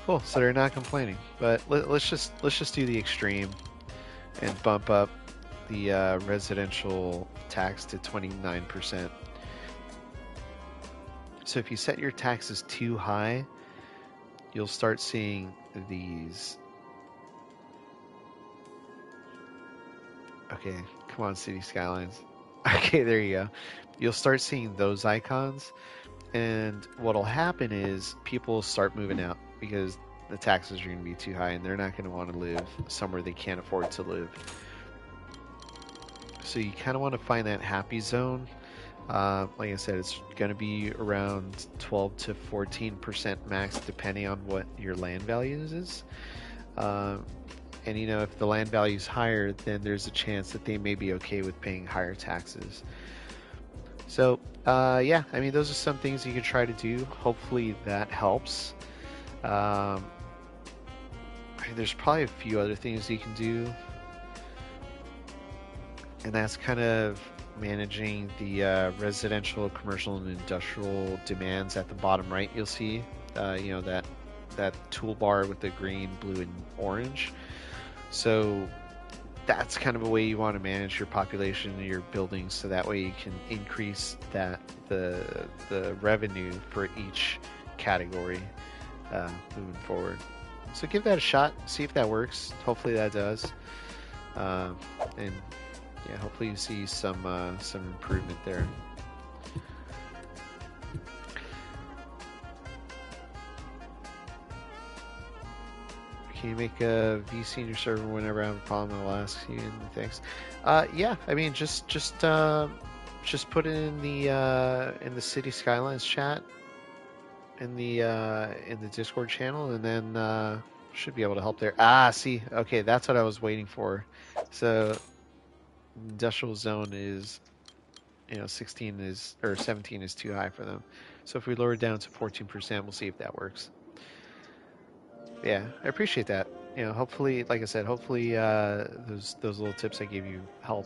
Cool. So they're not complaining, but let's just do the extreme and bump up the residential tax to 29%. So if you set your taxes too high, you'll start seeing these. Okay, come on, City Skylines. Okay, there you go. You'll start seeing those icons, and what'll happen is people will start moving out because the taxes are going to be too high, and they're not going to want to live somewhere they can't afford to live. So you kind of want to find that happy zone. Like I said, it's going to be around 12 to 14% max, depending on what your land values is. And you know, if the land value is higher, then there's a chance that they may be okay with paying higher taxes. So yeah, I mean, those are some things you can try to do. Hopefully that helps. There's probably a few other things you can do, and that's kind of managing the residential, commercial, and industrial demands at the bottom right. You'll see, you know, that toolbar with the green, blue, and orange. So that's kind of a way you want to manage your population and your buildings, so that way you can increase that the revenue for each category moving forward. So give that a shot, see if that works. Hopefully that does, and yeah, hopefully you see some improvement there. Can you make a VC in your server whenever I have a problem? I'll ask you. Thanks. Yeah, I mean, just put it in the City Skylines chat in the Discord channel, and then should be able to help there. Ah, see, okay, that's what I was waiting for. So industrial zone is, you know, 16 is, or 17 is too high for them. So if we lower it down to 14%, we'll see if that works. Yeah, I appreciate that. You know, hopefully, like I said, hopefully those little tips I gave you help.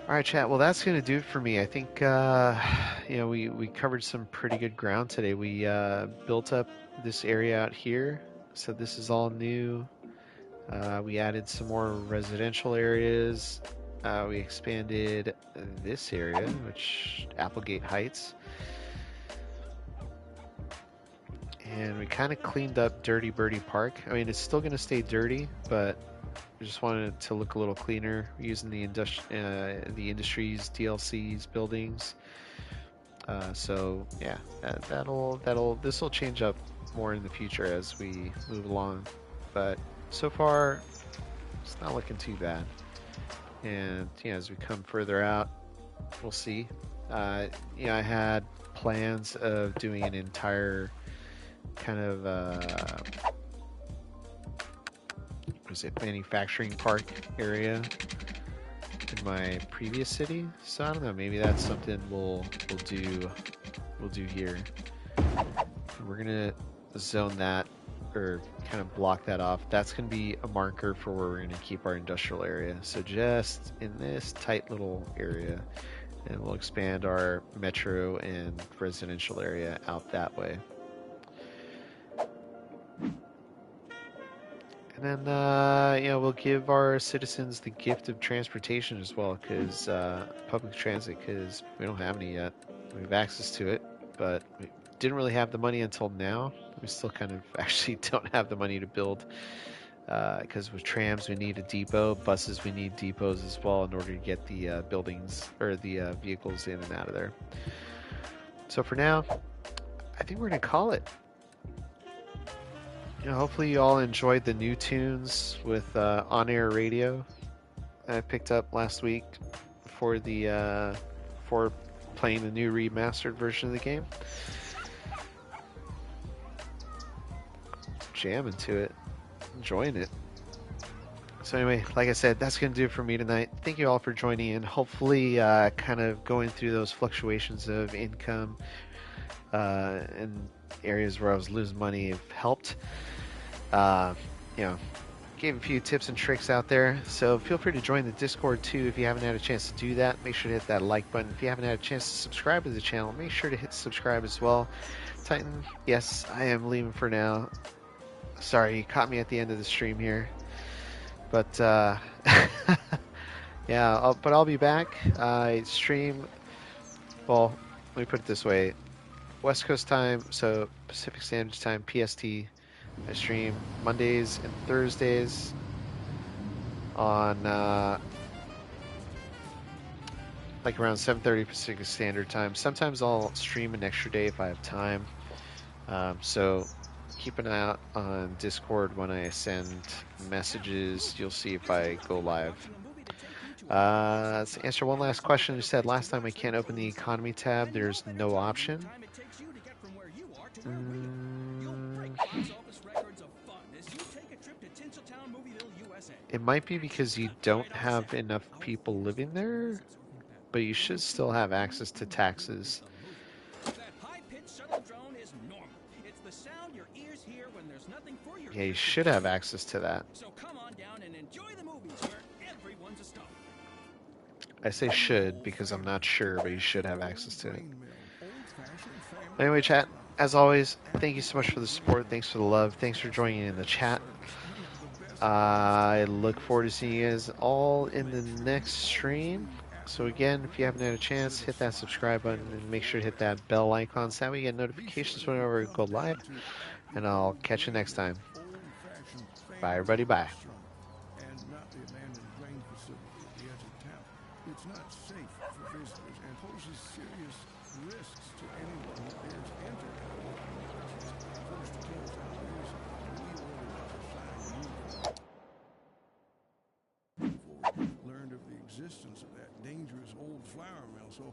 All right, chat. Well, that's going to do it for me. I think, you know, we covered some pretty good ground today. We built up this area out here. So this is all new. We added some more residential areas. We expanded this area, which Applegate Heights. And we kind of cleaned up Dirty Birdie Park. I mean, it's still going to stay dirty, but we just wanted it to look a little cleaner using the industries, DLCs, buildings. So yeah, this will change up more in the future as we move along. But so far, it's not looking too bad. And yeah, as we come further out, we'll see. You know, I had plans of doing an entire kind of manufacturing park area in my previous city. So I don't know, maybe that's something we'll do here. We're gonna zone that, or kind of block that off. That's gonna be a marker for where we're gonna keep our industrial area. So just in this tight little area, and we'll expand our metro and residential area out that way. And then, you know, we'll give our citizens the gift of transportation as well, because public transit, because we don't have any yet. We have access to it, but we didn't really have the money until now. We still kind of actually don't have the money to build, because with trams we need a depot, buses we need depots as well in order to get the buildings or the vehicles in and out of there. So for now, I think we're gonna call it. You know, hopefully you all enjoyed the new tunes with on-air radio I picked up last week for playing the new remastered version of the game. Jamming to it, enjoying it. So anyway, like I said, that's going to do it for me tonight. Thank you all for joining in. Hopefully kind of going through those fluctuations of income and areas where I was losing money have helped. You know, gave a few tips and tricks out there. So feel free to join the Discord too if you haven't had a chance to do that. Make sure to hit that like button. If you haven't had a chance to subscribe to the channel, make sure to hit subscribe as well. Titan, yes, I am leaving for now. Sorry, you caught me at the end of the stream here. But yeah, but I'll be back. I stream, well, let me put it this way. West Coast time, so Pacific Standard Time, PST. I stream Mondays and Thursdays on like around 7:30 Pacific Standard Time. Sometimes I'll stream an extra day if I have time. So keep an eye out on Discord when I send messages. You'll see if I go live. Let's answer one last question. You said last time I can't open the economy tab. There's no option. It might be because you don't have enough people living there, but you should still have access to taxes. Yeah, you should have access to that. So come on down and enjoy the movies where everyone's a star. I say should because I'm not sure, but you should have access to it. Anyway, chat, as always, thank you so much for the support. Thanks for the love. Thanks for joining in the chat. I look forward to seeing you guys all in the next stream. So again, if you haven't had a chance, hit that subscribe button and make sure to hit that bell icon so that we get notifications whenever we go live. And I'll catch you next time. Bye, everybody. Bye. And not the abandoned grain facility at the edge of town. It's not safe for visitors and poses serious risks to anyone who dares enter. First to close out this, we ordered a sign before we learned of the existence of that dangerous old flour mill, so